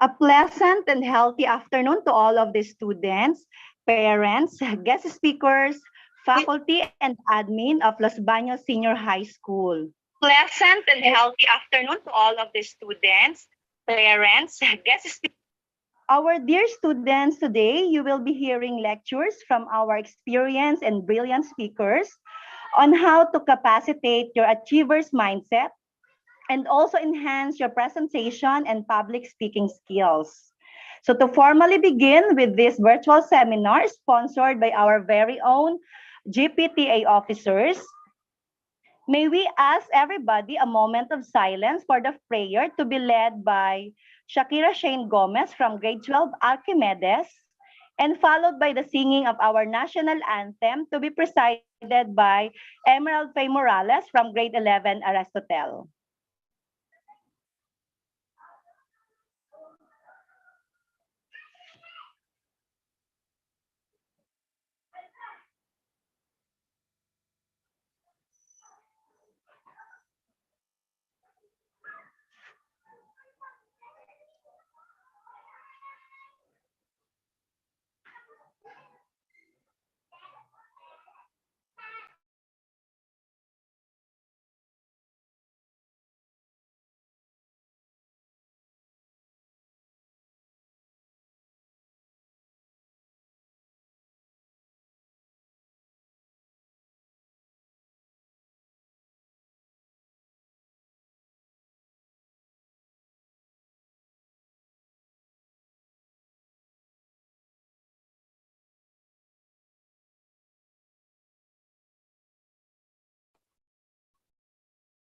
A pleasant and healthy afternoon to all of the students, parents, guest speakers, faculty, and admin of Los Baños Senior High School. Pleasant and healthy afternoon to all of the students, parents, guest speakers. Our dear students, today you will be hearing lectures from our experienced and brilliant speakers on how to capacitate your achiever's mindset and also enhance your presentation and public speaking skills. So to formally begin with this virtual seminar sponsored by our very own GPTA officers, may we ask everybody a moment of silence for the prayer to be led by Shakira Shane Gomez from grade 12 Archimedes, and followed by the singing of our national anthem to be presided by Emerald Faye Morales from grade 11 Aristotle.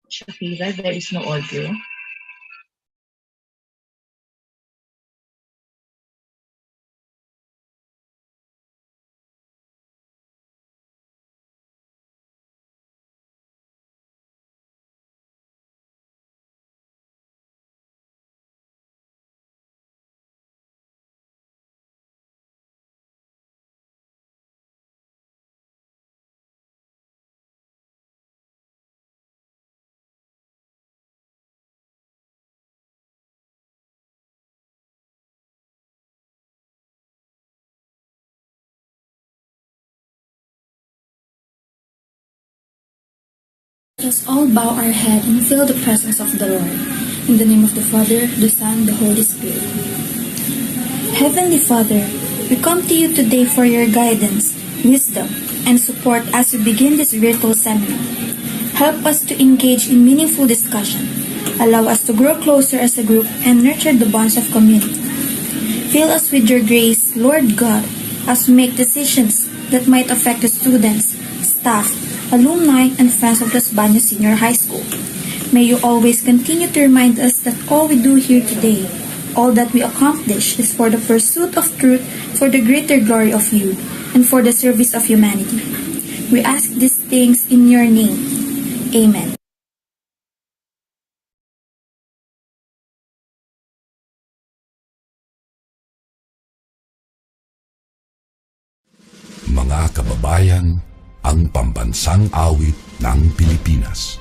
Shakira, there is no audio. Let us all bow our head and feel the presence of the Lord. In the name of the Father, the Son, the Holy Spirit. Heavenly Father, we come to you today for your guidance, wisdom, and support as we begin this virtual seminar. Help us to engage in meaningful discussion. Allow us to grow closer as a group and nurture the bonds of community. Fill us with your grace, Lord God, as we make decisions that might affect the students, staff, alumni, and friends of Los Baños Senior High School. May you always continue to remind us that all we do here today, all that we accomplish, is for the pursuit of truth, for the greater glory of you, and for the service of humanity. We ask these things in your name. Amen. Mga kababayan, ang pambansang awit ng Pilipinas.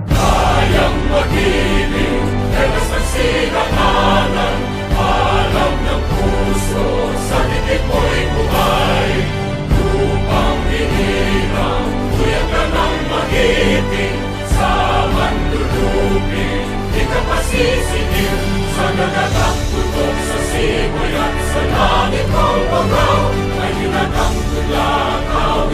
Kayang mag-ibig, telas ng sinakalan, alam ng puso, sa titik mo'y buhay. Lupang hinirang, tuyag ka ng magiting, sa manlulupin, di ka pasisingil, sa nagatak tutok sa simoy at sa langit mong pagaw, ay hinatang tulakaw,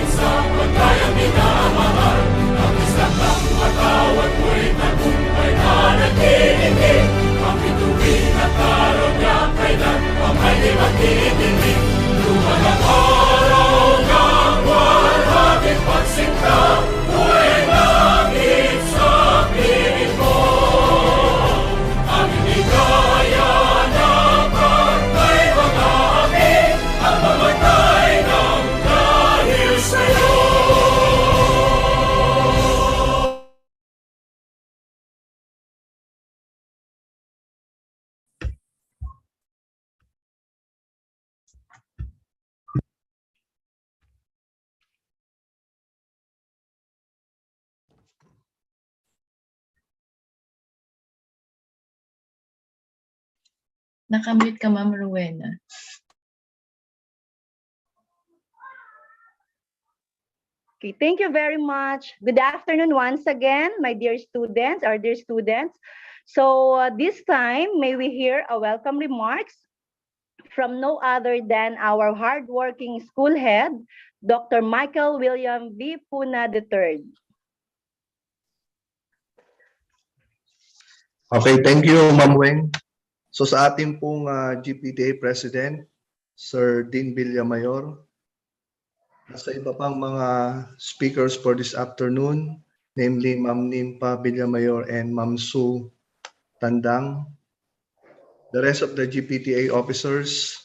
Nakamute ka, Ma'am Rowena. Okay, thank you very much. Good afternoon once again, my dear students, our dear students. So this time, may we hear a welcome remarks from no other than our hardworking school head, Dr. Michael William V. Puna III. Okay, thank you, Ma'am Weng. So sa ating pong GPTA President, Sir Dean Villamayor, at sa iba pang mga speakers for this afternoon, namely Ma'am Nimpa Villamayor and Ma'am Sue Tandang, the rest of the GPTA officers,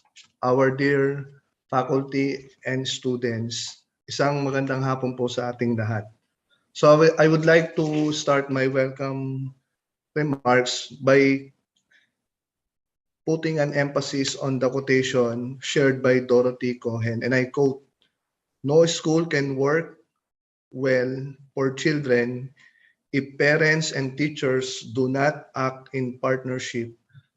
our dear faculty and students, isang magandang hapon po sa ating lahat. So I would like to start my welcome remarks by putting an emphasis on the quotation shared by Dorothy Cohen, and I quote, "No school can work well for children if parents and teachers do not act in partnership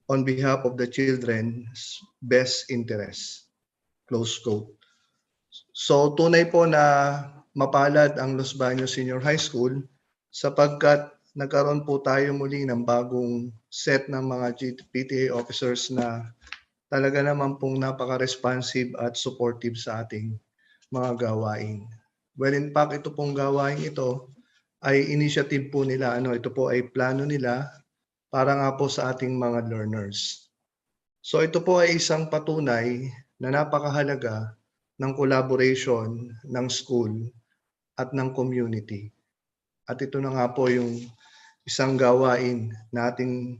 on behalf of the children's best interests." Close quote. So tunay po na mapalad ang Los Baños Senior High School sapagkat nagkaroon po tayo muli ng bagong set ng mga GPTA officers na talaga naman pong napaka-responsive at supportive sa ating mga gawain. Well, in fact, ito pong gawain ito ay initiative po nila. Ito po ay plano nila para nga po sa ating mga learners. So ito po ay isang patunay na napakahalaga ng collaboration ng school at ng community. At ito na nga po yung isang gawain nating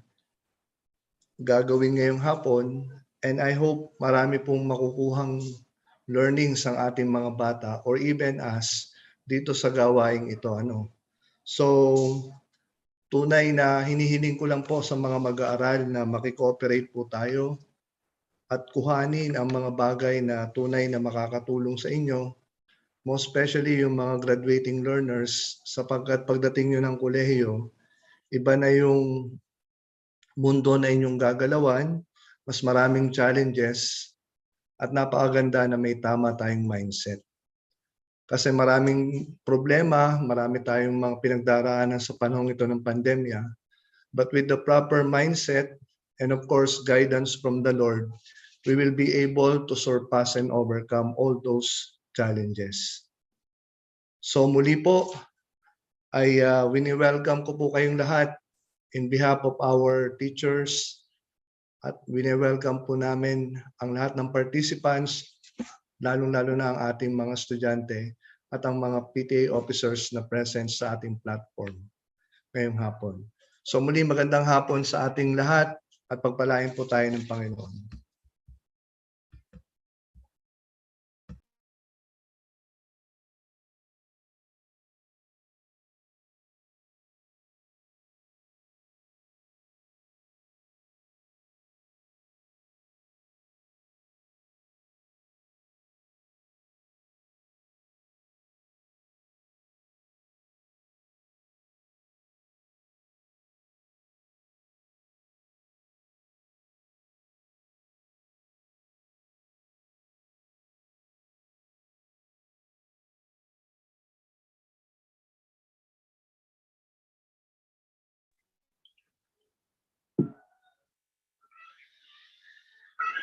gagawin ngayong hapon, and I hope marami pong makukuhang learnings ang ating mga bata or even us dito sa gawain ito. So, tunay na hinihiling ko lang po sa mga mag-aaral na makikooperate po tayo at kuhanin ang mga bagay na tunay na makakatulong sa inyo, most especially yung mga graduating learners, sapagkat pagdating nyo ng kolehiyo, iba na yung mundo na inyong gagalawan, mas maraming challenges, at napakaganda na may tama tayong mindset. Kasi maraming problema, marami tayong mga pinagdaraanan sa panahon ito ng pandemya, but with the proper mindset and of course guidance from the Lord, we will be able to surpass and overcome all those challenges. So muli po ay wini-welcome ko po kayong lahat in behalf of our teachers, at wini-welcome po namin ang lahat ng participants, lalong-lalo na ang ating mga estudyante at ang mga PTA officers na present sa ating platform ngayong hapon. So muli magandang hapon sa ating lahat at pagpalain po tayo ng Panginoon.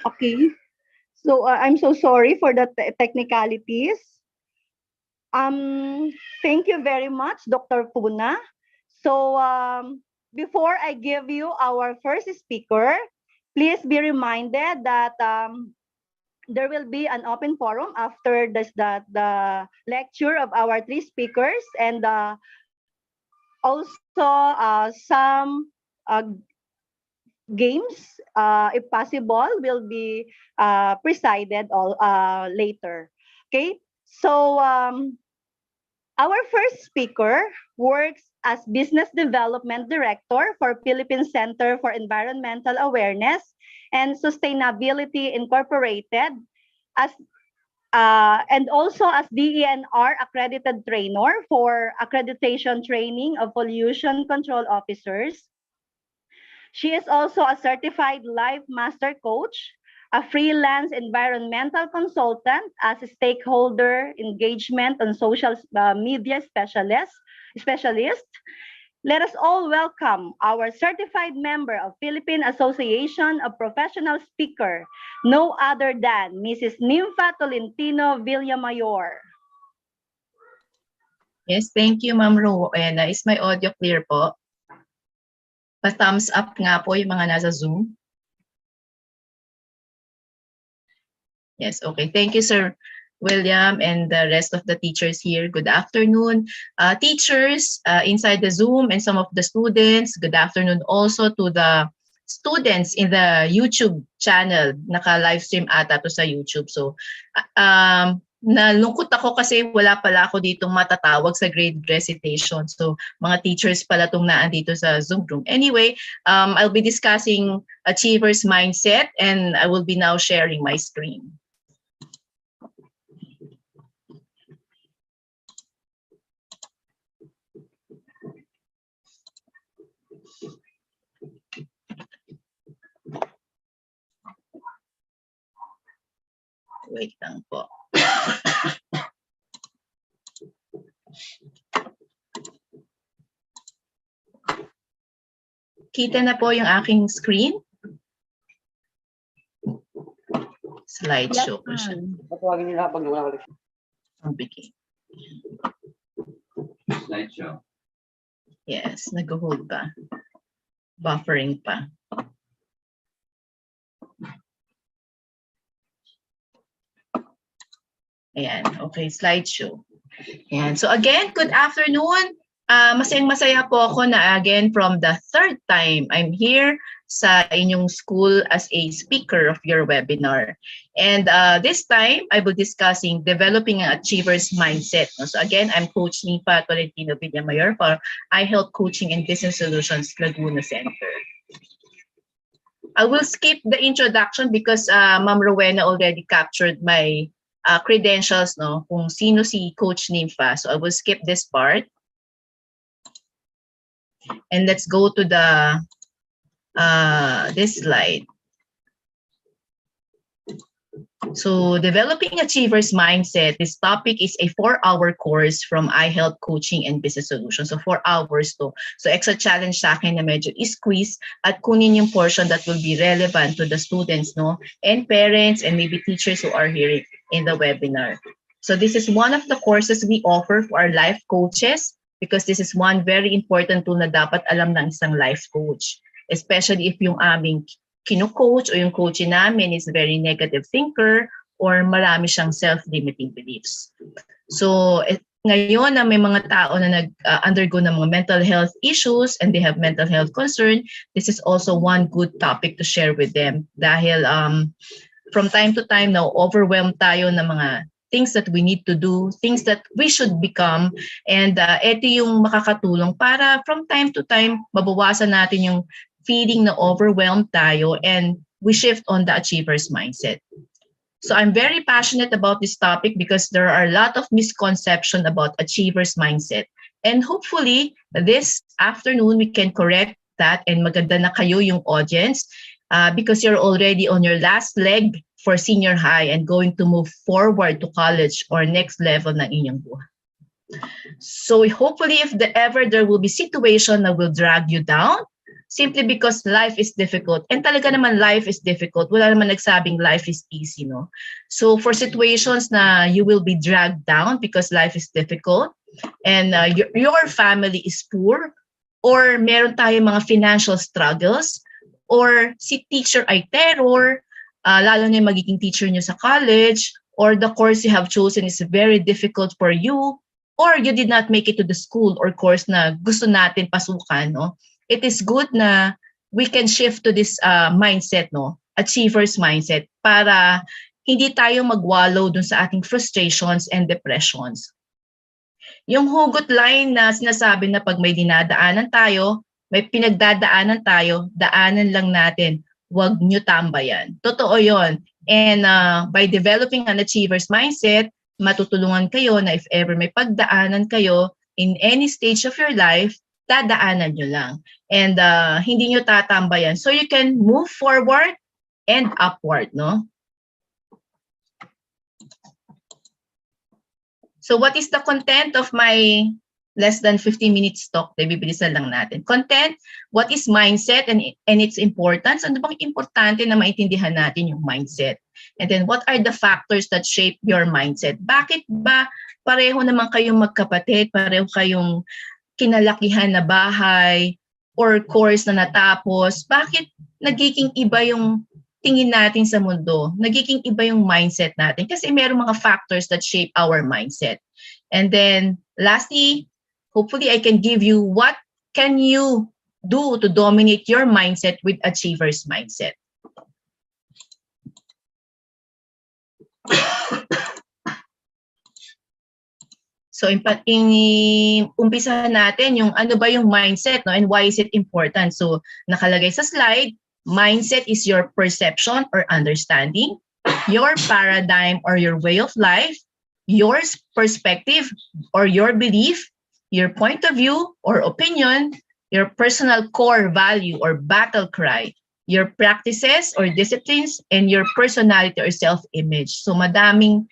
Okay, so I'm so sorry for the technicalities. Thank you very much, Dr. Puna. So before I give you our first speaker, please be reminded that there will be an open forum after the lecture of our three speakers, and also some games, if possible, will be presided all later. Okay, so our first speaker works as Business Development Director for Philippine Center for Environmental Awareness and Sustainability Incorporated, as and also as DENR accredited trainer for accreditation training of pollution control officers. She is also a certified life master coach, a freelance environmental consultant, as a stakeholder engagement and social media specialist. Let us all welcome our certified member of Philippine Association of Professional Speaker, no other than Mrs. Nympha Tolentino Villamayor. Yes, thank you, Ma'am Rowena. Is my audio clear po? Pa-thumbs up nga po yung mga nasa Zoom. Yes, okay. Thank you, Sir William, and the rest of the teachers here. Good afternoon. Teachers inside the Zoom and some of the students, good afternoon also to the students in the YouTube channel. Naka-live stream ata to sa YouTube. So, nalungkot ako kasi wala pala ako ditong matatawag sa grade recitation. So, mga teachers pala itong naandito sa Zoom room. Anyway, I'll be discussing Achievers Mindset, and I will be now sharing my screen. Wait lang po. Kita na po yung aking screen? Slideshow ko siya. Patawagin nila pag wala ulit. Okay. Slideshow. Yes, nag-hold pa. Buffering pa. Ayan, okay, slideshow. Ayan, so again, good afternoon. Masayang-masaya po ako na again from the third time I'm here sa inyong school as a speaker of your webinar. And this time, I will be discussing developing an achiever's mindset. So again, I'm Coach Nympha Tolentino Villamayor for iHealth Coaching and Business Solutions Laguna Center. I will skip the introduction because Ma'am Rowena already captured my credentials, no, kung sino si Coach Nympha. So I will skip this part. And let's go to the this slide. So developing Achievers Mindset, this topic is a 4-hour course from iHealth Coaching and Business Solutions. So 4 hours to. So extra challenge sa akin na medyo squeeze at kunin yung portion that will be relevant to the students, no, and parents and maybe teachers who are here in the webinar. So this is one of the courses we offer for our life coaches because this is one very important tool na dapat alam ng isang life coach, especially if yung aming kino-coach o yung coach namin is very negative thinker or marami siyang self-limiting beliefs. So ngayon na may mga tao na nag-undergo ng mga mental health issues and they have mental health concern, this is also one good topic to share with them dahil from time to time na overwhelmed tayo ng mga things that we need to do, things that we should become, and ito yung makakatulong para from time to time mabawasan natin yung feeling na overwhelmed tayo and we shift on the achiever's mindset. So I'm very passionate about this topic because there are a lot of misconceptions about achiever's mindset. And hopefully this afternoon we can correct that and maganda na kayo yung audience because you're already on your last leg for senior high and going to move forward to college or next level ng inyong buhay. So hopefully if ever there will be situation that will drag you down, simply because life is difficult. And talaga naman life is difficult. Wala naman nagsabing life is easy, no? So for situations na you will be dragged down because life is difficult and your family is poor or meron tayong mga financial struggles or si teacher ay terror, lalo na yung magiging teacher nyo sa college or the course you have chosen is very difficult for you or you did not make it to the school or course na gusto natin pasukan, no? It is good na we can shift to this mindset, no, achiever's mindset, para hindi tayo magwallow dun sa ating frustrations and depressions. Yung hugot line na sinasabi na pag may dinadaanan tayo, may pinagdadaanan tayo, daanan lang natin, huwag nyo tambayan. Totoo yon. And by developing an achiever's mindset, matutulungan kayo na if ever may pagdaanan kayo in any stage of your life, dadaanan nyo lang. and hindi nyo tatambayan. So you can move forward and upward, no? So what is the content of my less than 15 minutes talk? Bibilisan lang natin. Content, what is mindset and its importance? Ano bang importante na maintindihan natin yung mindset? And then what are the factors that shape your mindset? Bakit ba pareho naman kayong magkapatid, pareho kayong kinalakihan na bahay or course na natapos? Bakit nagiging iba yung tingin natin sa mundo, nagiging iba yung mindset natin kasi mayroong mga factors that shape our mindset. And then, lastly, hopefully I can give you what can you do to dominate your mindset with achiever's mindset. So, umpisahan natin yung ano ba yung mindset, no, and why is it important? So, nakalagay sa slide, mindset is your perception or understanding, your paradigm or your way of life, your perspective or your belief, your point of view or opinion, your personal core value or battle cry, your practices or disciplines, and your personality or self-image. So madaming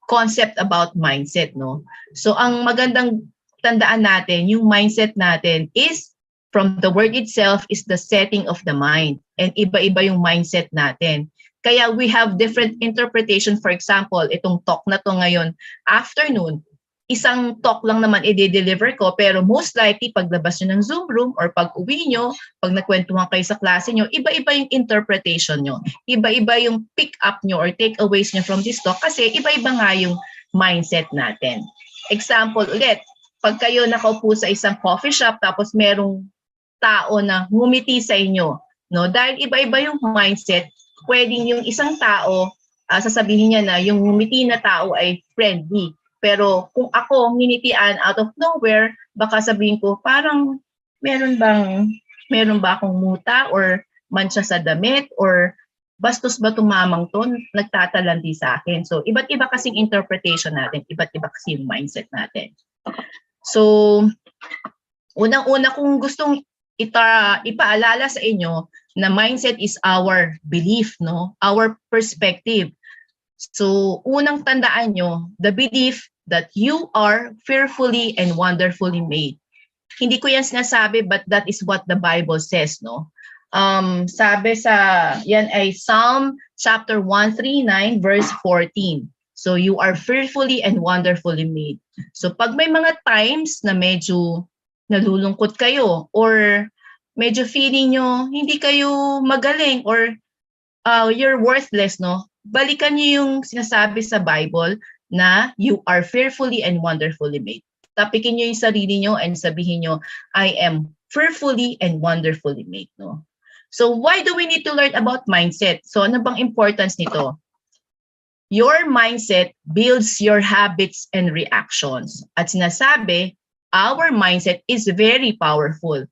concept about mindset, no? So ang magandang tandaan natin, yung mindset natin is from the word itself is the setting of the mind. And iba-iba yung mindset natin. Kaya we have different interpretation. For example, itong talk na to ngayon, afternoon, isang talk lang naman i-deliver ko, pero most likely paglabas nyo ng Zoom room or pag uwi nyo, pag nagkwentuhan kayo sa klase nyo, iba-iba yung interpretation nyo. Iba-iba yung pick up nyo or takeaways nyo from this talk kasi iba-iba nga yung mindset natin. Example ulit, pag kayo nakaupo sa isang coffee shop tapos merong tao na ngumiti sa inyo, no? Dahil iba-iba yung mindset, pwedeng yung isang tao, sasabihin niya na yung ngumiti na tao ay friendly. Pero kung ako nginitian out of nowhere, baka sabihin ko, parang meron ba akong muta or mancha sa damit or bastos ba tumamang to, nagtatalandi sa akin. So, iba't iba kasing interpretation natin, iba't iba kasing mindset natin. So, unang-una kung gustong ipaalala sa inyo na mindset is our belief, no? Our perspective. So, unang tandaan nyo, the belief that you are fearfully and wonderfully made. Hindi ko yan sinasabi, but that is what the Bible says, no? Sabi yan ay Psalm chapter 139 verse 14. So, you are fearfully and wonderfully made. So, pag may mga times na medyo nalulungkot kayo or medyo feeling nyo hindi kayo magaling or you're worthless, no? Balikan nyo yung sinasabi sa Bible na you are fearfully and wonderfully made. Tapikin nyo yung sarili nyo and sabihin nyo, I am fearfully and wonderfully made, no? So why do we need to learn about mindset? So ano bang importance nito? Your mindset builds your habits and reactions. At sinasabi, our mindset is very powerful.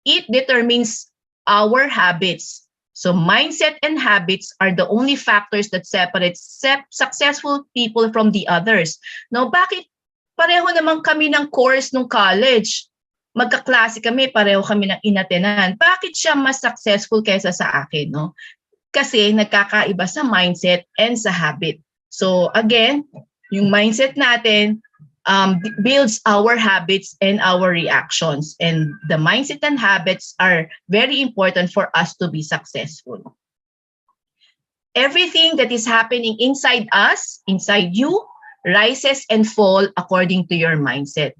It determines our habits. So mindset and habits are the only factors that separate successful people from the others. Now, bakit pareho naman kami ng course nung college? Magkaklase kami, pareho kami ng inatenan. Bakit siya mas successful kaysa sa akin, no? Kasi nagkakaiba sa mindset and sa habit. So again, yung mindset natin builds our habits and our reactions. And the mindset and habits are very important for us to be successful. Everything that is happening inside us, inside you, rises and fall according to your mindset.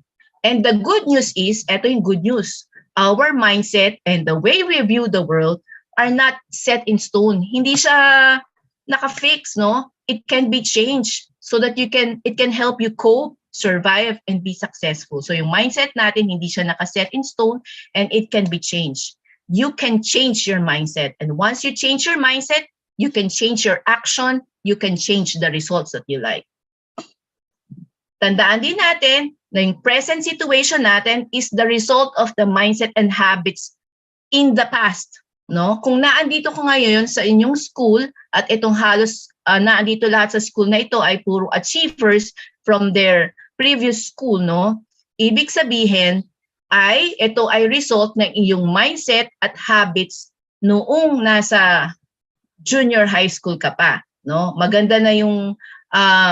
And the good news is, eto yung good news, our mindset and the way we view the world are not set in stone. Hindi siya naka-fix, no? It can be changed so that it can help you cope, survive, and be successful. So yung mindset natin, hindi siya naka-set in stone and it can be changed. You can change your mindset. And once you change your mindset, you can change your action, you can change the results that you like. Tandaan din natin na yung present situation natin is the result of the mindset and habits in the past. No? Kung naandito ko ngayon sa inyong school at itong halos naandito lahat sa school na ito ay puro achievers from their previous school, no? Ibig sabihin, ito ay result ng iyong mindset at habits noong nasa junior high school ka pa, no? Maganda na yung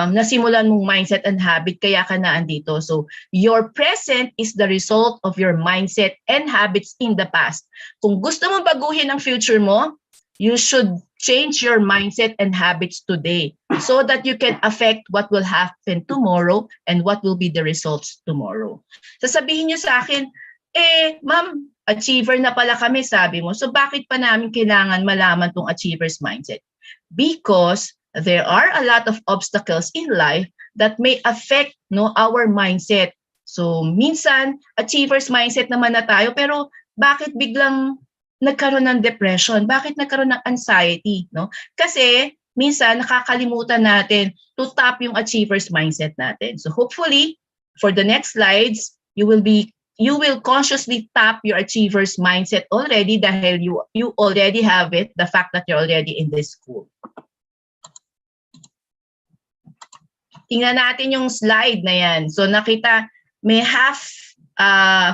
nasimulan mong mindset and habit kaya ka na andito. So, your present is the result of your mindset and habits in the past. Kung gusto mong baguhin ang future mo, you should change your mindset and habits today so that you can affect what will happen tomorrow and what will be the results tomorrow. Sasabihin niyo sa akin, ma'am, achiever na pala kami, sabi mo. So bakit pa namin kailangan malaman tong achiever's mindset? Because there are a lot of obstacles in life that may affect our mindset. So minsan, achiever's mindset naman na tayo, pero bakit biglang nagkaroon ng depression? Bakit nagkaroon ng anxiety? No? Kasi minsan nakakalimutan natin to tap yung achiever's mindset natin. So hopefully, for the next slides, you will consciously tap your achiever's mindset already dahil you already have it, the fact that you're already in this school. Tingnan natin yung slide na yan. So nakita, may half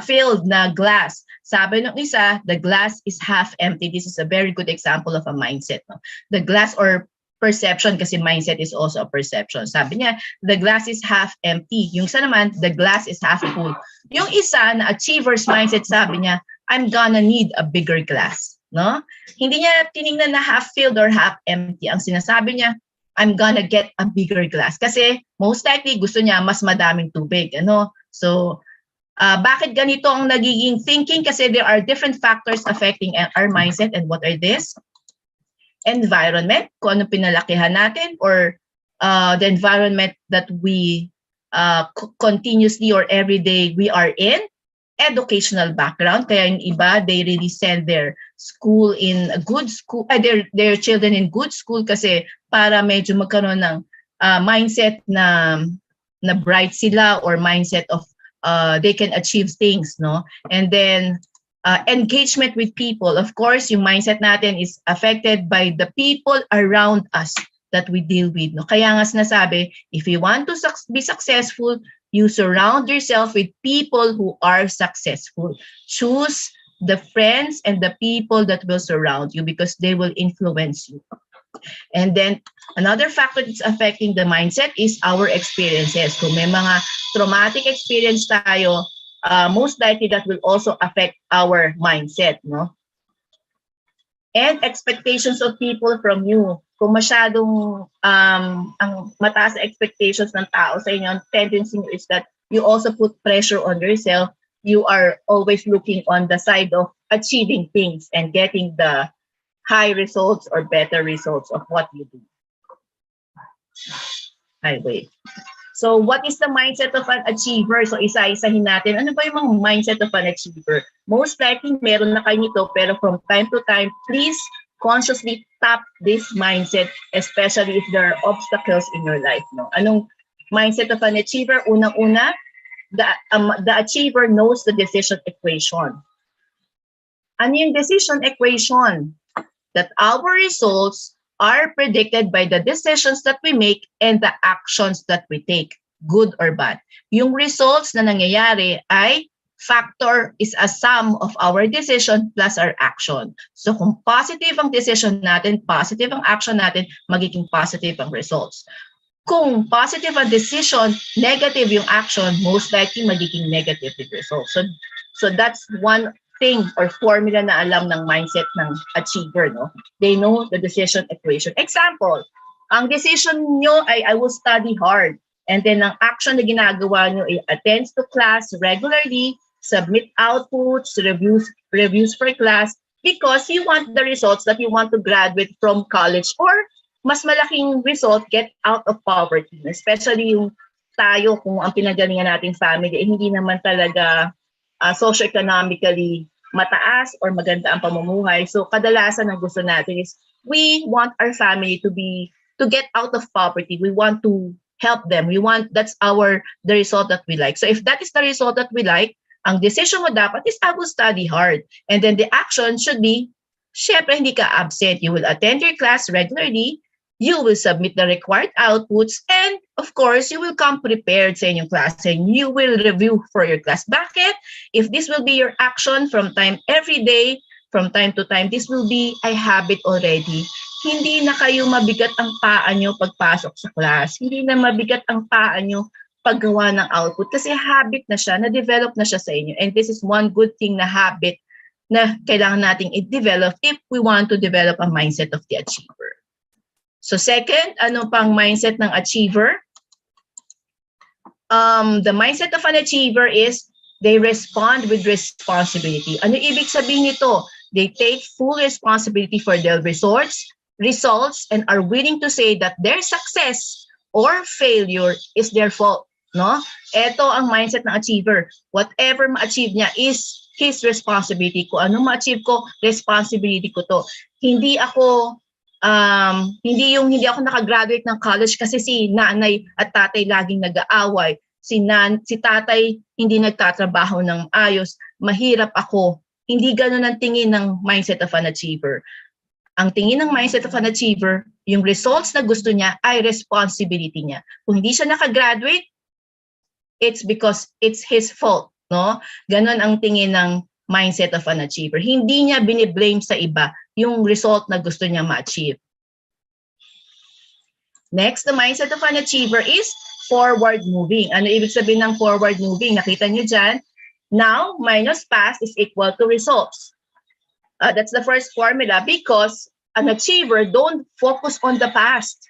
filled na glass. Sabi ng isa, the glass is half empty. This is a very good example of a mindset. No? The glass or perception, kasi mindset is also a perception. Sabi niya, the glass is half empty. Yung isa naman, the glass is half full. Yung isa na achiever's mindset, sabi niya, I'm gonna need a bigger glass. No? Hindi niya tinignan na half filled or half empty. Ang sinasabi niya, I'm gonna get a bigger glass. Kasi most likely gusto niya mas madaming tubig. Ano? So, bakit ganito ang nagiging thinking? Kasi there are different factors affecting our mindset. And what are this? Environment, kung ano pinalakihan natin, or the environment that we continuously or every day we are in. Educational background, kaya yung iba, they really send their school in a good school, their children in good school kasi para medyo magkaroon ng mindset na bright sila, or mindset of they can achieve things, no? And then engagement with people. Of course, yung mindset natin is affected by the people around us that we deal with, no? Kaya nga sinasabi, if you want to be successful, you surround yourself with people who are successful. Choose the friends and the people that will surround you because they will influence you. And then another factor that's affecting the mindset is our experiences. Kung may mga traumatic experience tayo, most likely that will also affect our mindset, no? And expectations of people from you. Kung masyadong ang mataas na expectations ng tao sa inyo, ang tendency is that you also put pressure on yourself. You are always looking on the side of achieving things and getting the high results or better results of what you do. Highway. So what is the mindset of an achiever? So isa-isahin natin. Ano ba yung mga mindset of an achiever? Most likely meron na kayo nito, pero from time to time, please consciously tap this mindset, especially if there are obstacles in your life. No? Anong mindset of an achiever? Unang-una, the achiever knows the decision equation. Ano yung decision equation? That our results are predicted by the decisions that we make and the actions that we take, good or bad. Yung results na nangyayari ay factor is a sum of our decision plus our action. So kung positive ang decision natin, positive ang action natin, magiging positive ang results. Kung positive ang decision, negative yung action, most likely magiging negative yung results. So that's one thing or formula na alam ng mindset ng achiever, no? They know the decision equation. Example, ang decision nyo ay I will study hard. And then ang action na ginagawa nyo ay attend to class regularly, submit outputs, reviews for class, because you want the results that you want to graduate from college, or mas malaking result, get out of poverty. Especially yung tayo, kung ang pinagalingan nating family, hindi naman talaga socioeconomically mataas or maganda ang pamumuhay. So kadalasan ang gusto natin is we want our family to get out of poverty. We want to help them. That's the result that we like. So if that is the result that we like, ang decision mo dapat is I will study hard. And then the action should be, syempre hindi ka absent. You will attend your class regularly, you will submit the required outputs, and of course, you will come prepared sa inyong klase and you will review for your class. Bakit? If this will be your action from time every day, from time to time, this will be a habit already. Hindi na kayo mabigat ang paa nyo pagpasok sa class. Hindi na mabigat ang paa nyo paggawa ng output kasi habit na siya, na-develop na siya sa inyo. And this is one good thing na habit na kailangan nating i-develop if we want to develop a mindset of the achiever. So second, ano pang mindset ng achiever? The mindset of an achiever is they respond with responsibility. Ano ibig sabihin nito? They take full responsibility for their results, and are willing to say that their success or failure is their fault. No? Ito ang mindset ng achiever. Whatever ma-achieve niya is his responsibility. Kung ano ma-achieve ko, responsibility ko to. Hindi ako nakagraduate ng college kasi si nanay at tatay laging nag-aaway. Si tatay hindi nagtatrabaho ng ayos, mahirap ako. Hindi ganoon ang tingin ng mindset of an achiever. Ang tingin ng mindset of an achiever, yung results na gusto niya ay responsibility niya. Kung hindi siya nakagraduate, it's because it's his fault, no? Ganon ang tingin ng mindset of an achiever. Hindi niya biniblame sa iba yung result na gusto niya ma-achieve. Next, the mindset of an achiever is forward moving. Ano ibig sabihin ng forward moving? Nakita niyo dyan, now minus past is equal to results. That's the first formula because an achiever don't focus on the past.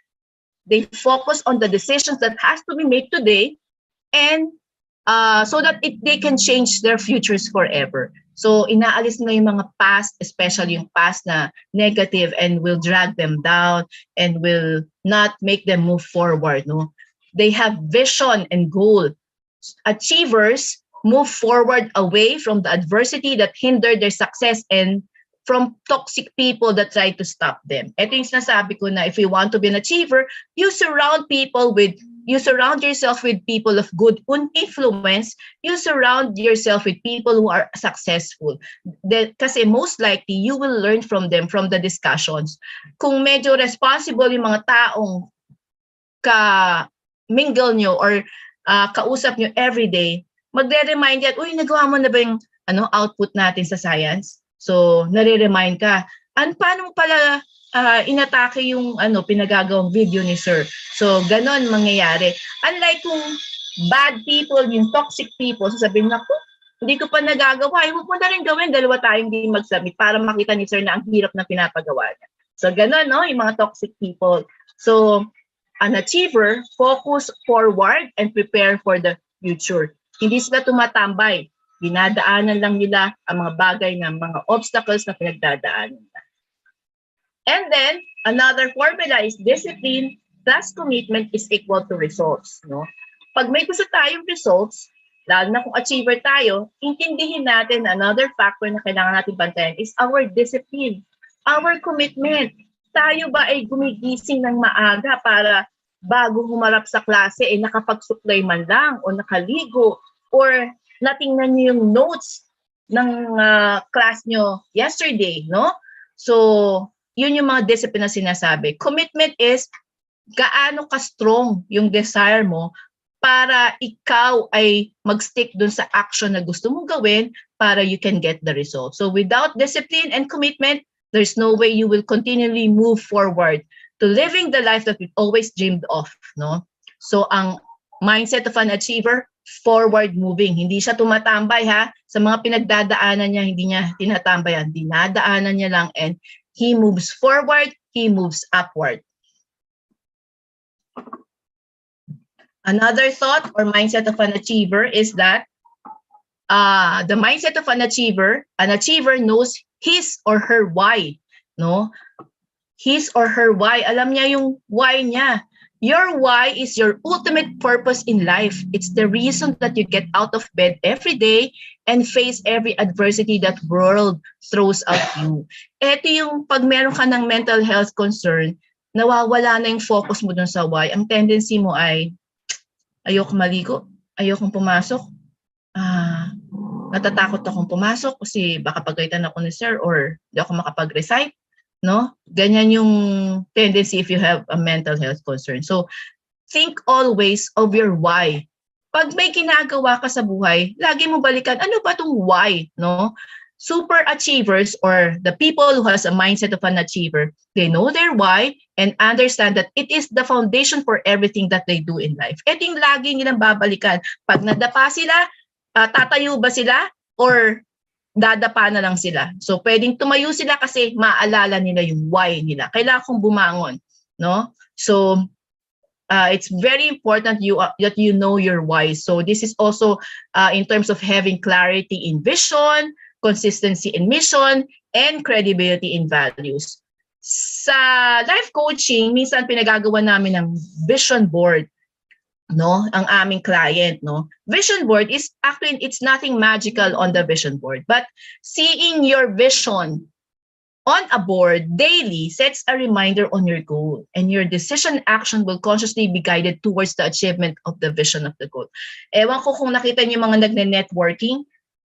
They focus on the decisions that has to be made today and so that they can change their futures forever. So inaalis na yung mga past, especially yung past na negative and will drag them down and will not make them move forward. No? They have vision and goal. Achievers move forward away from the adversity that hindered their success and from toxic people that try to stop them. Ito yung sinasabi ko na if you want to be an achiever, you surround yourself with people of good influence. You surround yourself with people who are successful. Kasi most likely, you will learn from them, from the discussions. Kung medyo responsible yung mga taong ka-mingle nyo or kausap nyo everyday, magre-remind yan, uy, nagawa mo na ba yung output natin sa science? So, nare-remind ka, paano mo pala inatake yung pinagagawang video ni sir. So, ganon mangyayari. Unlike kung bad people, yung toxic people, sasabihin na, hindi ko pa nagagawa. Huwag mo na rin gawin, dalawa tayong hindi mag-submit para makita ni sir na ang hirap na pinapagawa niya. So, ganon, no? Yung mga toxic people. So, an achiever, focus forward and prepare for the future. Hindi sila tumatambay. Dinadaanan lang nila ang mga bagay na mga obstacles na pinagdadaanan nila. And then, another formula is discipline plus commitment is equal to results. No? Pag may gusto tayong results, lalo na kung achiever tayo, intindihin natin another factor na kailangan natin bantayan is our discipline, our commitment. Tayo ba ay gumigising ng maaga para bago humarap sa klase ay nakapagsuklay man lang o nakaligo or natingnan niyo yung notes ng class nyo yesterday, no? So, yun yung mga discipline na sinasabi. Commitment is gaano ka-strong yung desire mo para ikaw ay mag-stick dun sa action na gusto mong gawin para you can get the result. So, without discipline and commitment, there's no way you will continually move forward to living the life that we've always dreamed of, no? So, ang mindset of an achiever, forward moving. Hindi siya tumatambay ha. Sa mga pinagdadaanan niya, hindi niya tinatambayan. Dinadaanan niya lang and he moves forward, he moves upward. Another thought or mindset of an achiever is that the mindset of an achiever knows his or her why. No? His or her why. Alam niya yung why niya. Your why is your ultimate purpose in life. It's the reason that you get out of bed every day and face every adversity that world throws at you. Ito yung pag meron ka ng mental health concern, nawawala na yung focus mo dun sa why. Ang tendency mo ay, ayoko maligo, ayokong pumasok, natatakot akong pumasok kasi baka pagalitan ako ni sir or di ako makapag-recite. no? Ganyan yung tendency if you have a mental health concern. So, think always of your why. Pag may ginagawa ka sa buhay, lagi mo balikan, ano ba tong why, no? Super achievers or the people who has a mindset of an achiever, they know their why and understand that it is the foundation for everything that they do in life. Ito yung lagi nilang babalikan. Pag nadapa sila, tatayo ba sila or dadapa na lang sila? So pwedeng tumayo sila kasi maalala nila yung why nila. Kailangan kong bumangon, no? So it's very important that you know your why. So this is also in terms of having clarity in vision, consistency in mission, and credibility in values. Sa life coaching, minsan pinagagawa namin ng vision board, no, ang aming client, no. Vision board is actually, it's nothing magical on the vision board, but seeing your vision on a board daily sets a reminder on your goal, and your decision action will consciously be guided towards the achievement of the vision of the goal. Ewan ko kung nakita niyo yung mga nagne-networking,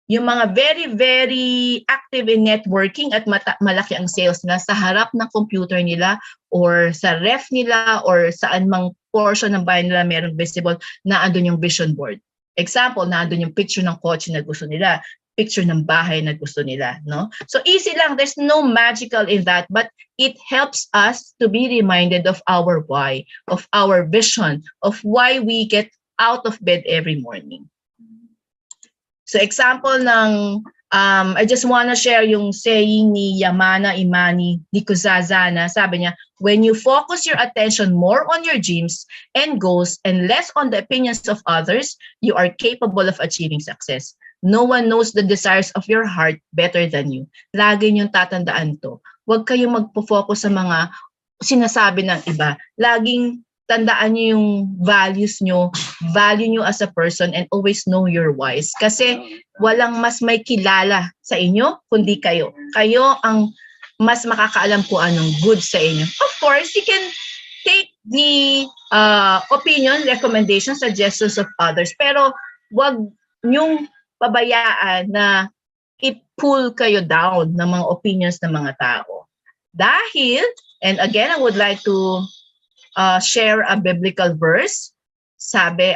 yung mga very, very active in networking at malaki ang sales nila, sa harap ng computer nila or sa ref nila or saan mang portion ng bahay nila merong visible na andun yung vision board. Example, na andun yung picture ng kotse na gusto nila, picture ng bahay na gusto nila, no? So easy lang, there's no magical in that, but it helps us to be reminded of our why, of our vision, of why we get out of bed every morning. So example ng, I just want to share yung saying ni Yamana Imani Dikuzazana. Sabi niya, when you focus your attention more on your dreams and goals and less on the opinions of others, you are capable of achieving success. No one knows the desires of your heart better than you. Lagi niyong tatandaan to. Huwag kayong magpo-focus sa mga sinasabi ng iba. Laging tandaan niyo yung values niyo, value niyo as a person, and always know your whys. Kasi walang mas may kilala sa inyo kundi kayo. Kayo ang mas makakaalam kung anong good sa inyo. Of course, you can take the opinion, recommendation, suggestions of others, pero wag niyong pabayaan na i-pull kayo down ng mga opinions ng mga tao. Dahil, and again, I would like to share a biblical verse. Sabi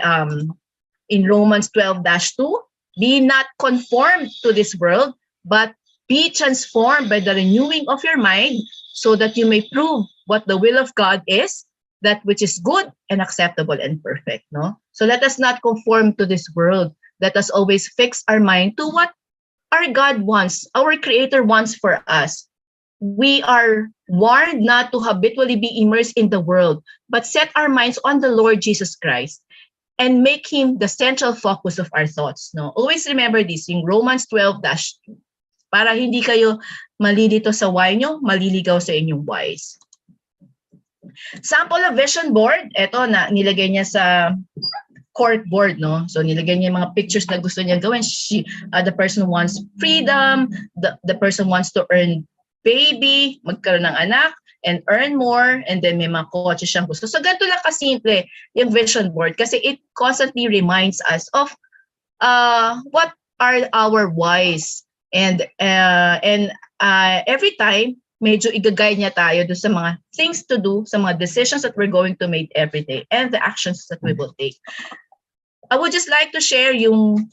in Romans 12-2, be not conformed to this world, but be transformed by the renewing of your mind, so that you may prove what the will of God is, that which is good and acceptable and perfect. No? So let us not conform to this world. Let us always fix our mind to what our God wants, our Creator wants for us. We are warned not to habitually be immersed in the world, but set our minds on the Lord Jesus Christ and make Him the central focus of our thoughts. No? Always remember this, in Romans 12-2, para hindi kayo malilito sa why nyo, maliligaw sa inyong whys. Sample of vision board, eto na, nilagay niya sa cork board, no? So nilagay niya yung mga pictures na gusto niya gawin. The person wants freedom, the person wants to earn baby, magkaroon ng anak, and earn more, and then may mga kotse siyang gusto. So ganito lang kasimple yung vision board kasi it constantly reminds us of what are our whys, and every time medyo i-guide niya tayo doon sa mga things to do, sa mga decisions that we're going to make every day, and the actions that we will take. I would just like to share yung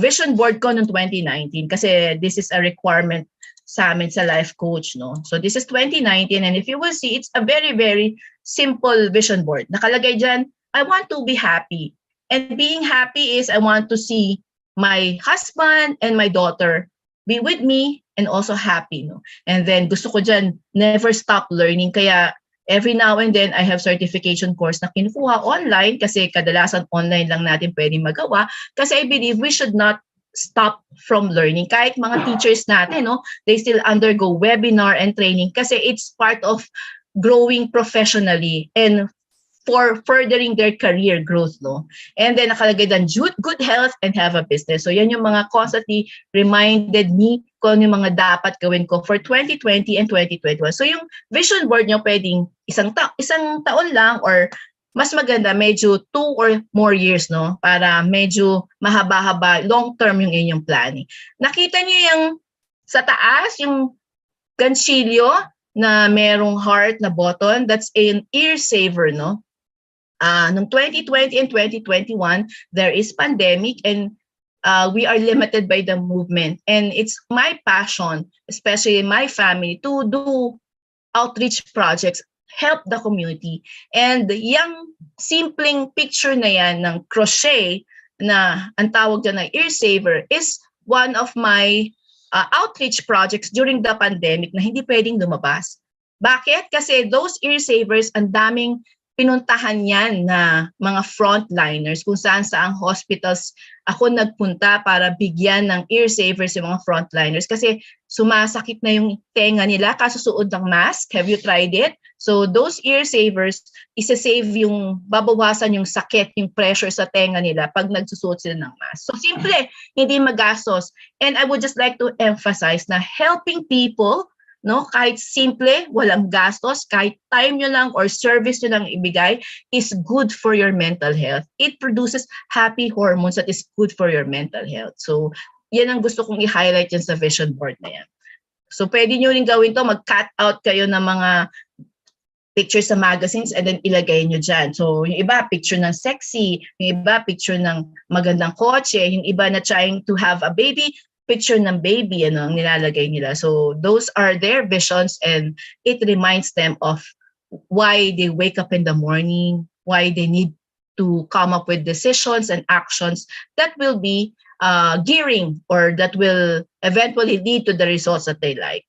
vision board ko noong 2019 kasi this is a requirement sa amin sa life coach, no? So this is 2019, and if you will see, it's a very, very simple vision board. Nakalagay dyan, I want to be happy. And being happy is I want to see my husband and my daughter be with me and also happy, no? And then gusto ko dyan, never stop learning. Kaya every now and then, I have certification course na kinukuha online kasi kadalasan online lang natin pwedeng magawa. Kasi I believe we should not stop from learning. Kahit mga teachers natin, no, they still undergo webinar and training kasi it's part of growing professionally and for furthering their career growth, no? And then nakalagay doon, good health and have a business. So yan yung mga constantly reminded me kung yung mga dapat gawin ko for 2020 and 2021. So yung vision board nyo pwedeng isang taon lang, or mas maganda, medyo 2 or more years, no? Para medyo mahaba-haba, long-term yung inyong planning. Nakita niyo yung sa taas, yung ganchilyo, na merong heart na button, that's an ear saver, no? Noong 2020 and 2021, there is pandemic and we are limited by the movement. And it's my passion, especially in my family, to do outreach projects, help the community. And yung simpleng picture na yan ng crochet na ang tawag dyan na ear saver is one of my outreach projects during the pandemic na hindi pwedeng lumabas. Bakit? Kasi those ear savers, ang daming pinuntahan yan na mga frontliners kung saan hospitals ako nagpunta para bigyan ng ear savers yung mga frontliners kasi sumasakit na yung tenga nila kasusuot ng mask. Have you tried it? So those ear savers, isa-save yung babawasan yung sakit, yung pressure sa tenga nila pag nagsusuot sila ng mask. So simple, hindi magastos. And I would just like to emphasize na helping people, no, kahit simple, walang gastos, kahit time nyo lang or service nyo lang ibigay, is good for your mental health. It produces happy hormones that is good for your mental health. So, yan ang gusto kong i-highlight yan sa vision board na yan. So, pwede nyo rin gawin to, mag-cut out kayo ng mga pictures sa magazines and then ilagay nyo dyan. So, yung iba, picture ng sexy, yung iba, picture ng magandang kotse, yung iba na trying to have a baby, picture ng baby, ano, ang nilalagay nila. So those are their visions and it reminds them of why they wake up in the morning, why they need to come up with decisions and actions that will be gearing or that will eventually lead to the results that they like.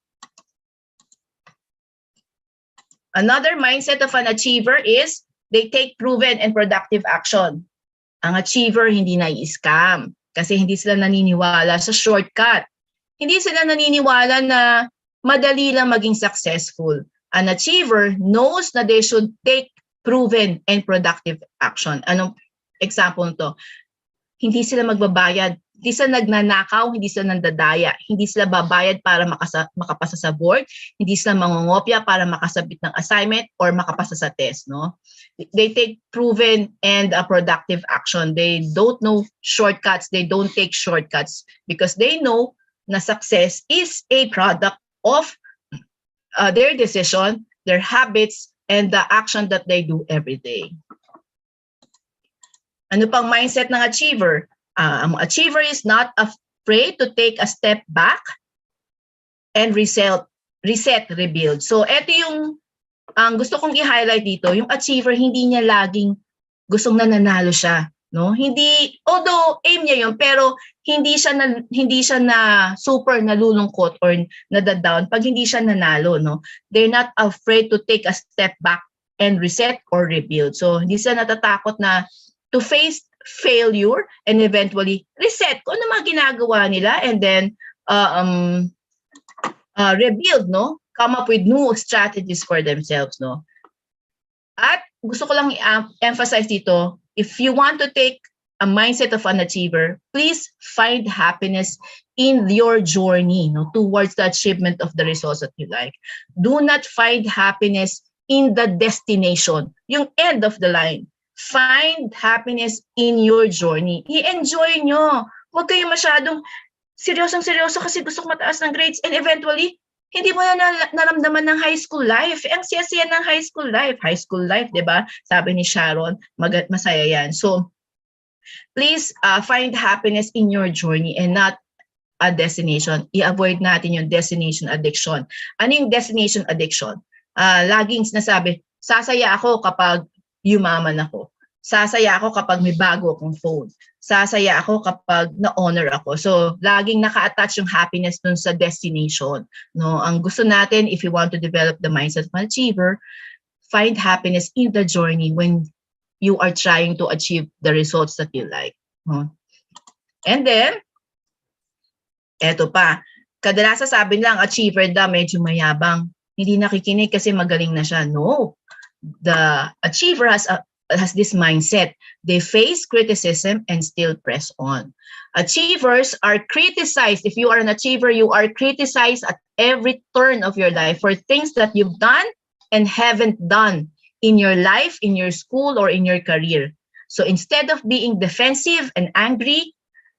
Another mindset of an achiever is they take proven and productive action. Ang achiever hindi na-scam. Kasi hindi sila naniniwala sa shortcut. Hindi sila naniniwala na madali lang maging successful. An achiever knows na they should take proven and productive action. Anong example nito? Hindi sila magbabayad. Hindi sila nagnanakaw, hindi sila nandadaya. Hindi sila babayad para makapasa sa board. Hindi sila mangungopya para makasabit ng assignment or makapasa sa test, no? They take proven and productive action. They don't know shortcuts. They don't take shortcuts because they know na success is a product of their decision, their habits, and the action that they do every day. Ano pang mindset ng achiever? Ang achiever is not afraid to take a step back and reset, rebuild. So, ito yung ang gusto kong i-highlight dito, yung achiever, hindi niya laging gustong nananalo siya, no? Hindi, although aim niya yun, pero hindi siya na super nalulungkot or nadadown pag hindi siya nanalo, no? They're not afraid to take a step back and reset or rebuild. So, hindi sila natatakot na to face failure and eventually reset kung ano mga ginagawa nila and then rebuild, no? Come up with new strategies for themselves, no? At gusto ko lang i-emphasize dito, if you want to take a mindset of an achiever, please find happiness in your journey, no, towards the achievement of the results that you like. Do not find happiness in the destination, yung end of the line. Find happiness in your journey. I-enjoy nyo. Huwag kayo masyadong seryosong-seryoso kasi gusto ko mataas ng grades and eventually, hindi mo na naramdaman ng high school life. Ang siya-siya ng high school life. High school life, di ba? Sabi ni Sharon, masaya yan. So, please find happiness in your journey and not a destination. I-avoid natin yung destination addiction. Ano yung destination addiction? Laging sinasabi, sasaya ako kapag yumaman ako. Sasaya ako kapag may bago akong phone. Sasaya ako kapag na-honor ako. So, laging naka-attach yung happiness dun sa destination. No? Ang gusto natin, if you want to develop the mindset of an achiever, find happiness in the journey when you are trying to achieve the results that you like. No? And then, eto pa, kadalasan sabi lang, achiever daw, medyo mayabang. Hindi nakikinig kasi magaling na siya. No. The achiever has this mindset. They face criticism and still press on. Achievers are criticized. If you are an achiever, you are criticized at every turn of your life for things that you've done and haven't done in your life, in your school, or in your career. So instead of being defensive and angry,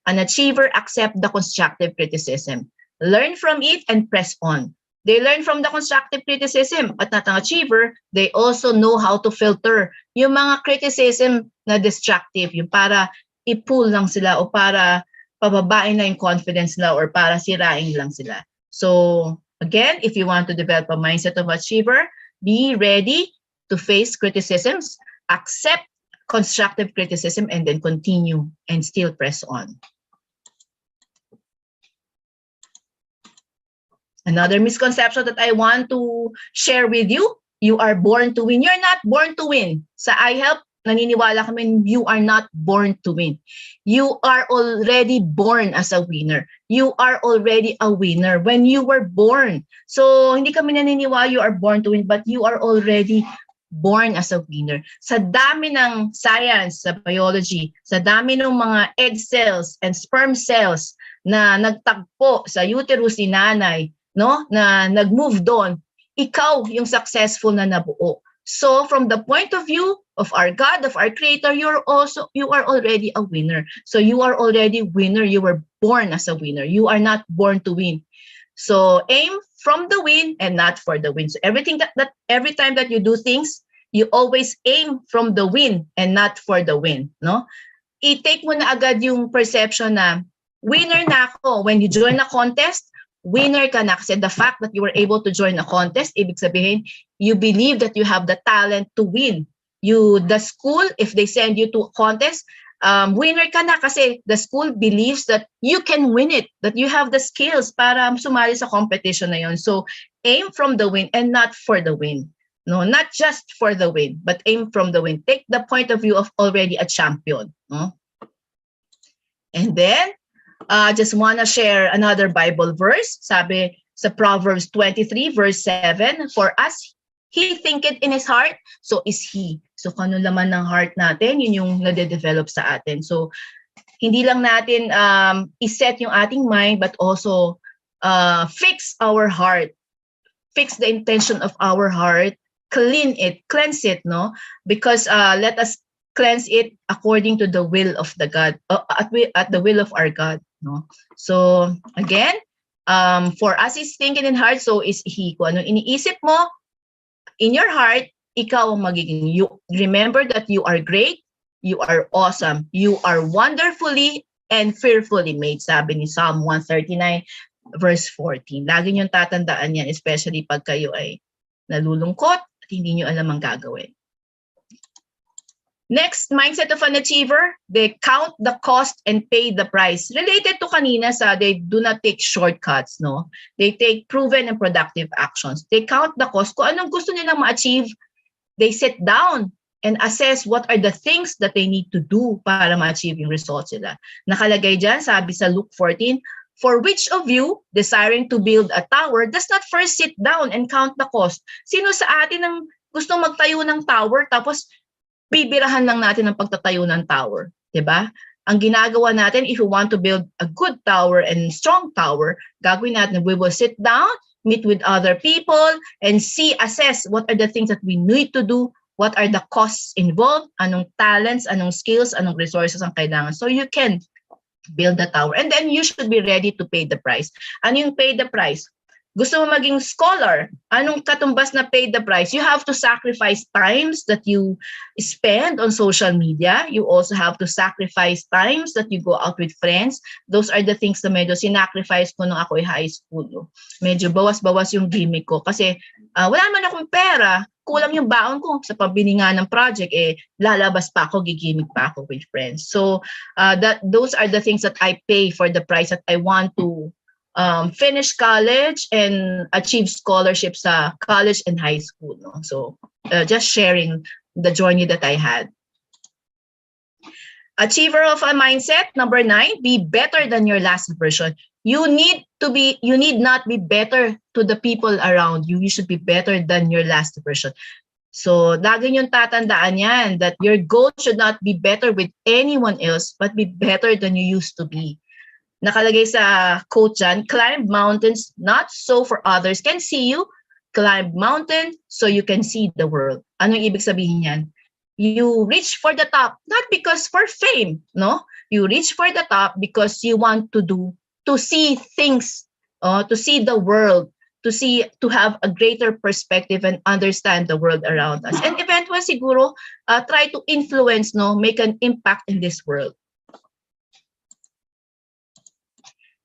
an achiever accepts the constructive criticism. Learn from it and press on. They learn from the constructive criticism. At not ang achiever, they also know how to filter yung mga criticism na destructive, yung para i-pull lang sila o para pababain na yung confidence nila or para sirain lang sila. So again, if you want to develop a mindset of achiever, be ready to face criticisms, accept constructive criticism, and then continue and still press on. Another misconception that I want to share with you, you are born to win. You're not born to win. Sa iHelp, naniniwala kami, you are not born to win. You are already born as a winner. You are already a winner when you were born. So, hindi kami naniniwala you are born to win, but you are already born as a winner. Sa dami ng science, sa biology, sa dami ng mga egg cells and sperm cells na nagtagpo sa uterus ni nanay, no, na nag-move doon, ikaw yung successful na nabuo. So from the point of view of our God, of our Creator, you are already a winner. So you are already winner. You were born as a winner. You are not born to win. So aim from the win and not for the win. So everything that every time that you do things, you always aim from the win and not for the win, no? I-take mo na agad yung perception na winner na ako when you join a contest. Winner ka na kasi the fact that you were able to join a contest, ibig sabihin, you believe that you have the talent to win. The school, if they send you to a contest, winner ka na kasi the school believes that you can win it, that you have the skills para sumali sa competition na yon. So aim from the win and not for the win. No, not just for the win, but aim from the win. Take the point of view of already a champion. No? And then, just want to share another Bible verse. Sabi sa Proverbs 23 verse 7, for us, he thinketh in his heart, so is he. So kung ano laman ng heart natin, yun yung nade-develop sa atin. So hindi lang natin iset yung ating mind, but also fix our heart. Fix the intention of our heart. Cleanse it, no? Because let us cleanse it according to the will of the God, at the will of our God, no? So again, for us is thinking in heart, so is he. Kung ano iniisip mo in your heart, ikaw ang magiging. You remember that you are great, you are awesome, you are wonderfully and fearfully made. Sabi ni Psalm 139 verse 14. Lagi niyong tatandaan yan, especially pag kayo ay nalulungkot at hindi niyo alam ang gagawin. Next, mindset of an achiever, they count the cost and pay the price. Related to kanina sa they do not take shortcuts, no? They take proven and productive actions. They count the cost. Kung anong gusto nilang ma-achieve, they sit down and assess what are the things that they need to do para ma-achieve yung results nila. Nakalagay dyan, sabi sa Luke 14, for which of you, desiring to build a tower, does not first sit down and count the cost? Sino sa atin ang gusto magtayo ng tower tapos bibirahan lang natin ang pagtatayo ng tower, 'di ba? Ang ginagawa natin, if we want to build a good tower and strong tower, gagawin natin, we will sit down, meet with other people, and assess what are the things that we need to do, what are the costs involved, anong talents, anong skills, anong resources ang kailangan. So you can build the tower. And then you should be ready to pay the price. Ano yung pay the price? Gusto mo maging scholar, anong katumbas na pay the price? You have to sacrifice times that you spend on social media. You also have to sacrifice times that you go out with friends. Those are the things na medyo sinacrifice ko nung ako ay high school. No? Medyo bawas-bawas yung gimmick ko kasi wala man akong pera, kulang yung baon ko sa pambili nga ng project, lalabas pa ako, gigimik pa ako with friends. So those are the things that I pay for the price that I want to finish college and achieve scholarship sa college and high school. No? So just sharing the journey that I had. Achiever of a mindset, number 9, be better than your last version. You need not be better to the people around you. You should be better than your last version. So lagi niyong tatandaan yan, that your goal should not be better with anyone else, but be better than you used to be. Nakalagay sa quote dyan, climb mountains not so for others can see you, climb mountain so you can see the world. Anong ibig sabihin yan? You reach for the top, not because for fame, no? You reach for the top because you want to see things, to see the world to have a greater perspective and understand the world around us. And eventually, siguro, try to influence, make an impact in this world.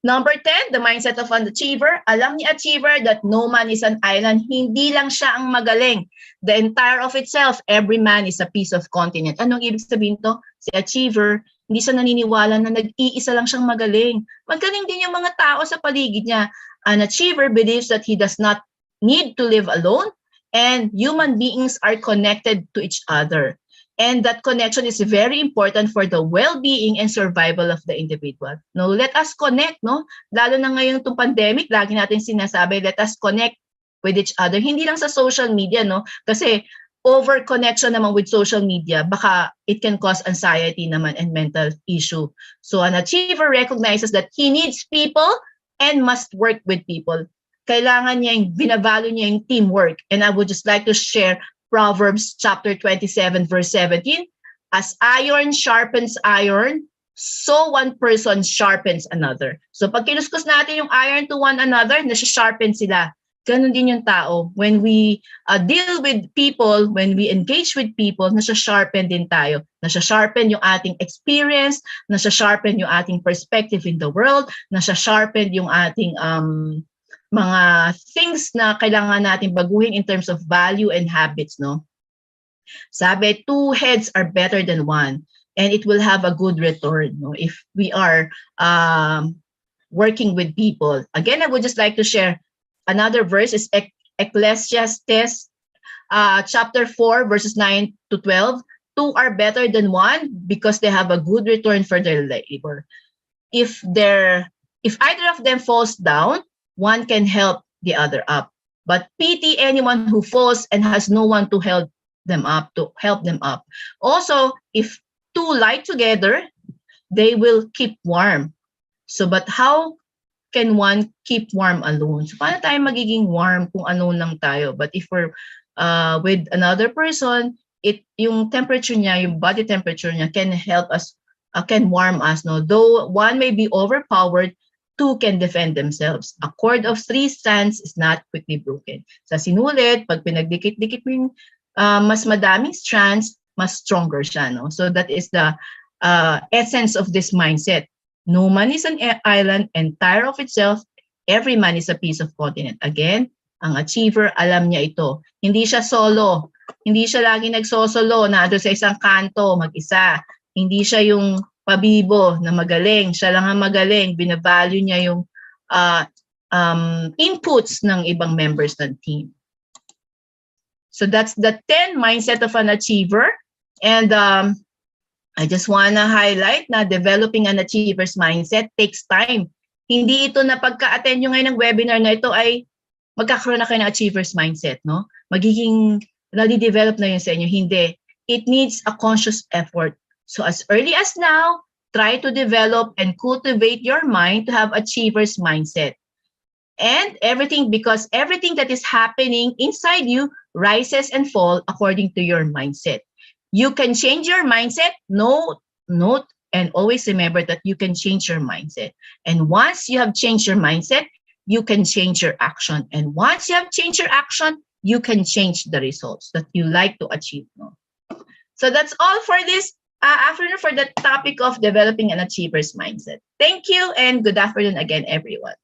Number 10, the mindset of an achiever. Alam ni achiever that no man is an island. Hindi lang siya ang magaling. The entire of itself, every man is a piece of continent. Anong ibig sabihin to? Si achiever, hindi siya naniniwala na nag-iisa lang siyang magaling. Magaling din yung mga tao sa paligid niya. An achiever believes that he does not need to live alone and human beings are connected to each other. And that connection is very important for the well-being and survival of the individual. No, let us connect, no? Lalo na ngayon itong pandemic, lagi natin sinasabi, let us connect with each other. Hindi lang sa social media, no? Kasi over-connection naman with social media, baka it can cause anxiety naman and mental issue. So an achiever recognizes that he needs people and must work with people. Kailangan niya binavalue niya yung teamwork. And I would just like to share Proverbs chapter 27, verse 17, as iron sharpens iron, so one person sharpens another. So pag kinuskus natin yung iron to one another, nasa-sharpen sila. Ganun din yung tao. When we deal with people, when we engage with people, nasa-sharpen din tayo. Nasa-sharpen yung ating experience, nasa-sharpen yung ating perspective in the world, nasa-sharpen yung ating mga things na kailangan natin baguhin in terms of value and habits, no? Sabi, 2 heads are better than one, and it will have a good return, no? If we are working with people. Again, I would just like to share another verse is Ecclesiastes chapter 4, verses 9 to 12. 2 are better than one because they have a good return for their labor. If either of them falls down, one can help the other up. But pity anyone who falls and has no one to help them up. Also, if 2 lie together, they will keep warm. So, but how can one keep warm alone? So, paano tayo magiging warm kung alone lang tayo? But if we're with another person, yung temperature niya, yung body temperature niya can help us, can warm us. No? Though one may be overpowered, 2 can defend themselves. A cord of 3 strands is not quickly broken. Sa sinulit, pag pinagdikit-dikit mo yung mas madaming strands, mas stronger siya. No? So that is the essence of this mindset. No man is an island, entire of itself. Every man is a piece of continent. Again, ang achiever, alam niya ito. Hindi siya solo. Hindi siya lagi nagsosolo na doon sa isang kanto, mag-isa. Hindi siya yung pabibo na magaling. Siya lang ang magaling. Binavalue niya yung inputs ng ibang members ng team. So that's the 10 mindset of an achiever. And I just want to highlight na developing an achiever's mindset takes time. Hindi ito na pagka-attend nyo ngayon ng webinar na ito ay magkakaroon na kayo ng achiever's mindset, no? Magiging nadi-develop na yun sa inyo. Hindi. It needs a conscious effort. So as early as now, try to develop and cultivate your mind to have achiever's mindset. And because everything that is happening inside you rises and falls according to your mindset. You can change your mindset. Note, and always remember that you can change your mindset. And once you have changed your mindset, you can change your action. And once you have changed your action, you can change the results that you like to achieve. No? So that's all for this afternoon for the topic of developing an achiever's mindset. Thank you and good afternoon again, everyone.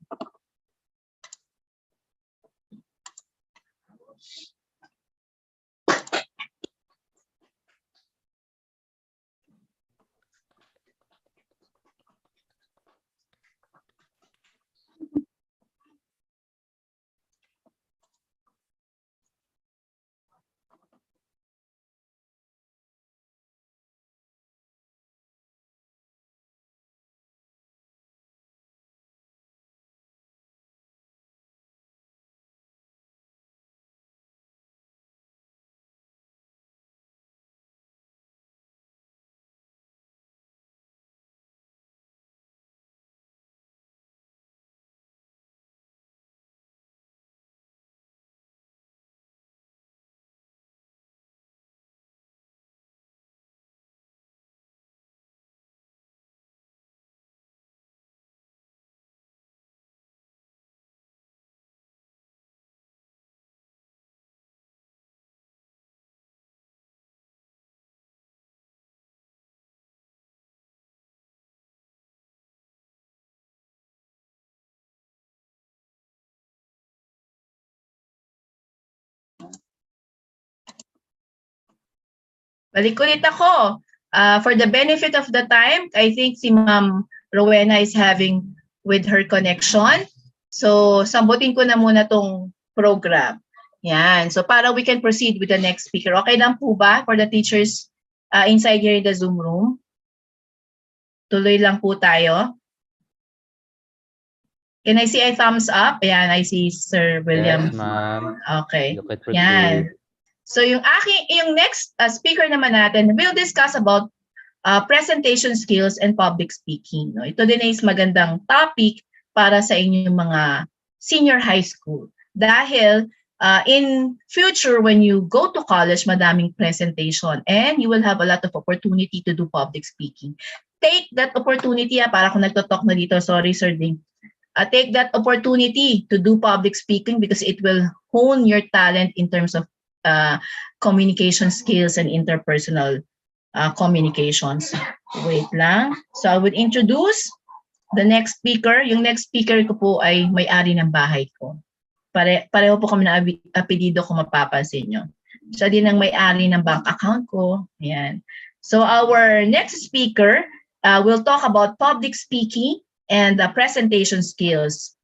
Balik ulit ako. For the benefit of the time, I think si Ma'am Rowena is having with her connection. So, sambutin ko na muna tong program. Yan. So, para we can proceed with the next speaker. Okay lang po ba for the teachers inside here in the Zoom room? Tuloy lang po tayo. Can I see a thumbs up? Ayan, I see Sir William. Yes, ma'am. Okay. You can proceed. Yan. So yung next speaker naman natin, we'll discuss about presentation skills and public speaking. No? Ito din is magandang topic para sa inyong mga senior high school. Dahil in future, when you go to college, madaming presentation and you will have a lot of opportunity to do public speaking. Take that opportunity, para kung nagtotalk na dito, sorry Sir Ding. Take that opportunity to do public speaking because it will hone your talent in terms of communication skills and interpersonal communications. Wait lang. So I would introduce the next speaker. Yung next speaker ko po ay may-ari ng bahay ko. Pareho po kami na apelido kung mapapansin nyo. Siya din ang may-ari ng bank account ko. Ayan. So our next speaker will talk about public speaking and presentation skills.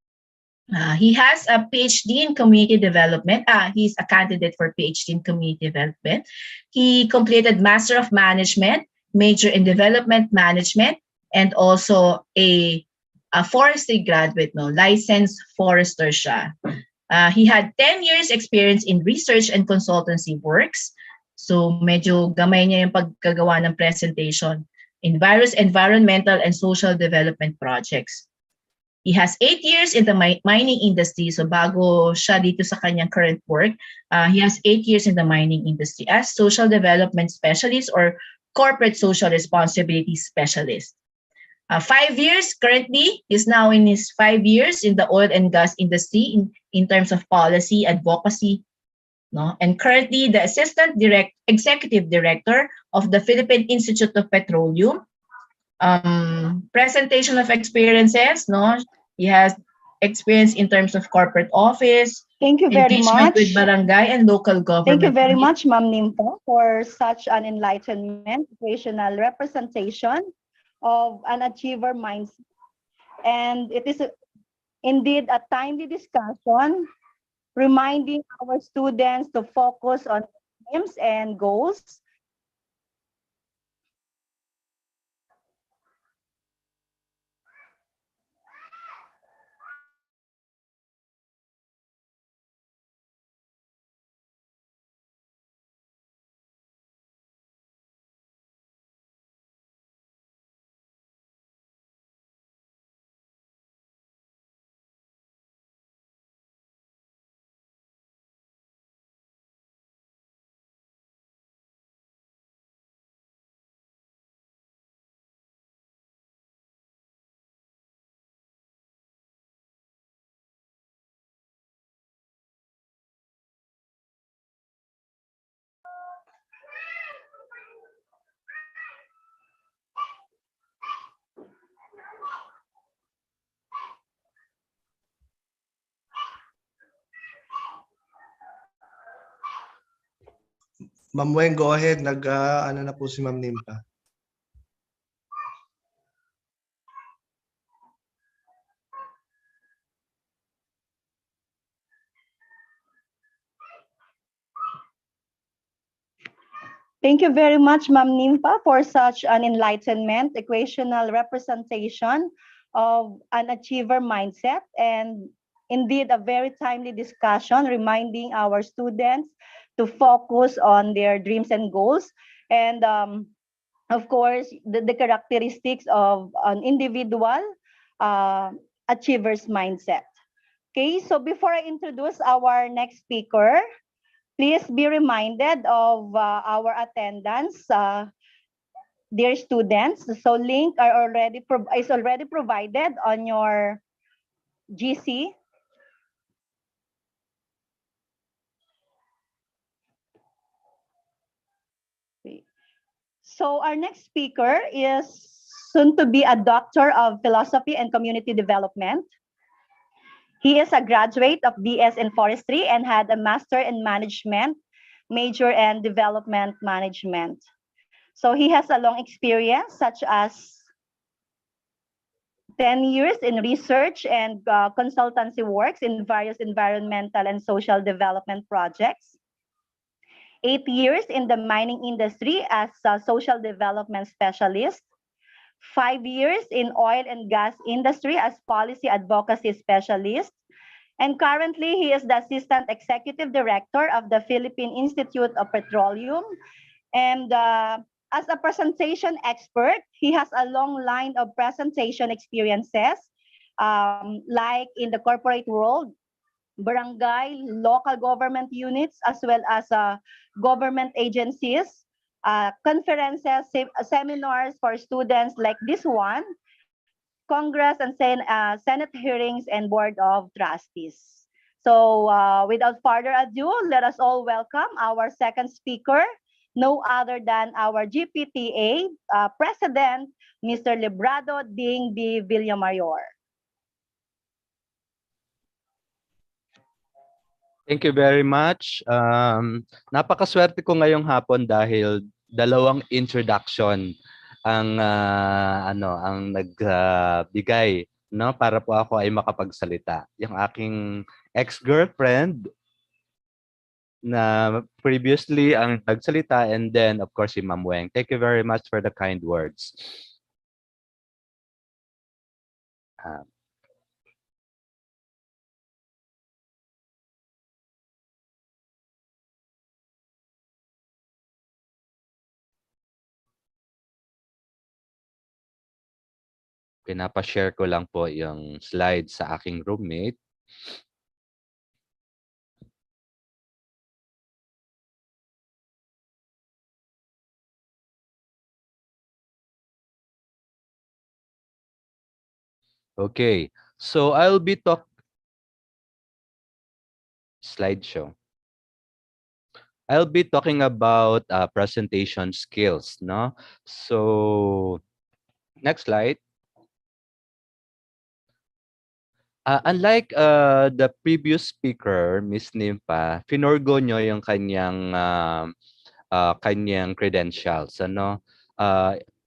He has a PhD in community development. He's a candidate for PhD in community development. He completed Master of Management, major in development management, and also a forestry graduate, licensed forester siya. He had 10 years experience in research and consultancy works. So medyo gamay niya yung pagkagawa ng presentation in various environmental and social development projects. He has 8 years in the mining industry. So bago siya dito sa kanyang current work, he has 8 years in the mining industry as social development specialist or corporate social responsibility specialist. 5 years currently, he's now in his 5 years in the oil and gas industry in terms of policy, advocacy, and currently the executive director of the Philippine Institute of Petroleum. Presentation of experiences, he has experience in terms of corporate office. Thank you very engagement much. with barangay and local government. Thank you very much, Ma'am Nimpo, for such an enlightenment, situational representation of an achiever mindset. And it is indeed a timely discussion, reminding our students to focus on aims and goals. Ma'am Weng, go ahead. Ano na po si Ma'am Nimpa. Thank you very much, Ma'am Nimpa, for such an enlightenment, equational representation of an achiever mindset, and indeed a very timely discussion, reminding our students to focus on their dreams and goals, and of course, the characteristics of an individual achiever's mindset. Okay, so before I introduce our next speaker, please be reminded of our attendance, dear students. So link is already provided on your GC. So our next speaker is soon to be a Doctor of Philosophy and Community Development. He is a graduate of BS in Forestry and had a Master in Management, major in Development Management. So he has a long experience, such as 10 years in research and consultancy works in various environmental and social development projects, 8 years in the mining industry as a social development specialist, 5 years in oil and gas industry as policy advocacy specialist, and currently he is the Assistant Executive Director of the Philippine Institute of Petroleum. And as a presentation expert, he has a long line of presentation experiences, like in the corporate world, barangay, local government units, as well as government agencies, conferences, seminars for students like this one, Congress and Senate hearings, and Board of Trustees. So without further ado, let us all welcome our second speaker, no other than our GPTA President, Mr. Librado Ding B. Villamayor. Thank you very much. Napakaswerte ko ngayong hapon dahil dalawang introduction ang nagbigay no para po ako ay makapagsalita. Yung aking ex-girlfriend na previously ang nagsalita, and then of course si Ma'am Weng. Thank you very much for the kind words. Pinapa-share ko lang po yung slide sa aking roommate. Okay, so I'll be slideshow. I'll be talking about presentation skills, no? So next slide. Unlike the previous speaker, Miss Nimpa, finorgo nyo yung kanyang credentials, ano?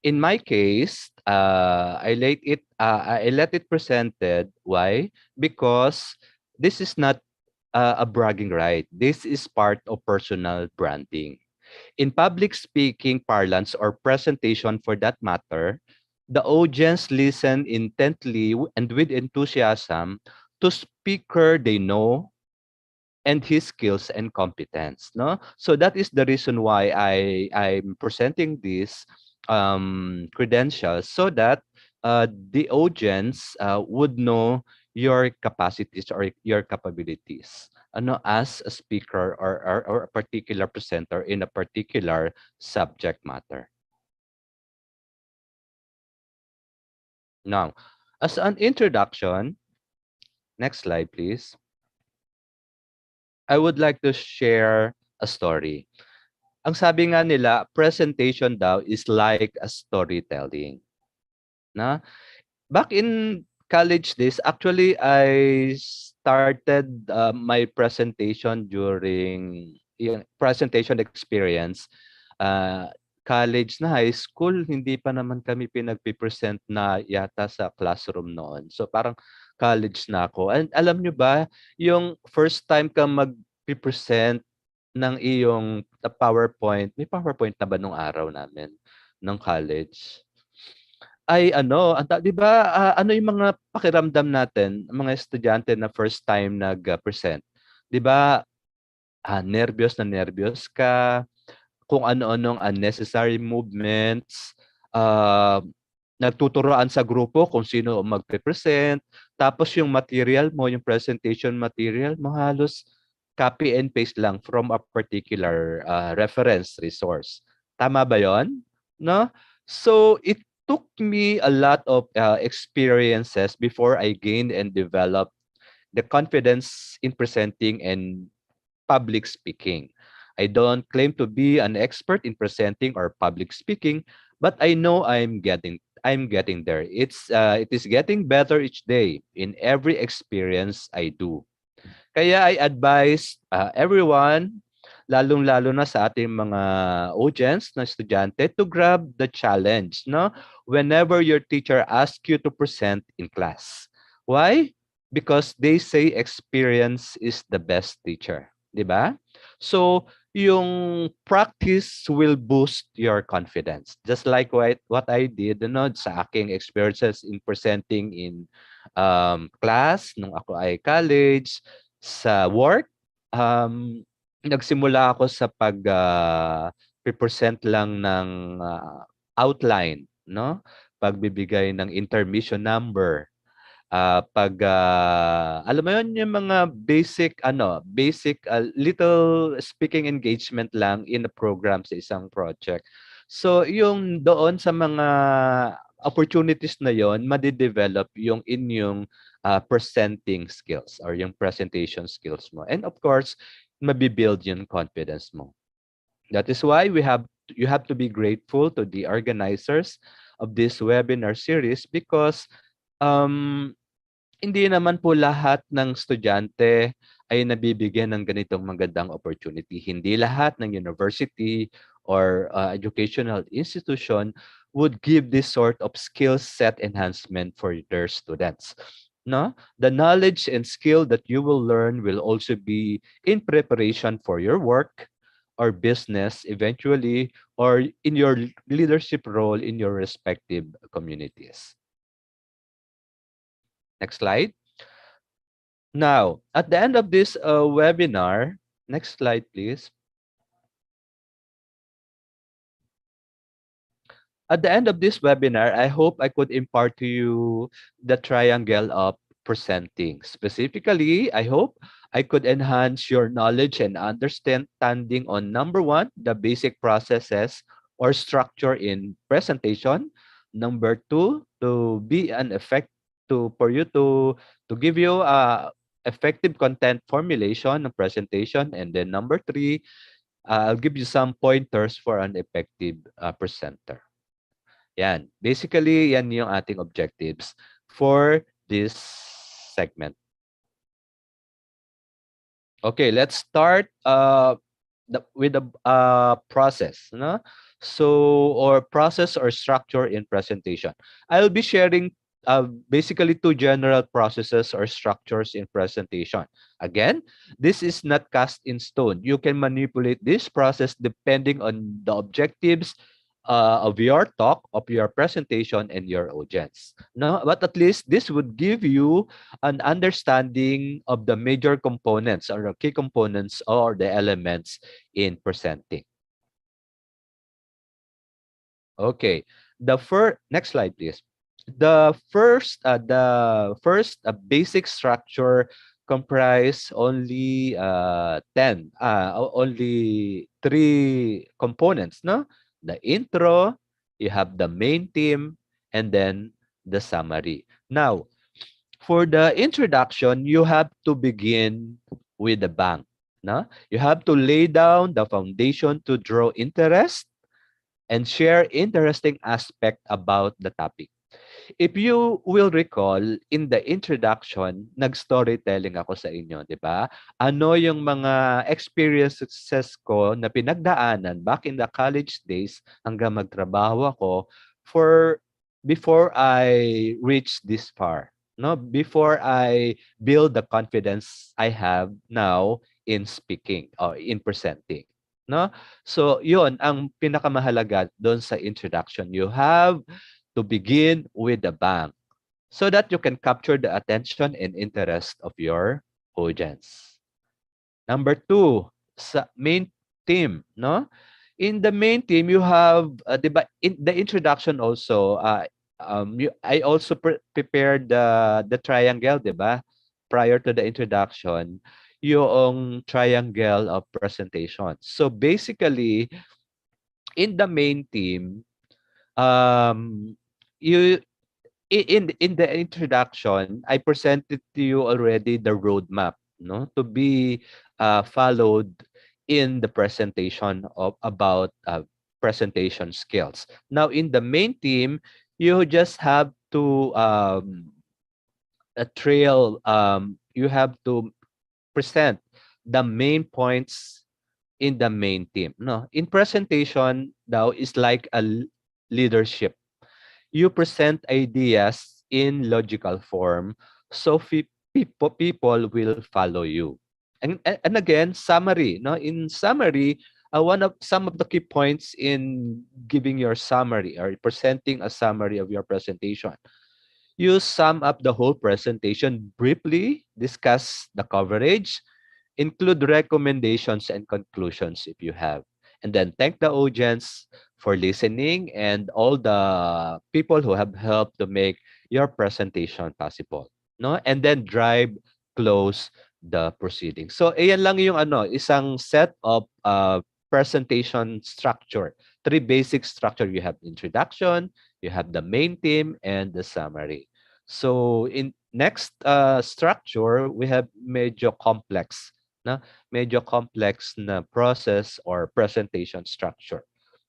In my case, I let it presented. Why? Because this is not a bragging right. This is part of personal branding. In public speaking parlance or presentation for that matter, the audience listen intently and with enthusiasm to speaker they know and his skills and competence. No, so that is the reason why I'm presenting these credentials so that the audience would know your capacities or your capabilities. As a speaker or a particular presenter in a particular subject matter. Now, as an introduction, next slide, please. I would like to share a story. Ang sabi nga nila, presentation daw is like a storytelling. Na? Back in college days, actually, I started my presentation during presentation experience. College na high school, hindi pa naman kami pinagpipresent na yata sa classroom noon. So parang college na ako. And alam nyo ba, yung first time ka mag-present ng iyong PowerPoint, may PowerPoint na ba nung araw namin ng college? Ay di ba ano yung mga pakiramdam natin, mga estudyante na first time nag-present? Di ba nervyos na nervyos ka, kung ano-anong unnecessary movements, nagtuturoan sa grupo kung sino magpe-present, tapos yung material mo, yung presentation material mo halos copy and paste lang from a particular reference resource. Tama ba 'yon? No? So it took me a lot of experiences before I gained and developed the confidence in presenting and public speaking. I don't claim to be an expert in presenting or public speaking, but I know I'm getting there. It is getting better each day in every experience I do. Kaya I advise everyone lalong-lalo na sa ating mga audience na estudyante to grab the challenge, no? Whenever your teacher asks you to present in class. Why? Because they say experience is the best teacher, 'di ba? So, yung practice will boost your confidence. Just like what I did, no, sa aking experiences in presenting in class nung ako ay college, sa work, nagsimula ako sa present lang ng outline, no? Pagbibigay ng intermission number, alam mo yun, yung mga basic little speaking engagement lang in a program sa isang project. So yung doon sa mga opportunities na yon, madi-develop yung inyong presenting skills or yung presentation skills mo. And of course, mabibuild yung confidence mo. That is why you have to be grateful to the organizers of this webinar series because hindi naman po lahat ng estudyante ay nabibigyan ng ganitong magandang opportunity. Hindi lahat ng university or educational institution would give this sort of skill set enhancement for their students. No? The knowledge and skill that you will learn will also be in preparation for your work or business eventually, or in your leadership role in your respective communities. Next slide. Now, at the end of this webinar, next slide, please. At the end of this webinar, I hope I could impart to you the triangle of presenting. Specifically, I hope I could enhance your knowledge and understanding on number one, the basic processes or structure in presentation. Number two, to be an effect for you to give you effective content formulation of presentation. And then number three, I'll give you some pointers for an effective presenter. Yan. Basically, yan yung ating objectives for this segment. Okay, let's start with the process. No? So, or process or structure in presentation. I'll be sharing basically two general processes or structures in presentation. Again, this is not cast in stone. You can manipulate this process depending on the objectives of your talk, of your presentation, and your audience. No, but at least this would give you an understanding of the major components or the key components or the elements in presenting. Okay, next slide, please. The first basic structure comprise only only three components, no? The intro, you have the main theme, and then the summary. Now, for the introduction, you have to begin with the bang. No? You have to lay down the foundation to draw interest and share interesting aspect about the topic. If you will recall, in the introduction, nag-storytelling ako sa inyo, di ba? Ano yung mga experiences ko na pinagdaanan back in the college days hanggang magtrabaho ako before I reach this far. No? Before I build the confidence I have now in speaking or in presenting. No? So, yun ang pinakamahalaga doon sa introduction. You have to begin with a bang so that you can capture the attention and interest of your audience. Number two, sa main theme, no? In the main theme, you have in the introduction also. I also prepared the triangle, diba? Prior to the introduction, yung triangle of presentation. So basically, in the main theme, you in the introduction, I presented to you already the roadmap, no, to be followed in the presentation about presentation skills. Now, in the main theme, you just have to you have to present the main points in the main team. No, in presentation daw is like a leadership. You present ideas in logical form, so people will follow you. And again, summary. No, in summary, one of some of the key points in giving your summary or presenting a summary of your presentation. You sum up the whole presentation briefly, discuss the coverage, include recommendations and conclusions if you have. And then thank the audience for listening and all the people who have helped to make your presentation possible. No? And then drive, close the proceedings. So ayan lang yung isang set of presentation structure. Three basic structure. You have introduction, you have the main theme, and the summary. So in next structure, we have medyo complex na process or presentation structure.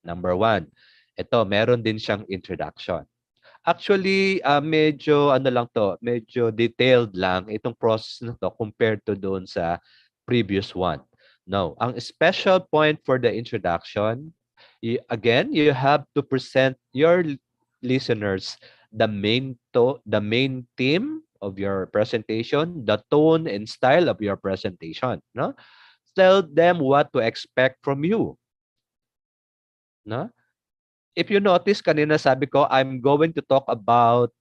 Number one, ito, meron din siyang introduction. Actually, medyo medyo detailed lang itong process na to compared to doon sa previous one. No, ang special point for the introduction, again, you have to present your listeners the main theme of your presentation, the tone and style of your presentation, no? Tell them what to expect from you, no? If you notice, kanina sabi ko, I'm going to talk about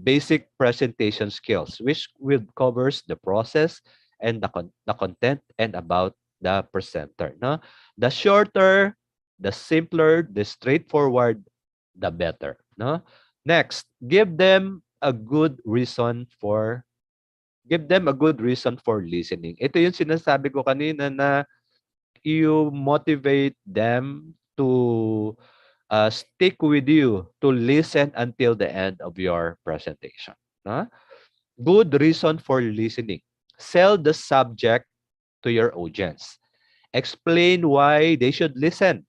basic presentation skills, which will covers the process and the content and about the presenter, no? The shorter, the simpler, the straightforward, the better, no? Next, give them a good reason for listening. Ito yung sinasabi ko kanina na you motivate them to stick with you, to listen until the end of your presentation. No? Good reason for listening. Sell the subject to your audience. Explain why they should listen.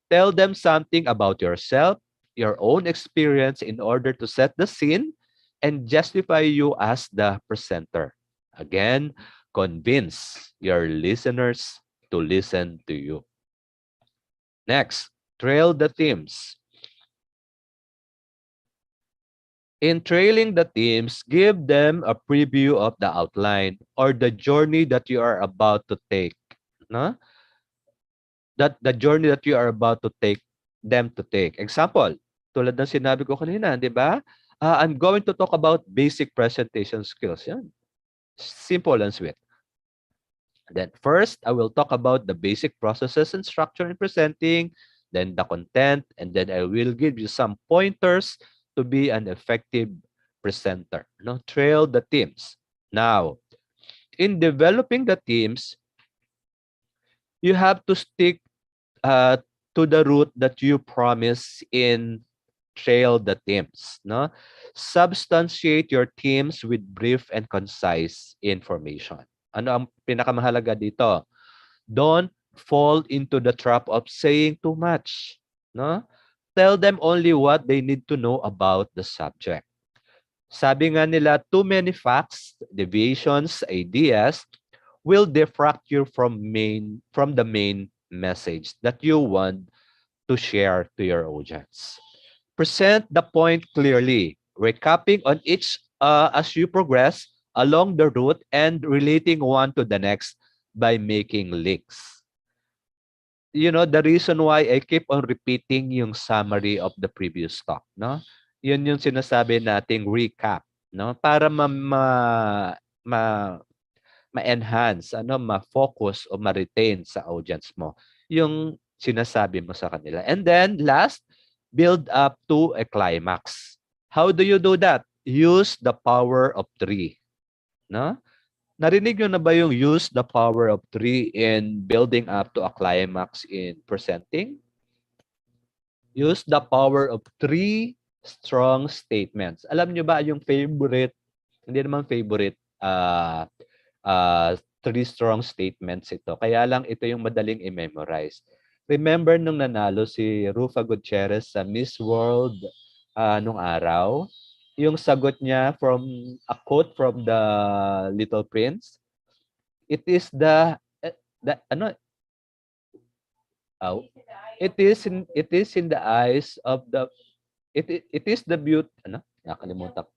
Tell them something about yourself, your own experience in order to set the scene and justify you as the presenter. Again, convince your listeners to listen to you. Next, trail the themes. In trailing the themes, give them a preview of the outline or the journey that you are about to take. No? That the journey that you are about to take them to take. Example, tulad ng sinabi ko kanina, di ba? I'm going to talk about basic presentation skills. Yan. Simple and sweet. Then first, I will talk about the basic processes and structure in presenting, then the content, and then I will give you some pointers to be an effective presenter. No? Trail the themes. Now, in developing the themes, you have to stick to the route that you promise in trail the themes. No? Substantiate your themes with brief and concise information. Ano ang pinakamahalaga dito? Don't fall into the trap of saying too much. No? Tell them only what they need to know about the subject. Sabi nga nila, too many facts, deviations, ideas will distract you from the main message that you want to share to your audience. Present the point clearly, recapping on each as you progress along the route and relating one to the next by making links. You know, the reason why I keep on repeating yung summary of the previous talk, no? Yun yung sinasabi nating recap, no? Para ma-enhance, ma-focus o ma-retain sa audience mo yung sinasabi mo sa kanila. And then last, build up to a climax. How do you do that? Use the power of 3. No? Narinig nyo na ba yung use the power of 3 in building up to a climax in presenting? Use the power of 3 strong statements. Alam nyo ba yung favorite, hindi naman favorite, 3 strong statements ito. Kaya lang ito yung madaling i-memorize. Remember nung nanalo si Rufa Gutierrez sa Miss World nung araw? Yung sagot niya from a quote from the Little Prince. It is Uh, it is in the eyes of the it is the beauty ano? Nakalimutan ko.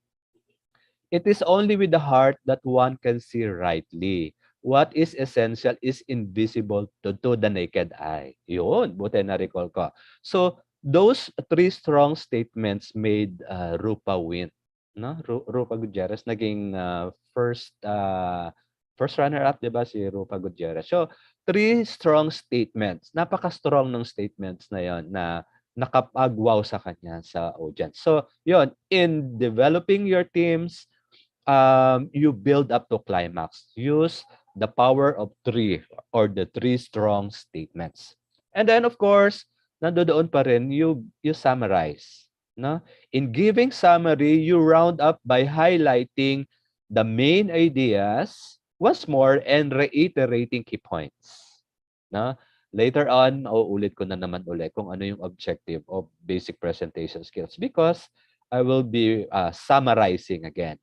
It is only with the heart that one can see rightly. What is essential is invisible to the naked eye. Yun, buti na-recall ko. So, those three strong statements made Rupa win. No? Rupa Gutierrez naging first runner-up, di ba, si Rupa Gutierrez. So, three strong statements. Napaka-strong ng statements na yon na nakapag-wow sa kanya sa audience. So, yon, in developing your teams, you build up to climax. Use the power of three or the three strong statements. And then of course, nandoon pa rin, you summarize. No? In giving summary, you round up by highlighting the main ideas once more and reiterating key points. No? Later on, uulit ko na naman ulit kung ano yung objective of basic presentation skills because I will be summarizing again.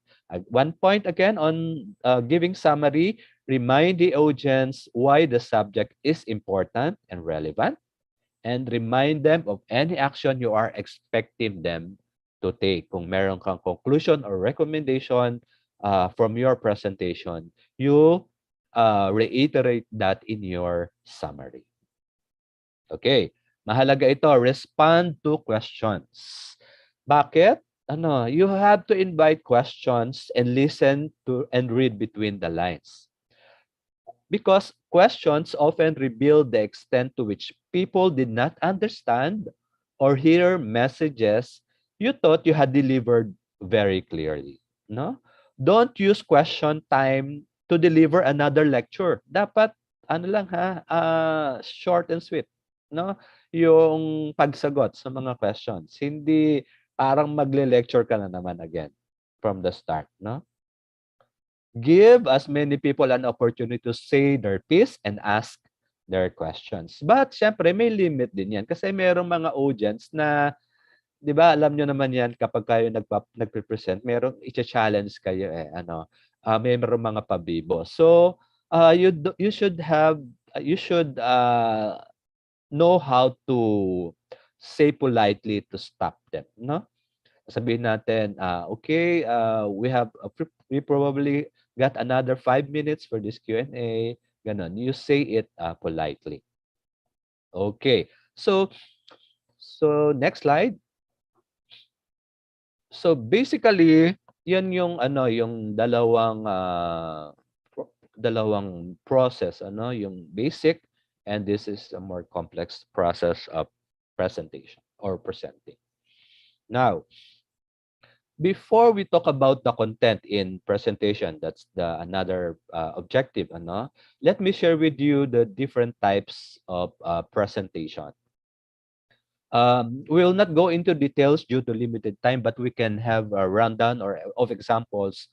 One point again on giving summary, remind the audience why the subject is important and relevant, and remind them of any action you are expecting them to take. Kung meron kang conclusion or recommendation from your presentation, you reiterate that in your summary. Okay, mahalaga ito, respond to questions. Bakit? You have to invite questions and listen to and read between the lines. Because questions often reveal the extent to which people did not understand or hear messages you thought you had delivered very clearly. No? Don't use question time to deliver another lecture. Dapat, short and sweet. No? Yung pagsagot sa mga questions. Hindi parang magle-lecture ka na naman again from the start, no? Give as many people an opportunity to say their piece and ask their questions. But syempre may limit din 'yan kasi merong mga audience na 'di ba alam niyo naman 'yan kapag kayo nagpe-present, merong i-challenge kayo merong mga pabibo. So, you should know how to say politely to stop them, no? Sabihin natin, okay, we probably got another 5 minutes for this Q&A. Ganon. You say it politely. Okay. So next slide. So basically, yan yung yung dalawang process, yung basic, and this is a more complex process of presentation or presenting. Now, before we talk about the content in presentation, that's another objective, let me share with you the different types of presentation. We will not go into details due to limited time, but we can have a rundown of examples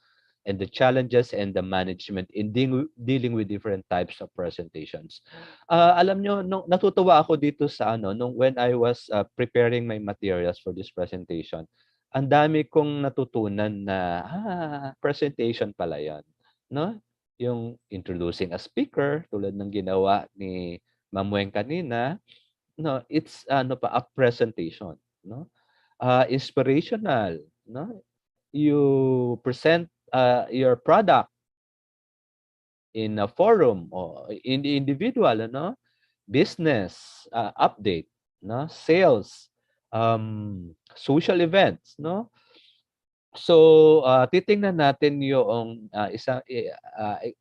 and the challenges and the management in dealing with different types of presentations. Alam nyo, natutuwa ako dito sa when I was preparing my materials for this presentation, ang dami kong natutunan na presentation pala yan, no? Yung introducing a speaker tulad ng ginawa ni Ma'am Weng kanina, no, it's a presentation, no? Inspirational, no? You present your product in a forum or in the individual, business update, no? Sales, social events, no? So, titingnan natin yung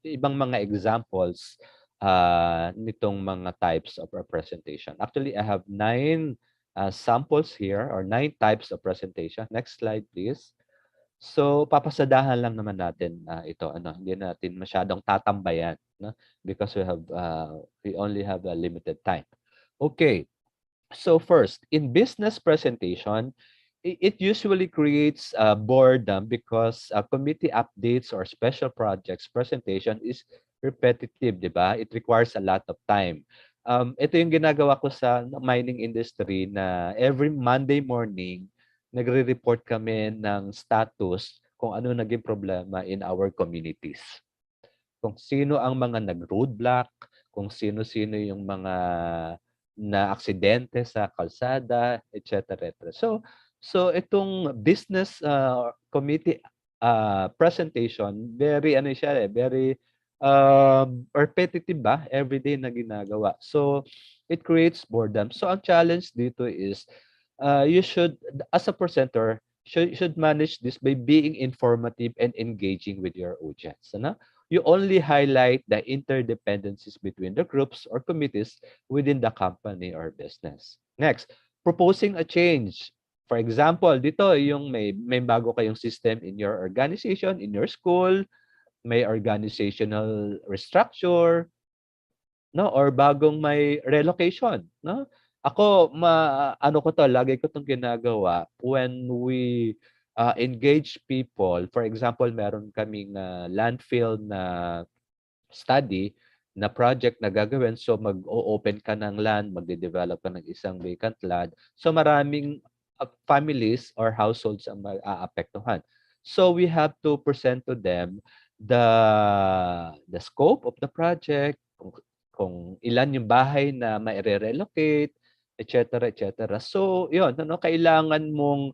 ibang mga examples nitong mga types of presentation. Actually, I have 9 samples here or 9 types of presentation. Next slide, please. So, papasadahan lang naman natin ito. Hindi natin masyadong tatambayan, no? Because we only have a limited time. Okay. So first, in business presentation, it usually creates boredom because committee updates or special projects presentation is repetitive, di ba? It requires a lot of time. Ito yung ginagawa ko sa mining industry na every Monday morning, nagre-report kami ng status kung ano naging problema in our communities. Kung sino ang mga nag-roadblock, kung sino-sino yung mga na aksidente sa kalsada, etc. So itong business committee presentation, very ano siya very repetitive ba? Everyday na ginagawa. So it creates boredom. So ang challenge dito is you should, as a presenter, should manage this by being informative and engaging with your audience. Ano? You only highlight the interdependencies between the groups or committees within the company or business. Next, proposing a change. For example, dito yung may bago kayong system in your organization, in your school, may organizational restructure, no, or bagong may relocation, no? Ako ano ko 'to, lagi ko 'tong ginagawa when we engage people. For example, meron kaming landfill na study na project na gagawin. So mag-o-open ka ng land, magde-develop ka ng isang vacant land. So maraming families or households ang maaapektuhan. So we have to present to them the scope of the project, kung ilan yung bahay na mai-relocate, etc. etc. So, yun, ano, kailangan mong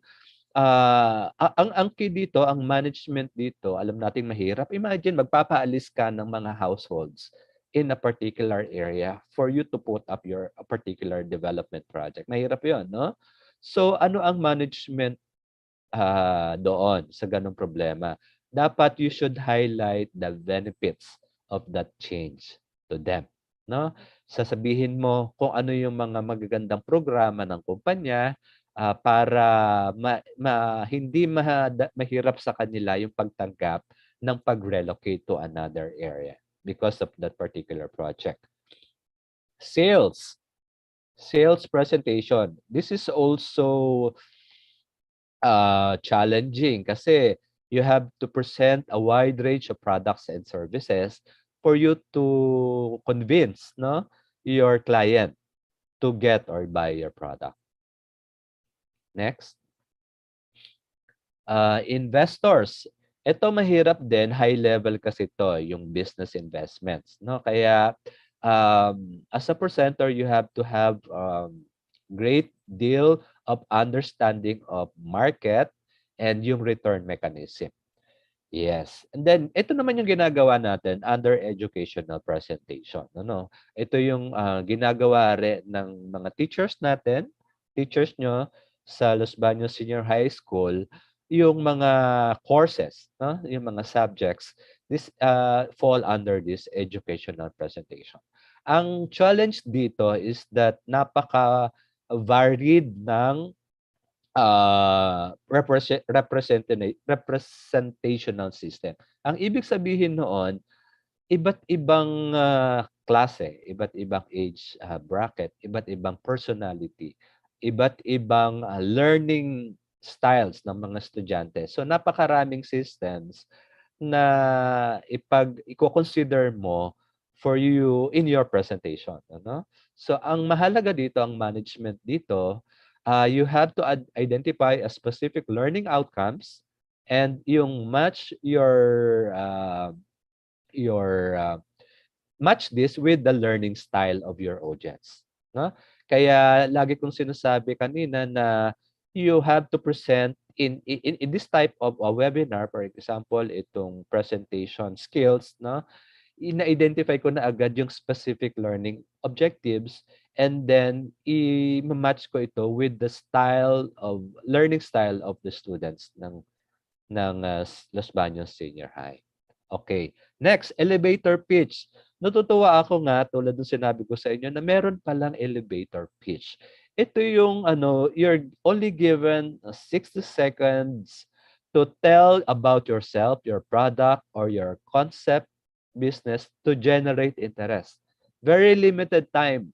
ang key dito, ang management dito, alam nating mahirap. Imagine, magpapaalis ka ng mga households in a particular area for you to put up your a particular development project. Mahirap yun, no? So, ano ang management doon sa ganong problema? Dapat you should highlight the benefits of that change to them, no? Sasabihin mo kung ano yung mga magagandang programa ng kumpanya para hindi mahirap sa kanila yung pagtanggap ng pag-relocate to another area because of that particular project. Sales presentation. This is also challenging kasi you have to present a wide range of products and services for you to convince, no, your client to get or buy your product. Next. Investors. Ito mahirap din, high level kasi ito, yung business investments, no? Kaya as a presenter, you have to have great deal of understanding of market and yung return mechanism. Yes. And then, ito naman yung ginagawa natin under educational presentation. Ano? Ito yung ginagawa rin ng mga teachers natin, teachers nyo sa Los Baños Senior High School, yung mga courses, no? Yung mga subjects, this fall under this educational presentation. Ang challenge dito is that napaka-varied ng representational system. Ang ibig sabihin noon, iba't ibang klase, iba't ibang age bracket, iba't ibang personality, iba't ibang learning styles ng mga estudyante. So napakaraming systems na i-consider mo for you in your presentation, ano? So ang mahalaga dito, ang management dito, you have to identify a specific learning outcomes and yung match match this with the learning style of your audience, no? Kaya lagi kong sinasabi kanina na you have to present in this type of a webinar, for example, itong presentation skills, no? Ina-identify ko na agad yung specific learning objectives and then i-match ko ito with the learning style of the students ng Los Baños Senior High. Okay. Next, elevator pitch. Natutuwa ako nga, tulad ng sinabi ko sa inyo, na meron palang elevator pitch. Ito yung you're only given 60 seconds to tell about yourself, your product, or your concept business to generate interest. Very limited time,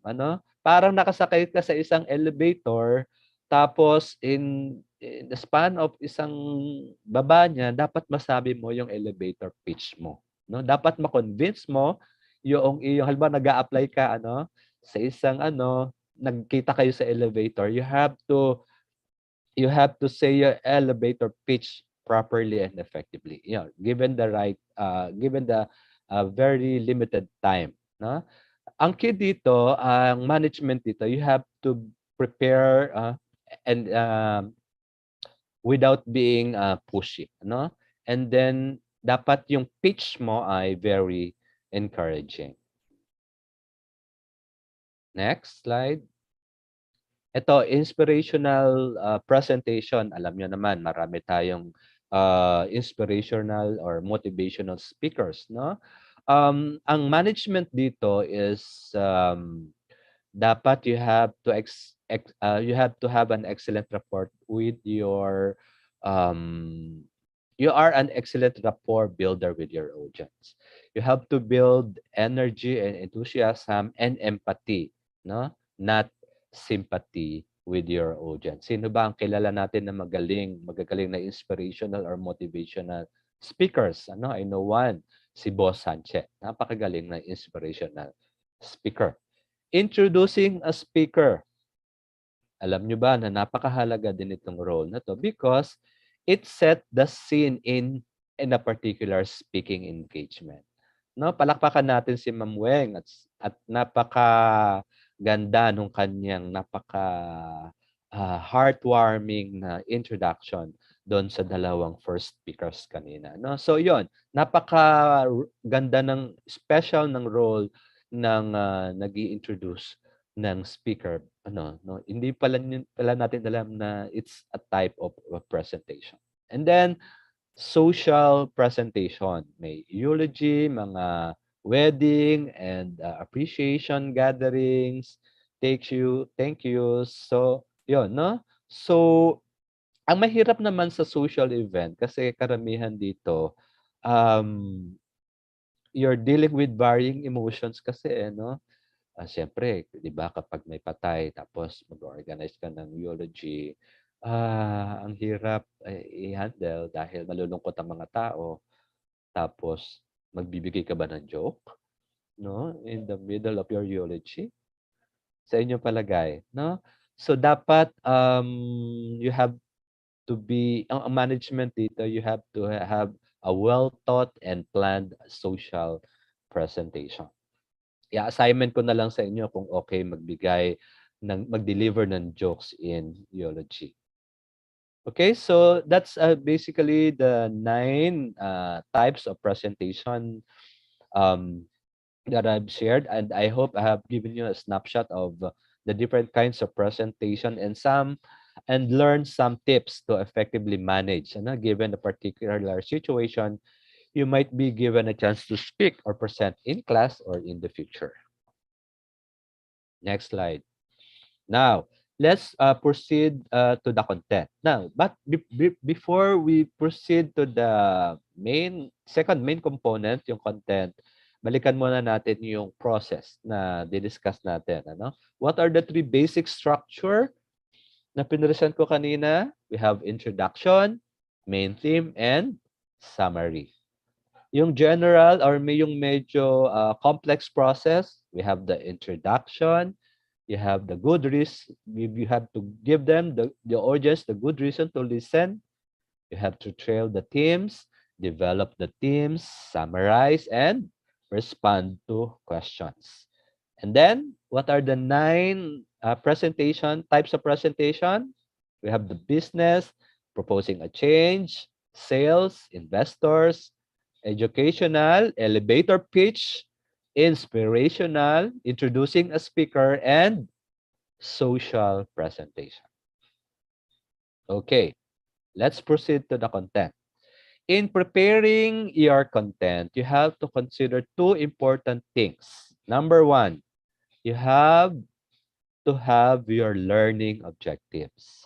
Parang nakasakay ka sa isang elevator, tapos in the span of isang baba niya, dapat masabi mo yung elevator pitch mo, no? Dapat ma-convince mo yung halimbawa nag-a-apply ka sa isang nagkita kayo sa elevator, you have to say your elevator pitch properly and effectively. Given the very limited time, no? Ang key dito, ang management dito, you have to prepare and without being pushy, no? And then dapat yung pitch mo ay very encouraging. Next slide. Ito, inspirational presentation. Alam nyo naman, marami tayong inspirational or motivational speakers, no? Ang management dito is dapat you have to have an excellent rapport with your you are an excellent rapport builder with your audience. You have to build energy and enthusiasm and empathy, no? Not sympathy with your audience. Sino ba ang kilala natin na magagaling na inspirational or motivational speakers? Ano? I know one, si Boss Sanchez. Napakagaling na inspirational speaker. Introducing a speaker. Alam nyo ba na napakahalaga din itong role na to because it set the scene in a particular speaking engagement. No, palakpakan natin si Ma'am Weng at napakaganda nung kanyang heartwarming na introduction doon sa dalawang first speakers kanina, no? So 'yon, napakaganda ng special ng role ng nag-i-introduce ng speaker, no? Hindi pala natin alam na it's a type of a presentation. And then social presentation, may eulogy, mga wedding and appreciation gatherings, thank you. So, 'yon, no? So, ang mahirap naman sa social event kasi karamihan dito you're dealing with varying emotions kasi, no? Siyempre, 'di ba, kapag may patay tapos mag-organize ka ng eulogy, ang hirap i-handle dahil malulungkot ang mga tao. Tapos magbibigay ka ba ng joke, no? In the middle of your eulogy? Sa inyong palagay, no? So dapat you have to be ang management dito, you have to have a well thought and planned social presentation. I-assignment ko na lang sa inyo kung okay mag-deliver ng jokes in eulogy. Okay, so that's basically the 9 types of presentation that I've shared, and I hope I have given you a snapshot of the different kinds of presentation and learn some tips to effectively manage. Given a particular situation, you might be given a chance to speak or present in class or in the future. Next slide. Now, let's proceed to the content. Now, but before we proceed to the second main component, yung content, balikan muna natin yung process na didiscuss natin. What are the 3 basic structure na pinresent ko kanina? We have introduction, main theme, and summary. Yung general or yung medyo complex process, we have the introduction, you have the good reason, you have to give them, the audience, the good reason to listen. You have to trail the themes, develop the themes, summarize, and respond to questions. And then, what are the 9 types of presentation? We have the business, proposing a change, sales, investors, educational, elevator pitch, inspirational, introducing a speaker, and social presentation. Okay, let's proceed to the content. In preparing your content, you have to consider 2 important things. Number 1, you have to have your learning objectives.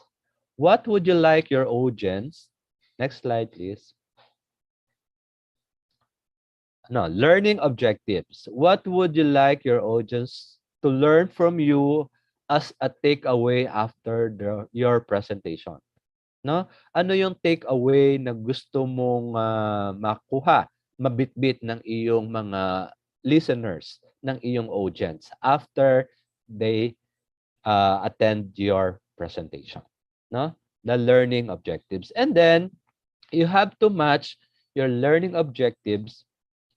What would you like your audience? Next slide, please. No, learning objectives. What would you like your audience to learn from you as a takeaway after your presentation? No? Ano yung takeaway na gusto mong makuha, mabitbit ng iyong mga listeners, ng iyong audience after they attend your presentation? No? The learning objectives. And then you have to match your learning objectives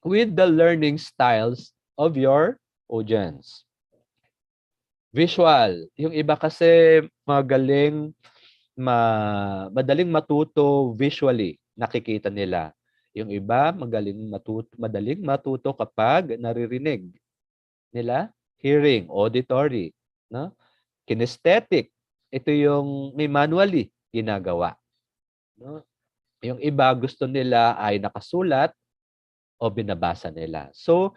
with the learning styles of your audience. Visual. Yung iba kasi madaling matuto visually, nakikita nila. Yung iba madaling matuto kapag naririnig nila, hearing, auditory, no? Kinesthetic. Ito yung may manually ginagawa, no? Yung iba gusto nila ay nakasulat o binabasa nila. So,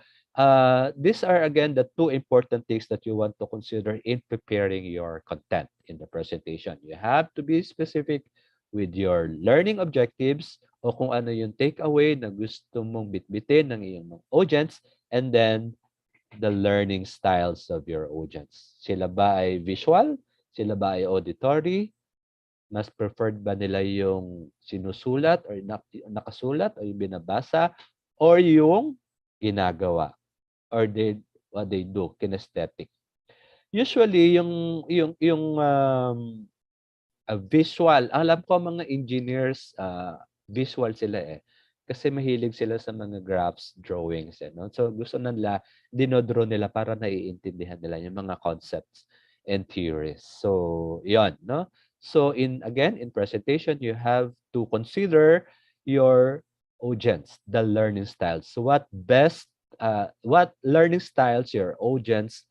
these are again the two important things that you want to consider in preparing your content in the presentation. You have to be specific with your learning objectives o kung ano yung takeaway na gusto mong bitbitin ng iyong mga audience, and then the learning styles of your audience. Sila ba ay visual? Sila ba ay auditory? Mas preferred ba nila yung sinusulat or nakasulat o yung binabasa or yung ginagawa or what they do, kinesthetic? Usually yung visual, alam ko mga engineers visual sila eh. Kasi mahilig sila sa mga graphs, drawings, no? So gusto nila, dinodraw nila para naiintindihan nila yung mga concepts and theories. So, yon, no? So in presentation, you have to consider your audience, the learning styles. So what learning styles your audience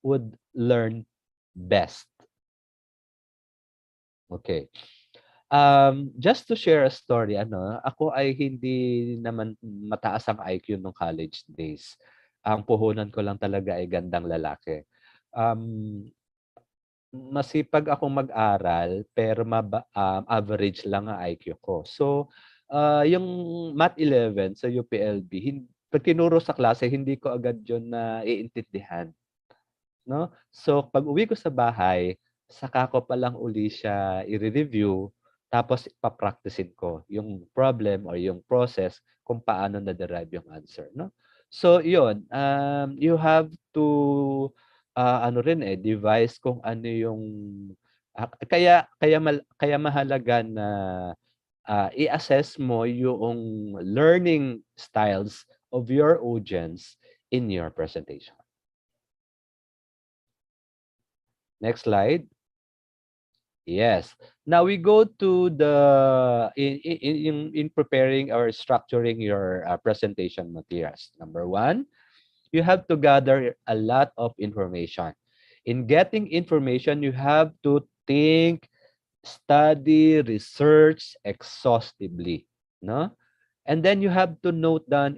would learn best? Okay. Just to share a story, ako ay hindi naman mataas ang IQ nung college days. Ang puhunan ko lang talaga ay gandang lalaki. Masipag akong mag-aral pero average lang ang IQ ko. So, yung Math 11 sa UPLB, pag tinuro sa klase, hindi ko agad yun na iintindihan. No? So, pag uwi ko sa bahay, saka ko palang uli siya i-review, tapos ipapracticein ko yung problem or yung process kung paano na-derive yung answer. No? So, yun. You have to devise kung ano yung kaya mahalaga na i-assess mo yung learning styles of your audience in your presentation. Next slide. Yes. Now we go to the in preparing or structuring your presentation materials. Number one, you have to gather a lot of information. In getting information, you have to think, study, research exhaustively, no? And then you have to note down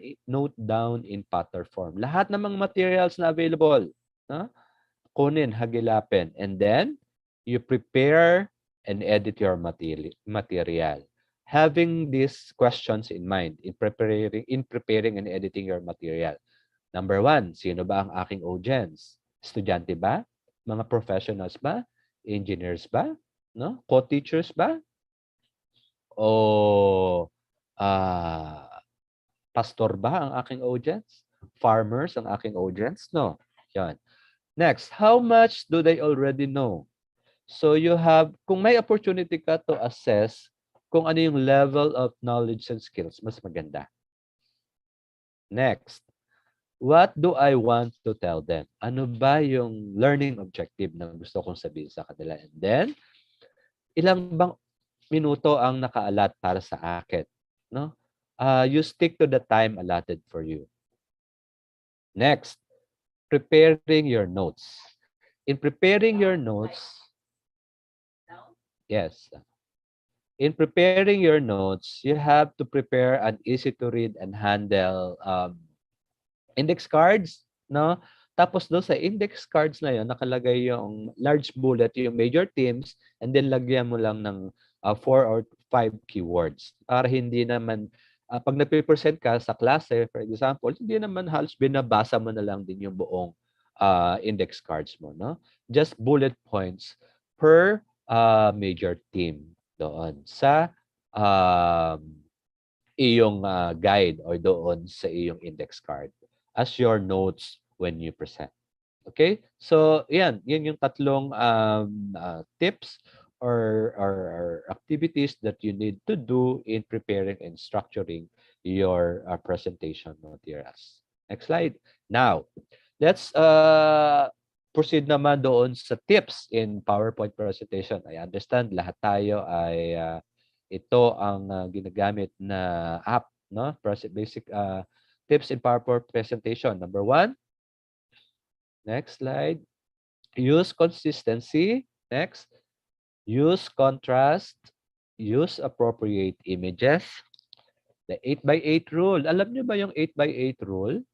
in pattern form. Lahat ng mga materials na available, no? Kunin, hagilapin, and then you prepare and edit your material. Having these questions in mind in preparing and editing your material. Number one, sino ba ang aking audience? Estudyante ba? Mga professionals ba? Engineers ba? No? Co-teachers ba? O pastor ba ang aking audience? Farmers ang aking audience? No. Yan. Next, how much do they already know? So you have, kung may opportunity ka to assess kung ano yung level of knowledge and skills, mas maganda. Next, what do I want to tell them? Ano ba yung learning objective na gusto kong sabihin sa kanila? And then, ilang bang minuto ang nakaalat para sa akin? No? You stick to the time allotted for you. Next, preparing your notes. In preparing your notes, yes. In preparing your notes, you have to prepare an easy to read and handle index cards, no? Tapos doon sa index cards na yon nakalagay yung large bullet, yung major themes, and then lagyan mo lang ng 4 or 5 keywords para hindi naman pag nagpe-present ka sa klase, for example, hindi naman halos binabasa mo na lang din yung buong index cards mo, no? Just bullet points per major theme doon sa iyong guide or doon sa iyong index card as your notes when you present. Okay? So, yan yung tatlong tips or activities that you need to do in preparing and structuring your presentation materials. Next slide. Now, Let's proceed naman doon sa tips in PowerPoint presentation. I understand lahat tayo ay ito ang ginagamit na app, no? Basic tips in PowerPoint presentation. Number 1, next slide. Use consistency. Next, use contrast. Use appropriate images. The 8x8 rule. Alam niyo ba yung 8x8 rule?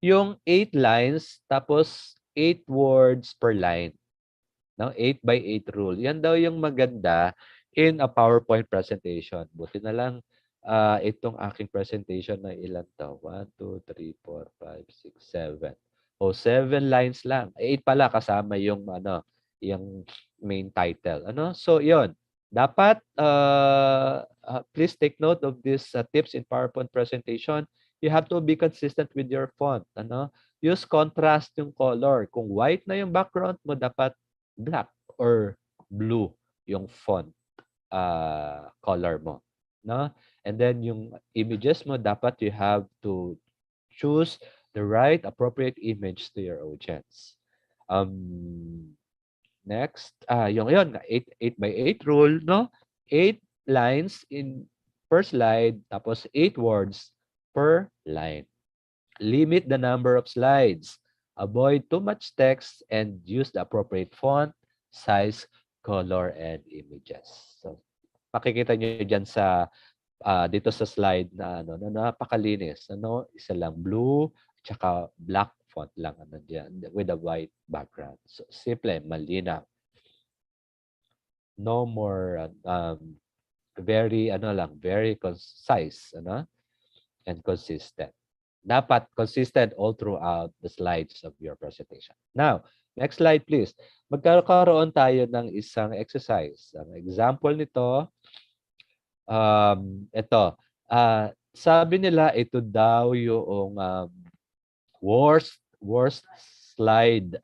Yung 8 lines tapos 8 words per line. No? 8x8 rule. Yan daw yung maganda in a PowerPoint presentation. Buti na lang itong aking presentation na ilan to? 1, 2, 3, 4, 5, 6, 7. O 7 lines lang. 8 pala kasama yung yung main title. So, yon. Dapat please take note of these tips in PowerPoint presentation. You have to be consistent with your font. Use contrast yung color. Kung white na yung background mo, dapat black or blue yung font color mo. No? And then yung images mo, dapat you have to choose the right appropriate image to your audience. Next, yung 8x8 rule, no? 8 lines in per slide, tapos 8 words per line. Limit the number of slides. Avoid too much text and use the appropriate font, size, color, and images. So, makikita nyo dyan sa dito sa slide na na napakalinis. Isa lang blue, tsaka black font lang dyan with a white background. So, simple, malinaw. No more very very concise, and consistent. Dapat consistent all throughout the slides of your presentation. Now, next slide please. Magkakaroon tayo ng isang exercise. Ang example nito, ito. Sabi nila ito daw yung worst slide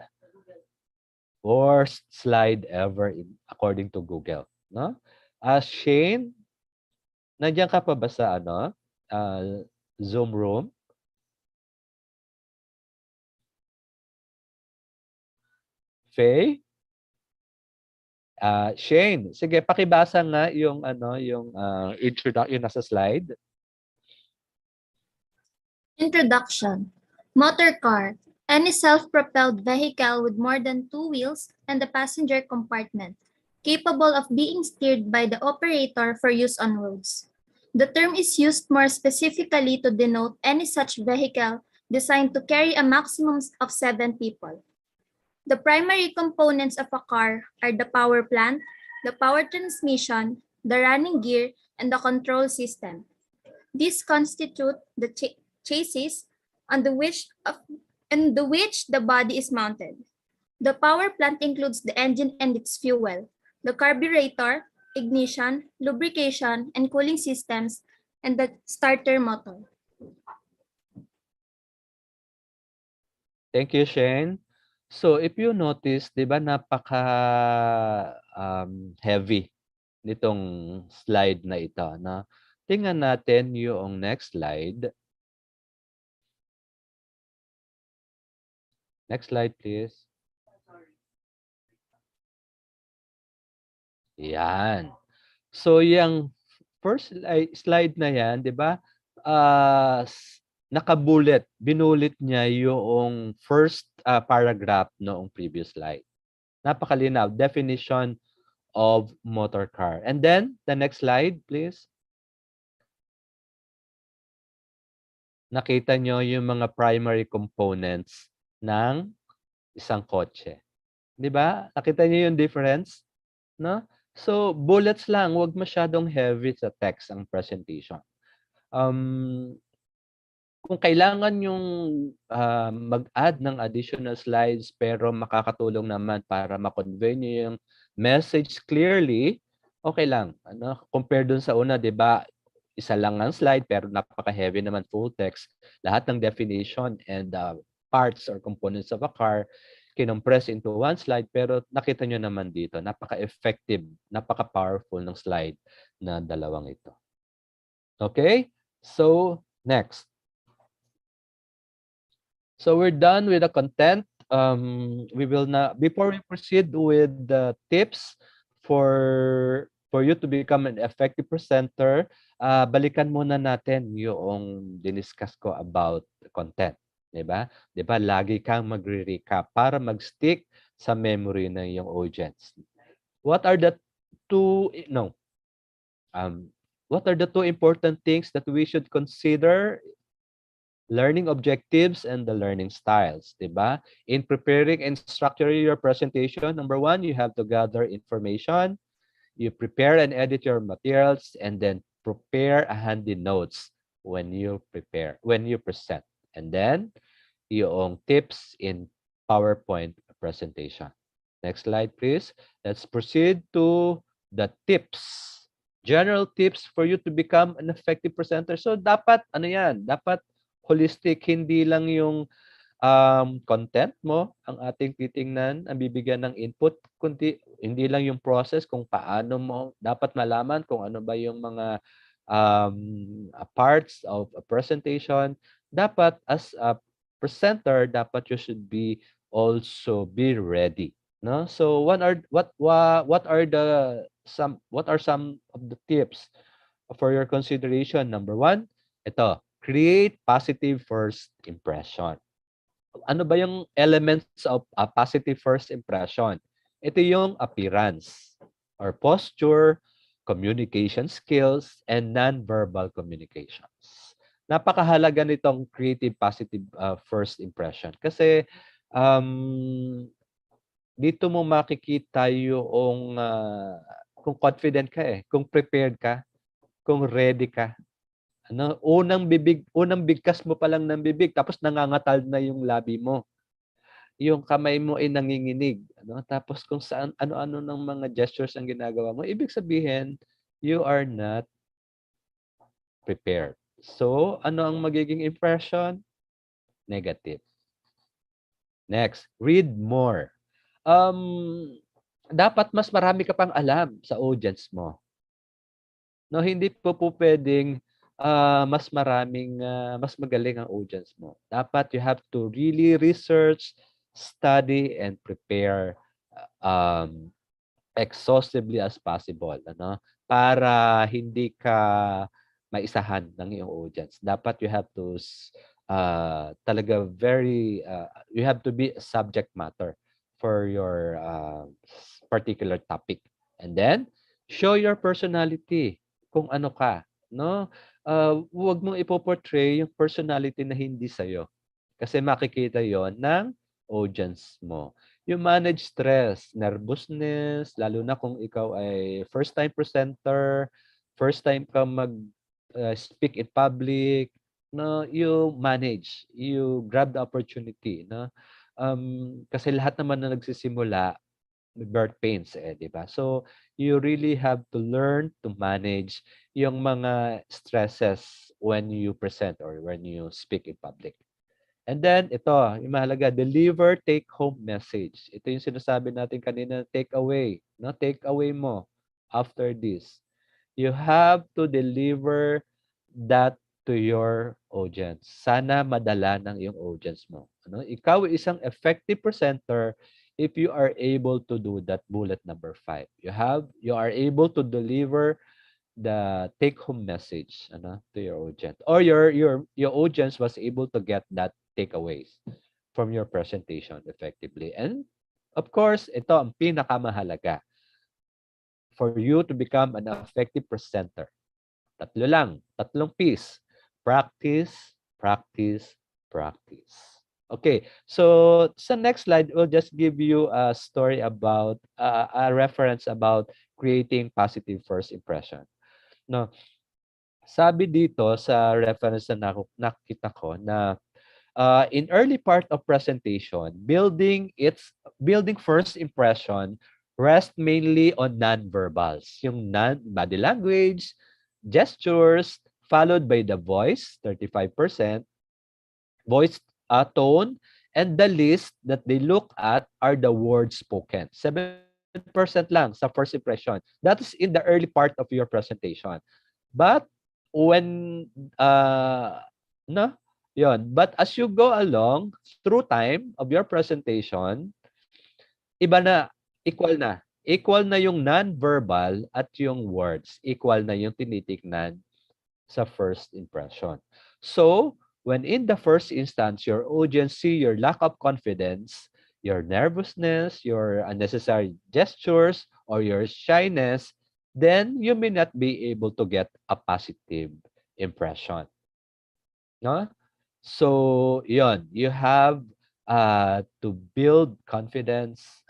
ever according to Google, no? Shane, nandiyan ka pa ba sa Zoom room? Faye? Shane, sige, pakibasa nga yung introduction nasa slide. Introduction. Motor car. Any self-propelled vehicle with more than 2 wheels and a passenger compartment, capable of being steered by the operator for use on roads. The term is used more specifically to denote any such vehicle designed to carry a maximum of 7 people. The primary components of a car are the power plant, the power transmission, the running gear, and the control system. These constitute the chassis on the which the body is mounted. The power plant includes the engine and its fuel, the carburetor, ignition, lubrication, and cooling systems, and the starter motor. Thank you, Shane. So, if you notice, di ba napaka heavy nitong slide na ito. Na? Tingnan natin yung next slide. Next slide, please. Yan. So, yung first slide na yan, di ba? Nakabulet. Binulit niya yung first paragraph noong previous slide. Napakalinaw. Definition of motor car. And then, the next slide, please. Nakita nyo yung mga primary components ng isang kotse. Di ba? Nakita nyo yung difference? No? So, bullets lang. Huwag masyadong heavy sa text ang presentation. Kung kailangan yung mag-add ng additional slides pero makakatulong naman para ma-convey nyo yung message clearly, okay lang. Compare dun sa una, di ba? Isa lang ang slide pero napaka-heavy naman full text. Lahat ng definition and parts or components of a car kinompress into one slide pero nakita nyo naman dito, napaka-effective, napaka-powerful ng slide na dalawang ito. Okay? So, next. So we're done with the content. We will now, before we proceed with the tips for you to become an effective presenter, balikan muna natin yung diniscuss ko about the content. 'Di ba? 'Di ba lagi kang magre-recap para mag-stick sa memory ng iyong audience. What are the two no what are the two important things that we should consider: learning objectives and the learning styles, 'di ba? In preparing and structuring your presentation, number one, you have to gather information, you prepare and edit your materials, and then prepare a handy notes when you present. And then, yung tips in PowerPoint presentation. Next slide, please. Let's proceed to the tips. General tips for you to become an effective presenter. So, dapat, ano yan? Dapat holistic, hindi lang yung content mo ang ating titingnan, ang bibigyan ng input, kundi hindi lang yung process kung paano mo dapat malaman kung ano ba yung mga parts of a presentation. Dapat as a presenter, dapat you should be also be ready. No? So what are some of the tips for your consideration? Number one, ito, create positive first impression. Ano ba yung elements of a positive first impression? Ito yung appearance or posture, communication skills, and non-verbal communications. Napakahalaga nitong creative positive first impression kasi dito mo makikita yung kung confident ka kung prepared ka, kung ready ka. Ano, unang bigkas mo pa lang ng bibig tapos nangangatal na yung labi mo. Yung kamay mo ay nanginginig, ano? Tapos kung saan ano-ano ng mga gestures ang ginagawa mo, ibig sabihin you are not prepared. So, ano ang magiging impression? Negative. Next, read more. Dapat mas marami ka pang alam sa audience mo. No, hindi po pwedeng mas magaling ang audience mo. Dapat you have to really research, study, and prepare exhaustively as possible, ano? Para hindi ka maisahan ng iyong audience. Dapat you have to talaga you have to be a subject matter for your particular topic. And then show your personality kung ano ka, no? Huwag mong ipo-portray yung personality na hindi sa'yo. Kasi makikita yon ng audience mo. You manage stress, nervousness, lalo na kung ikaw ay first-time presenter, first time ka speak in public, no? You manage, you grab the opportunity, no? Kasi lahat naman na nagsisimula birth pains, di ba? So, you really have to learn to manage yung mga stresses when you present or when you speak in public. And then, ito, yung mahalaga, deliver take-home message. Ito yung sinasabi natin kanina, take away. No? Take away mo after this. You have to deliver that to your audience. Sana madala ng iyong audience mo. Ano? Ikaw isang effective presenter if you are able to do that bullet number 5. You are able to deliver the take-home message to your audience. Or your audience was able to get that takeaways from your presentation effectively. And of course, ito ang pinakamahalaga for you to become an effective presenter. Tatlong piece. Practice, practice, practice. Okay, so sa next slide, we'll just give you a story about, a reference about creating positive first impression. No, sabi dito sa reference na nakita ko na in early part of presentation, building first impression rest mainly on non-verbals. Yung body language, gestures, followed by the voice, 35%, voice tone, and the list that they look at are the words spoken. 7% lang sa first impression. That is in the early part of your presentation. But when Yon. But as you go along, through time of your presentation, iba na, equal na. Equal na yung non-verbal at yung words. Equal na yung tinitignan sa first impression. So, when in the first instance, your audience see your lack of confidence, your nervousness, your unnecessary gestures, or your shyness, then you may not be able to get a positive impression. No? So, yon, you have to build confidence,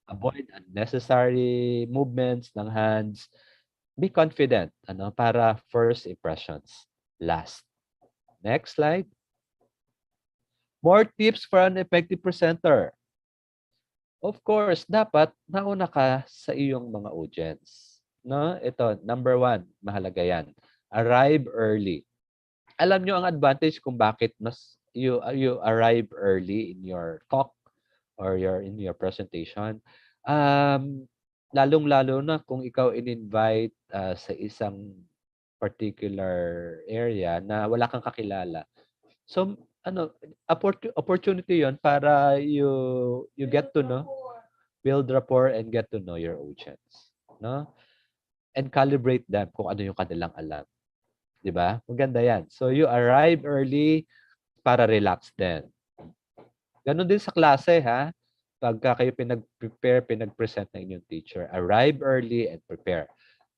avoid unnecessary movements ng hands, be confident, para first impressions last. Next slide. More tips for an effective presenter. Of course, dapat nauna ka sa iyong mga audience. No? Ito, number 1, mahalaga yan. Arrive early. Alam nyo ang advantage kung bakit mas you arrive early in your talk or in your presentation. Lalong-lalo na kung ikaw in-invite sa isang particular area na wala kang kakilala. So, opportunity 'yon para you get to know, build rapport and get to know your audience, no? And calibrate them kung ano yung kanilang alam. 'Di ba? Maganda 'yan. So, you arrive early para relax din. Ganon din sa klase, ha? Pagka kayo pinag-prepare, pinag-present ng inyong teacher, arrive early and prepare.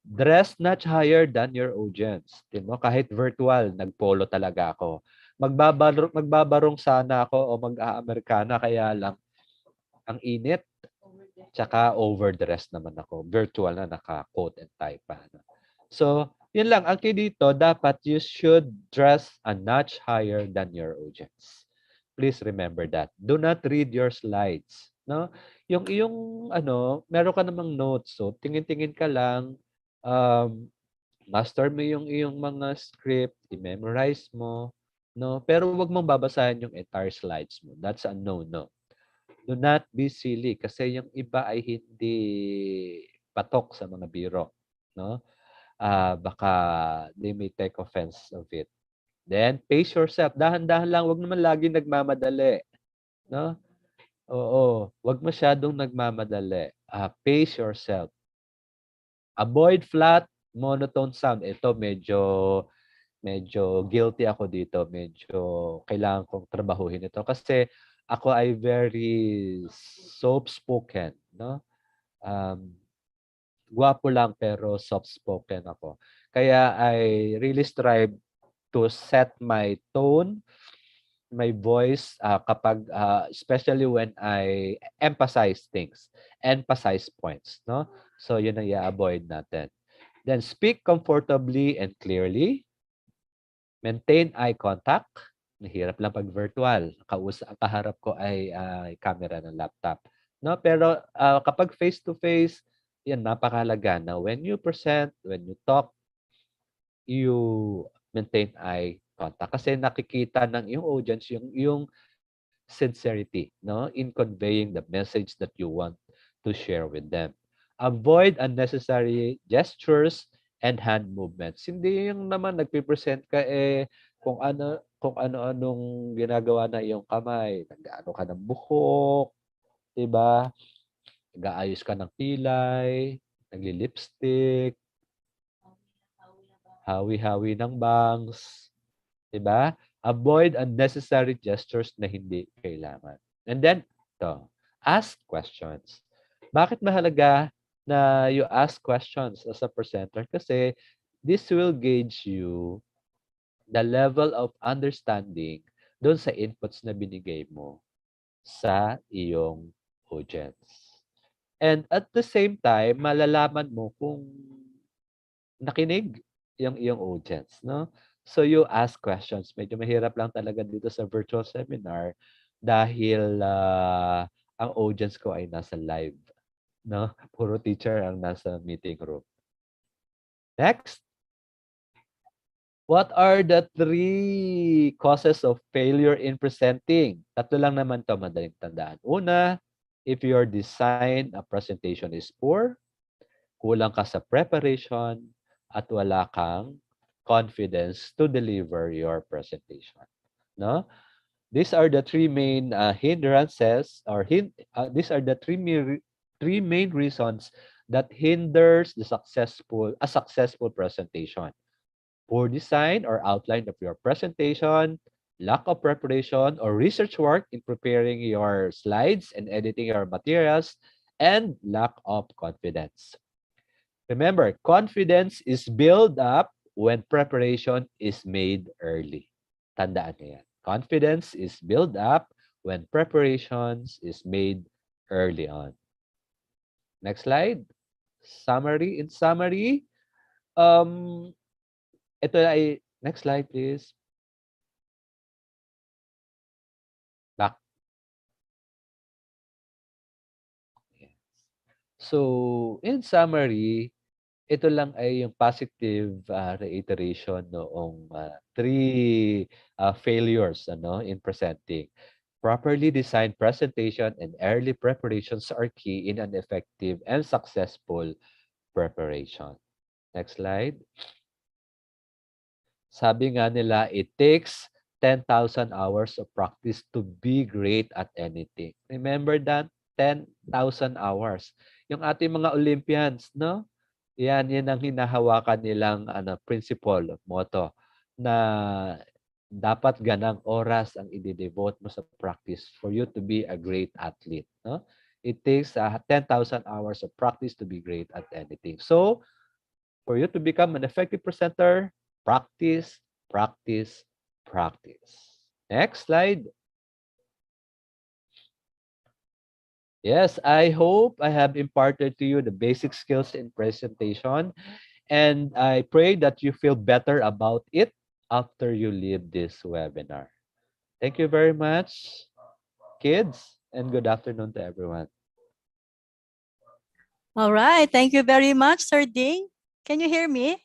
Dress not higher than your audience. Kahit virtual, nagpolo talaga ako. Magbabarong sana ako o mag-Amerikana, kaya lang ang init. Tsaka overdressed naman ako. Virtual na, naka-coat and tie pa. So, yun lang. Ang key dito, dapat you should dress a notch higher than your audience. Please remember that. Do not read your slides. No? Yung meron ka namang notes. So, tingin-tingin ka lang. Master mo yung iyong mga script. I-memorize mo. No? Pero wag mong babasahin yung entire slides mo. That's a no-no. Do not be silly kasi yung iba ay hindi patok sa mga biro. No? Baka they may take offense of it. Then, pace yourself. Dahan-dahan lang. Wag naman lagi nagmamadali. No? Oo. Wag masyadong nagmamadali. Pace yourself. Avoid flat, monotone sound. Ito medyo guilty ako dito. Medyo kailangan kong trabahuhin ito kasi ako ay very soft-spoken, no? Gwapo lang pero soft-spoken ako. Kaya I really strive to set my tone, my voice kapag especially when I emphasize things, emphasize points, no? So yun ang i-avoid natin. Then speak comfortably and clearly. Maintain eye contact. Mahirap lang pag virtual. Ang kaharap ko ay camera ng laptop. No, pero kapag face to face, yan napakahalaga na when you present, when you talk, you maintain eye contact kasi nakikita ng yung audience yung sincerity, no, in conveying the message that you want to share with them. Avoid unnecessary gestures and hand movements. Hindi yung naman nagpe-present ka kung ano-anong ginagawa na iyong kamay. Nag-ano ka ng buhok, 'di ba? Nag-aayos ka ng pilay, nagli-lipstick, hawi-hawi ng bangs, 'di ba? Avoid unnecessary gestures na hindi kailangan. And then, ask questions. Bakit mahalaga na you ask questions as a presenter? Kasi this will gauge you the level of understanding doon sa inputs na binigay mo sa iyong audience. And at the same time, malalaman mo kung nakinig yung iyong audience, no? So you ask questions. Medyo mahirap lang talaga dito sa virtual seminar dahil ang audience ko ay nasa live, no? Puro teacher ang nasa meeting room. Next. What are the 3 causes of failure in presenting? 3 lang naman 'to, madaling tandaan. Una, if your design of presentation is poor, kulang ka sa preparation, at wala kang confidence to deliver your presentation. No? These are the three main hindrances, or these are the three main reasons that hinders a successful presentation. Poor design or outline of your presentation, lack of preparation or research work in preparing your slides and editing your materials, and lack of confidence. Remember, confidence is built up when preparation is made early. Tandaan niyo yan. Confidence is built up when preparations is made early on. Next slide. Summary. In summary, ito ay, next slide please. Back. So, in summary, ito lang ay yung positive reiteration noong three failures in presenting. Properly designed presentation and early preparations are key in an effective and successful preparation. Next slide. Sabi nga nila, it takes 10,000 hours of practice to be great at anything. Remember that? 10,000 hours. Yung ating mga Olympians, no? Yan ang hinahawakan nilang principle, motto, na dapat ganang oras ang i-devote mo sa practice for you to be a great athlete. No? It takes 10,000 hours of practice to be great at anything. So, for you to become an effective presenter, practice, practice, practice. Next slide. Yes, I hope I have imparted to you the basic skills in presentation, and I pray that you feel better about it after you leave this webinar. Thank you very much, kids, and good afternoon to everyone. All right. Thank you very much, Sir Ding. Can you hear me?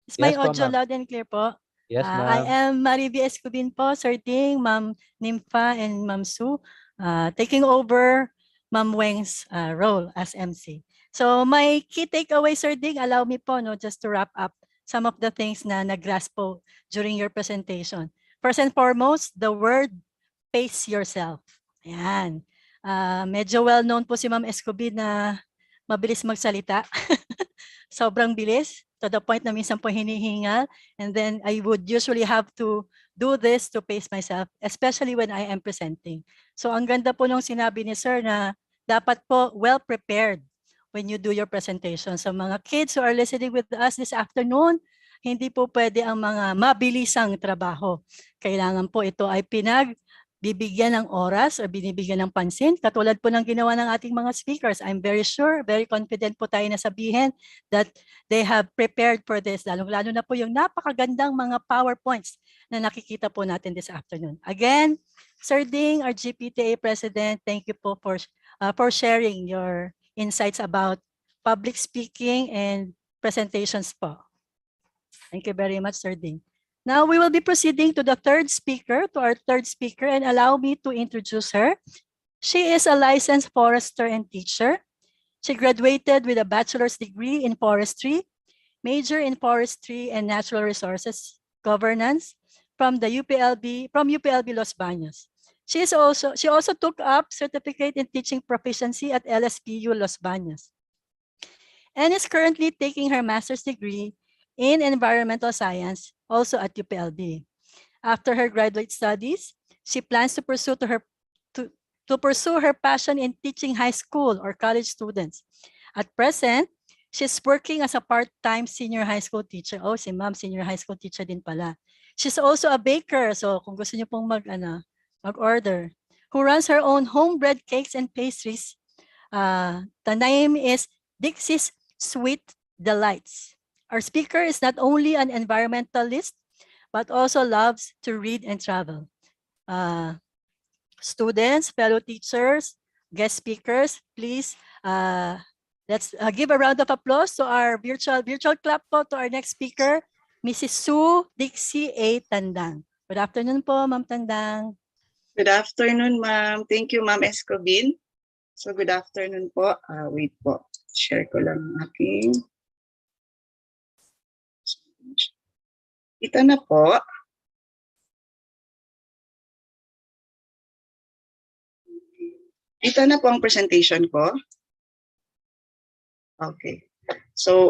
Is my Yes po, audio ma'am. loud and clear po? Yes, I ma'am. am Mariby Escobin po, Sir Ding, Ma'am Nympha, and Ma'am Sue, taking over Ma'am Weng's role as MC. So my key takeaway, Sir Ding, allow me po just to wrap up some of the things na nag-grasp po during your presentation. First and foremost, the word pace yourself. Ayan. Medyo well-known po si Ma'am Escobin na mabilis magsalita. Sobrang bilis to the point na minsan po hinihingal. And then I would usually have to do this to pace myself, especially when I am presenting. So ang ganda po nung sinabi ni Sir na dapat po well-prepared when you do your presentation. So mga kids who are listening with us this afternoon, hindi po pwede ang mga mabilisang trabaho. Kailangan po ito ay bibigyan ng oras o binibigyan ng pansin. Katulad po ng ginawa ng ating mga speakers. I'm very sure, very confident po tayo na sabihin that they have prepared for this. Lalo na po yung napakagandang mga PowerPoints na nakikita po natin this afternoon. Again, Sir Ding, our GPTA President, thank you po for sharing your insights about public speaking and presentations po. Thank you very much, Sir Ding. Now we will be proceeding to our third speaker, and allow me to introduce her. She is a licensed forester and teacher. She graduated with a bachelor's degree in forestry, major in forestry and natural resources governance from the UPLB Los Baños. She also took up certificate in teaching proficiency at LSPU Los Baños and is currently taking her master's degree in environmental science, also at UPLB. After her graduate studies, she plans to pursue her passion in teaching high school or college students. At present, she's working as a part-time senior high school teacher. Oh, si ma'am, senior high school teacher din pala. She's also a baker, so kung gusto niyo pong mag-order, who runs her own homebread cakes and pastries. The name is Dixie's Sweet Delights. Our speaker is not only an environmentalist, but also loves to read and travel. Students, fellow teachers, guest speakers, please let's give a round of applause to our virtual clap po to our next speaker, Mrs. Sue Dixie A. Tandang. Good afternoon po, Ma'am Tandang. Good afternoon, ma'am. Thank you, Ma'am Escobin. So good afternoon po. Wait po. Share ko lang ang aking. Ito na po. Ito na po ang presentation ko. Okay. So,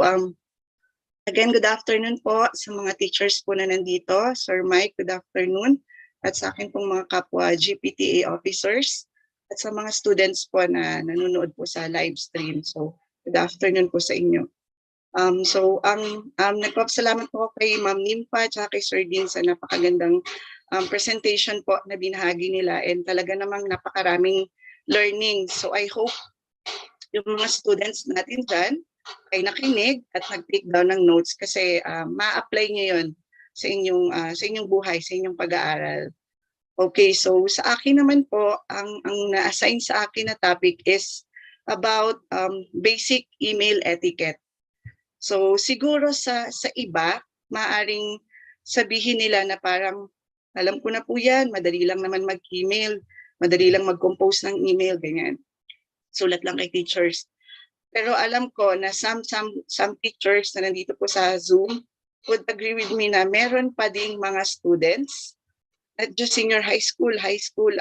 again, good afternoon po sa mga teachers po na nandito. Sir Mike, good afternoon. At sa akin pong mga kapwa GPTA officers. At sa mga students po na nanonood po sa live stream. So, good afternoon po sa inyo. Nagpapasalamat po kay Ma'am Nympha at kay Sir Dean sa napakagandang presentation po na binahagi nila, and talaga namang napakaraming learning. So I hope yung mga students natin dyan ay nakinig at nag-take down ng notes kasi ma-apply nyo yun sa inyong buhay, sa inyong pag-aaral. Okay, so sa akin naman po, ang na-assign sa akin na topic is about basic email etiquette. So siguro sa iba, maaring sabihin nila na parang alam ko na po yan, madali lang naman mag-email, madali lang mag-compose ng email, ganyan. Sulat lang kay teachers. Pero alam ko na some teachers na nandito po sa Zoom would agree with me na meron pa ding mga students, not just senior high school,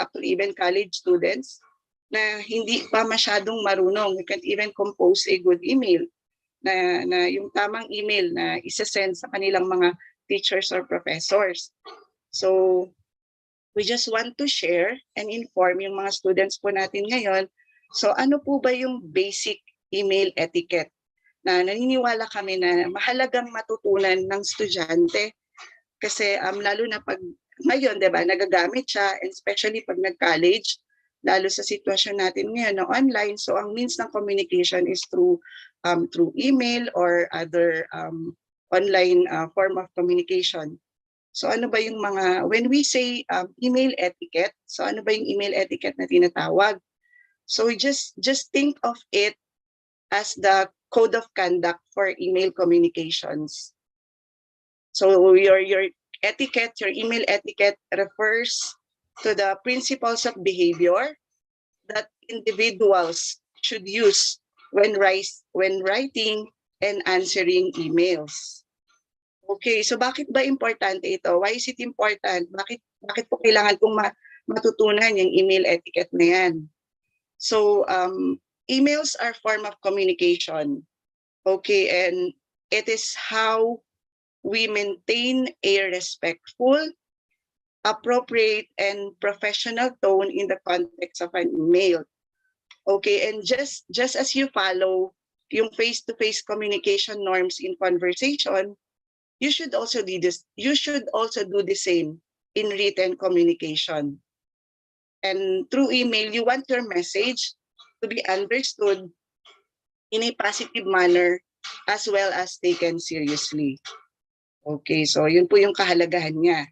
actually even college students, na hindi pa masyadong marunong. We can't even compose a good email. Na yung tamang email na isa-send sa kanilang mga teachers or professors. So, we just want to share and inform yung mga students po natin ngayon. So, ano po ba yung basic email etiquette na naniniwala kami na mahalagang matutunan ng estudyante kasi lalo na pag ngayon, 'di ba, nagagamit siya, and especially pag nag-college, lalo sa sitwasyon natin ngayon na online. So, ang means ng communication is through email or other online form of communication. So ano ba yung when we say email etiquette, so ano ba yung email etiquette na tinatawag? So just think of it as the code of conduct for email communications. So your etiquette, your email etiquette refers to the principles of behavior that individuals should use when writing and answering emails. Okay, so bakit ba importante ito? Why is it important? Bakit po kailangan kong matutunan yung email etiquette na yan? So, emails are form of communication. Okay, and it is how we maintain a respectful, appropriate, and professional tone in the context of an email. Okay, and just as you follow yung face-to-face communication norms in conversation, you should also do this. You should also do the same in written communication. And through email, you want your message to be understood in a positive manner as well as taken seriously. Okay, so yun po yung kahalagahan niya.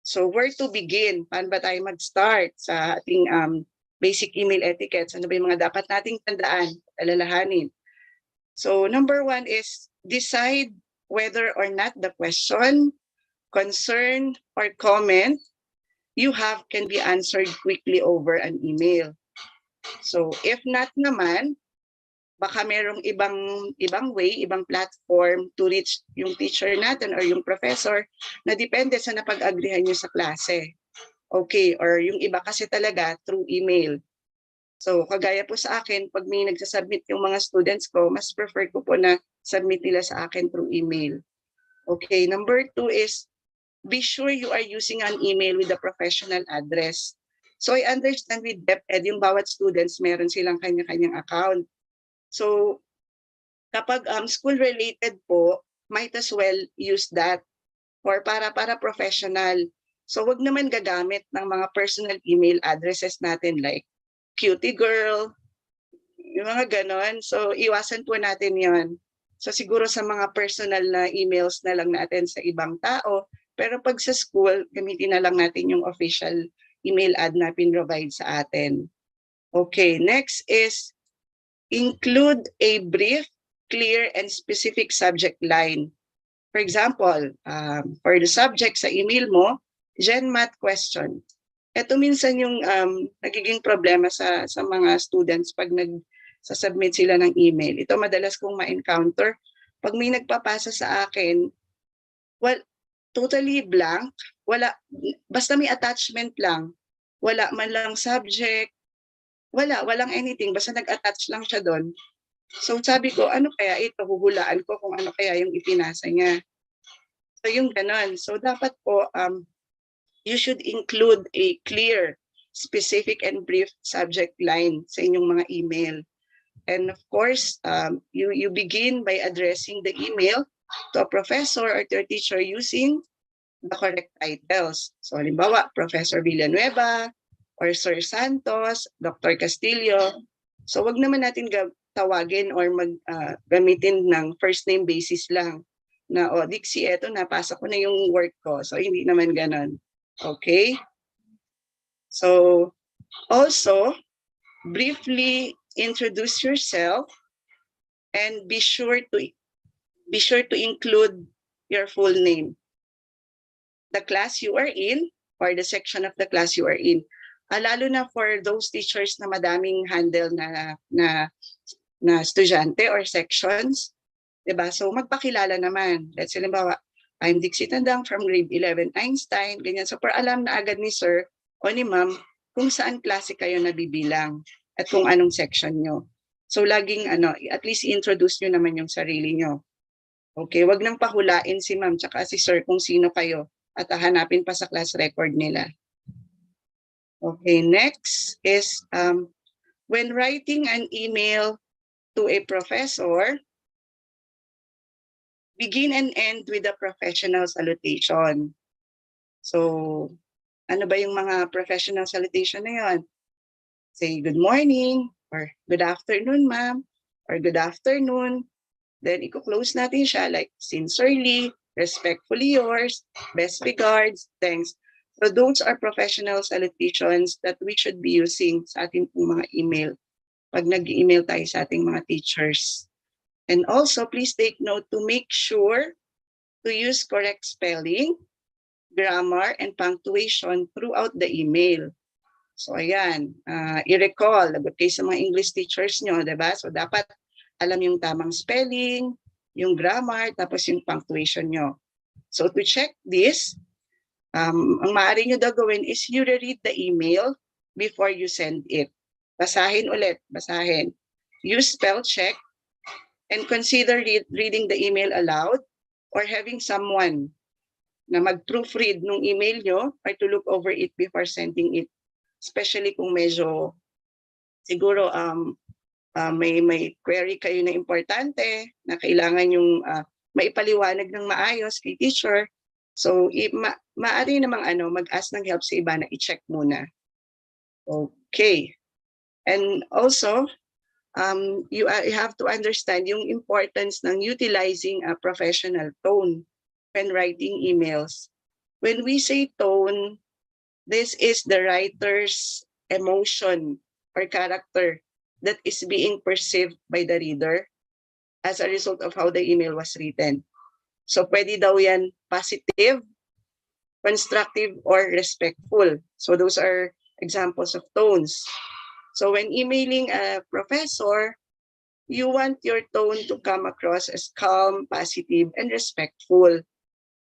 So where to begin? Paano ba tayo mag-start sa ating basic email etiquette? Ano ba yung mga dapat nating tandaan, alalahanin? So number one is decide whether or not the question, concern, or comment you have can be answered quickly over an email. So if not naman, baka merong ibang way, ibang platform to reach yung teacher natin or yung professor na depende sa napag-agrihan nyo sa klase. Okay, or yung iba kasi talaga through email. So kagaya po sa akin, pag may nagsasubmit yung mga students ko, mas prefer ko po na submit nila sa akin through email. Okay, number two is be sure you are using an email with a professional address. So I understand with DepEd, yung bawat students meron silang kanya-kanyang account. So kapag school-related po, might as well use that or para professional. So wag naman gagamit ng mga personal email addresses natin like cutie girl, yung mga ganon. So iwasan po natin yon. So siguro sa mga personal na emails na lang natin sa ibang tao, pero pag sa school, gamitin na lang natin yung official email ad na pin-provide sa atin. Okay, next is include a brief, clear, and specific subject line. For example, for the subject sa email mo, Gen Math question. Ito minsan yung nagiging problema sa mga students pag nagsasubmit sila ng email. Ito madalas kong ma-encounter. Pag may nagpapasa sa akin, well, totally blank, wala, basta may attachment lang, wala man lang subject, walang anything, basta nag-attach lang siya doon. So sabi ko, ano kaya ito, huhulaan ko kung ano kaya yung ipinasa niya. So yung ganon. So dapat po, you should include a clear, specific and brief subject line sa inyong mga email. And of course, you begin by addressing the email to a professor or to a teacher using the correct titles. So halimbawa, Professor Villanueva or Sir Santos, Dr. Castillo. So wag naman natin tawagin or gamitin ng first name basis lang na, o Dixie, eto, napasa ko na yung work ko. So hindi naman ganon. Okay? So also, briefly introduce yourself and be sure to include your full name, the class you are in, or the section of the class you are in. Lalo na for those teachers na madaming handle na estudyante or sections, diba? So magpakilala naman. Let's say, halimbawa, I'm Dixie Tandang from grade 11 Einstein, ganyan. So para alam na agad ni sir o ni ma'am kung saan klase kayo nabibilang at kung anong section nyo. So laging at least introduce nyo naman yung sarili nyo. Okay, wag nang pahulain si ma'am tsaka si sir kung sino kayo at hahanapin pa sa class record nila. Okay, next is when writing an email to a professor, begin and end with a professional salutation. So, ano ba yung mga professional salutation na yun? Say good morning, or good afternoon, ma'am, or good afternoon. Then, i-close natin siya like, sincerely, respectfully yours, best regards, thanks. So, those are professional salutations that we should be using sa ating mga email pag nag-email tayo sa ating mga teachers. And also, please take note to make sure to use correct spelling, grammar, and punctuation throughout the email. So ayan, i-recall, lagot kayo sa mga English teachers nyo, diba? So dapat alam yung tamang spelling, yung grammar, tapos yung punctuation nyo. So to check this, ang maaari nyo daw gawin is you reread the email before you send it. Basahin ulit, basahin. Use spell check and consider reading the email aloud or having someone na mag-proofread nung email nyo or to look over it before sending it. Especially kung medyo siguro may query kayo na importante na kailangan yung maipaliwanag ng maayos kay teacher. So maaari namang mag-ask ng help sa iba na i-check muna. Okay. And also, you have to understand yung importance ng utilizing a professional tone when writing emails. When we say tone, this is the writer's emotion or character that is being perceived by the reader as a result of how the email was written. So pwede daw yan positive, constructive, or respectful. So those are examples of tones. So when emailing a professor, you want your tone to come across as calm, positive, and respectful.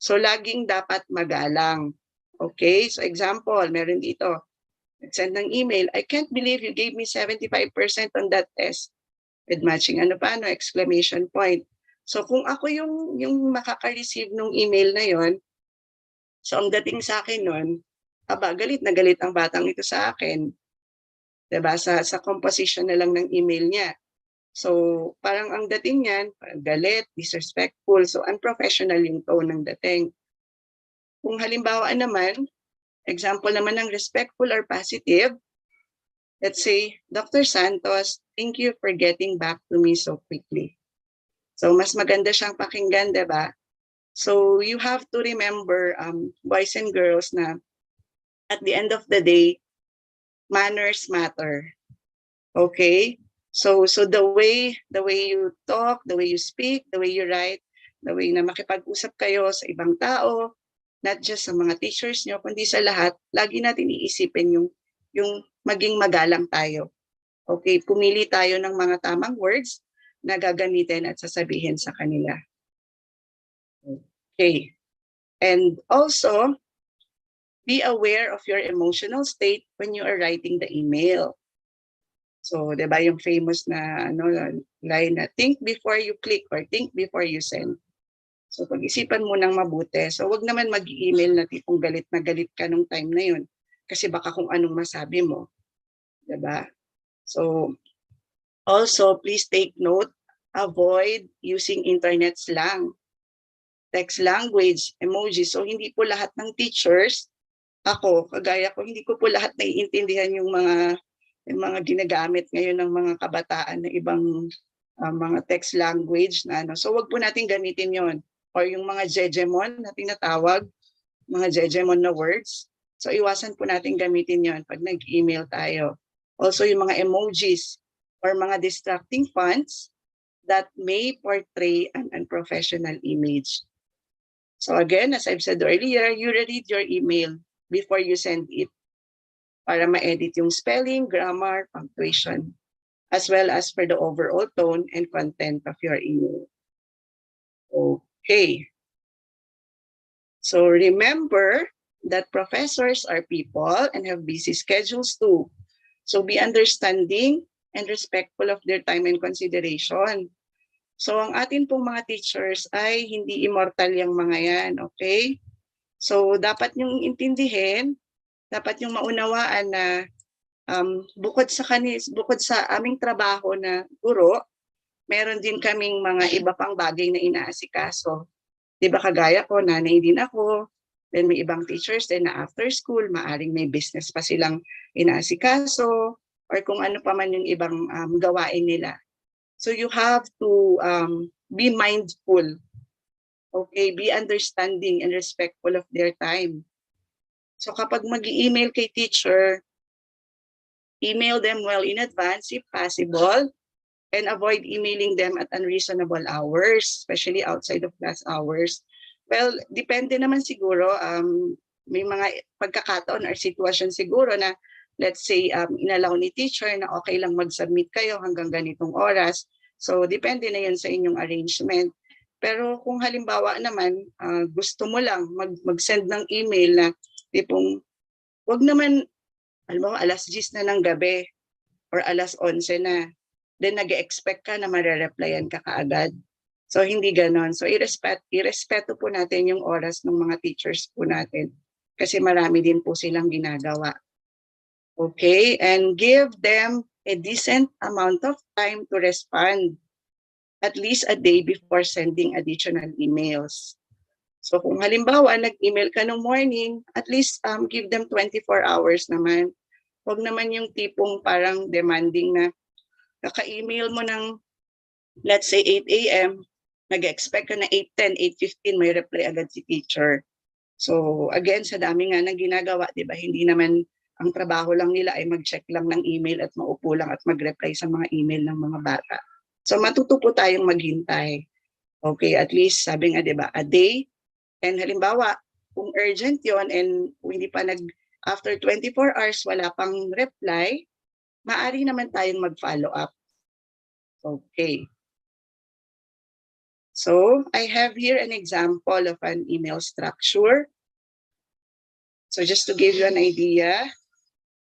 So laging dapat magalang. Okay, so example, meron dito. Send ng email, I can't believe you gave me 75% on that test. With matching exclamation point. So kung ako yung makaka-receive ng email na yon, so ang dating sa akin nun, galit na galit ang batang ito sa akin. Diba? Sa composition na lang ng email niya. So parang ang dating niyan, galit, disrespectful, so unprofessional yung tone ng dating. Kung halimbawa naman, example naman ng respectful or positive, let's say, Dr. Santos, thank you for getting back to me so quickly. So mas maganda siyang pakinggan, diba? So you have to remember, boys and girls, na at the end of the day, manners matter. Okay? So the way you talk, the way you speak, the way you write, the way na makipag-usap kayo sa ibang tao, not just sa mga teachers nyo, kundi sa lahat, lagi natin iisipin yung maging magalang tayo. Okay, pumili tayo ng mga tamang words na gagamitin at sasabihin sa kanila. Okay. And also, be aware of your emotional state when you are writing the email. So, di ba yung famous na line na think before you click or think before you send. So, pag-isipan mo nang mabuti. So, wag naman mag-email na tipong galit na galit ka nung time na yun. Kasi baka kung anong masabi mo. Di ba? So, also, please take note, avoid using internet slang, text language, emoji. So, hindi po lahat ng teachers, ako, kagaya ko, hindi ko po lahat naiintindihan yung mga ginagamit ngayon ng mga kabataan na ibang mga text language na ano. So wag po natin gamitin yon, or yung mga jejemon na tinatawag, mga jejemon na words. So iwasan po natin gamitin yon pag nag-email tayo. Also yung mga emojis or mga distracting fonts that may portray an unprofessional image. So again, as I've said earlier, you read your email before you send it, para ma-edit yung spelling, grammar, punctuation, as well as for the overall tone and content of your email. Okay. So remember that professors are people and have busy schedules too. So be understanding and respectful of their time and consideration. So ang atin pong mga teachers ay hindi immortal yung mga yan, okay? So dapat yung intindihin, dapat yung maunawaan na bukod sa aming trabaho na guro, meron din kaming mga iba pang bagay na inaasikaso. Di ba kagaya ko, nanay din ako, then may ibang teachers din na after school, maaring may business pa silang inaasikaso, or kung ano pa man yung ibang gawain nila. So you have to be mindful, okay, be understanding and respectful of their time. So kapag mag-email kay teacher, email them well in advance if possible, and avoid emailing them at unreasonable hours, especially outside of class hours. Well, depende naman siguro, may mga pagkakataon or sitwasyon siguro na, let's say, inalaw ni teacher na okay lang mag-submit kayo hanggang ganitong oras. So depende na yun sa inyong arrangement. Pero kung halimbawa naman, gusto mo lang mag-send ng email na tipong, wag naman, alam mo, alas 10 na ng gabi or alas 11 na, then nag-expect ka na marereplyan ka kaagad. So hindi ganon. So irespeto po natin yung oras ng mga teachers po natin kasi marami din po silang ginagawa. Okay, and give them a decent amount of time to respond, at least a day before sending additional emails. So kung halimbawa, nag-email ka ng morning, at least give them 24 hours naman. Huwag naman yung tipong parang demanding na kaka-email mo ng, let's say, 8 a.m., nag-expect ka na 8:10, 8:15, may reply agad si teacher. So again, sa dami nga ng ginagawa, di ba, hindi naman ang trabaho lang nila ay mag-check lang ng email at maupo lang at mag-reply sa mga email ng mga bata. So matuto po tayong maghintay. Okay, at least, sabi nga, di ba, a day. And halimbawa, kung urgent yon and hindi pa after 24 hours wala pang reply, maaari naman tayong mag-follow up. Okay. So I have here an example of an email structure. So just to give you an idea.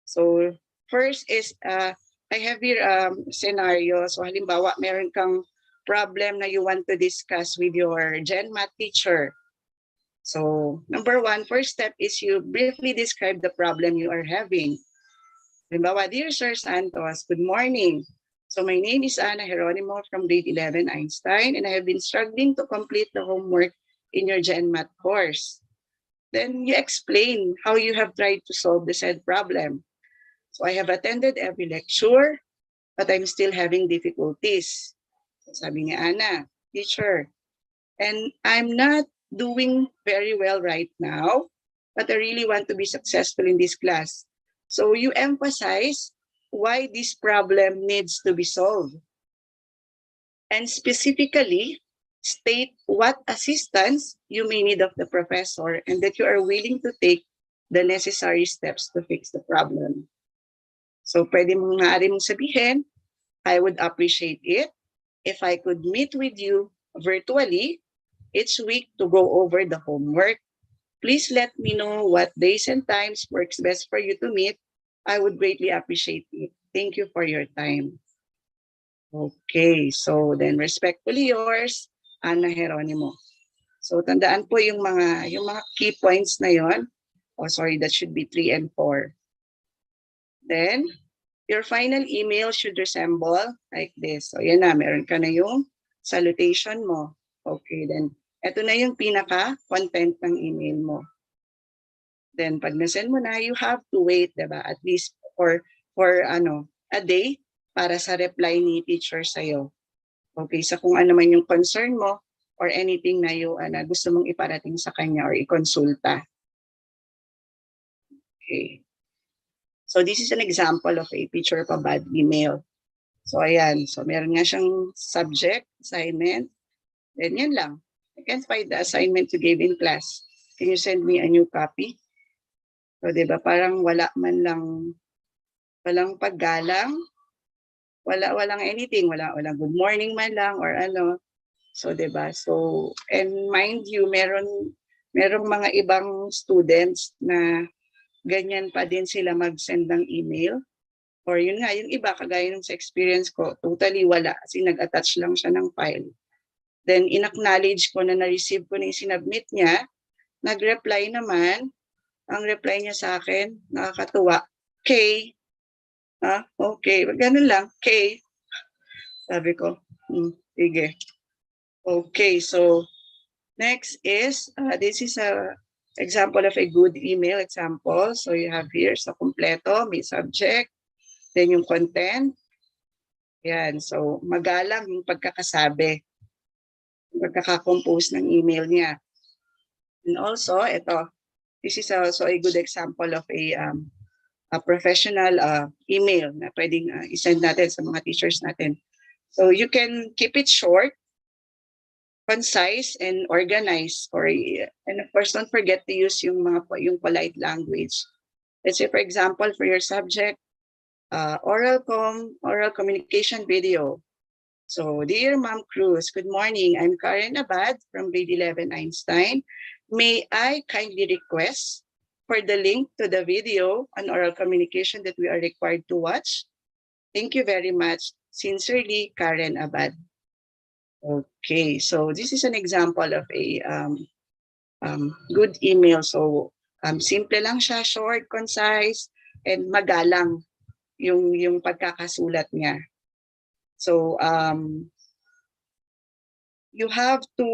So first is, I have here a scenario. So halimbawa, meron kang problem na you want to discuss with your Gen Math teacher. So number one, first step is you briefly describe the problem you are having. Halimbawa, dear Sir Santos, good morning. So my name is Ana Geronimo from grade 11 Einstein, and I have been struggling to complete the homework in your Gen Math course. Then you explain how you have tried to solve the said problem. So I have attended every lecture, but I'm still having difficulties. Sabi ni Ana, teacher, and I'm not doing very well right now, but I really want to be successful in this class. So you emphasize why this problem needs to be solved. And specifically, state what assistance you may need of the professor and that you are willing to take the necessary steps to fix the problem. So maaari mong sabihin, I would appreciate it if I could meet with you virtually each week to go over the homework. Please let me know what days and times works best for you to meet. I would greatly appreciate it. Thank you for your time. Okay, so then respectfully yours, Ana Geronimo. So tandaan po yung mga key points na yon. Oh, sorry, that should be 3 and 4. Then, your final email should resemble like this. So yan na, meron ka na yung salutation mo. Okay, then ito na yung pinaka-content ng email mo. Then pag nasend mo na, you have to wait, diba? At least for a day para sa reply ni teacher sa'yo. Okay, sa kung ano man yung concern mo or anything na na gusto mong iparating sa kanya or ikonsulta. Okay. So this is an example of a picture of a bad email. So ayan, so meron nga siyang subject, assignment, then yan lang. I can't find the assignment you gave in class. Can you send me a new copy? So diba, parang wala man lang, walang paggalang, walang anything, walang good morning man lang or ano. So diba, so, and mind you, merong mga ibang students na ganyan pa din sila mag-send ng email. Or yun nga, yung iba, kagaya ng sa experience ko, totally wala. Kasi nag-attach lang siya ng file. Then, in-acknowledge ko na na-receive ko na yung sinubmit niya. Nag-reply naman. Ang reply niya sa akin, nakakatuwa, K. Okay, ganun lang, K. Sabi ko, sige. Okay, so next is, this is a example of a good email example. So you have here sa kompleto, may subject, then yung content. Yan, so magalang yung pagkakasabi, yung pagkakakompose ng email niya. And also, ito, this is also a good example of a professional email na pwedeng isend natin sa mga teachers natin. So you can keep it short, concise, and organized. And of course, don't forget to use yung polite language. Let's say, for example, for your subject, oral communication video. So, dear Ma'am Cruz, good morning. I'm Karen Abad from grade 11 Einstein. May I kindly request for the link to the video on oral communication that we are required to watch? Thank you very much. Sincerely, Karen Abad. Okay, so this is an example of a good email. So simple lang siya, short, concise, and magalang yung pagkakasulat niya. So you have to,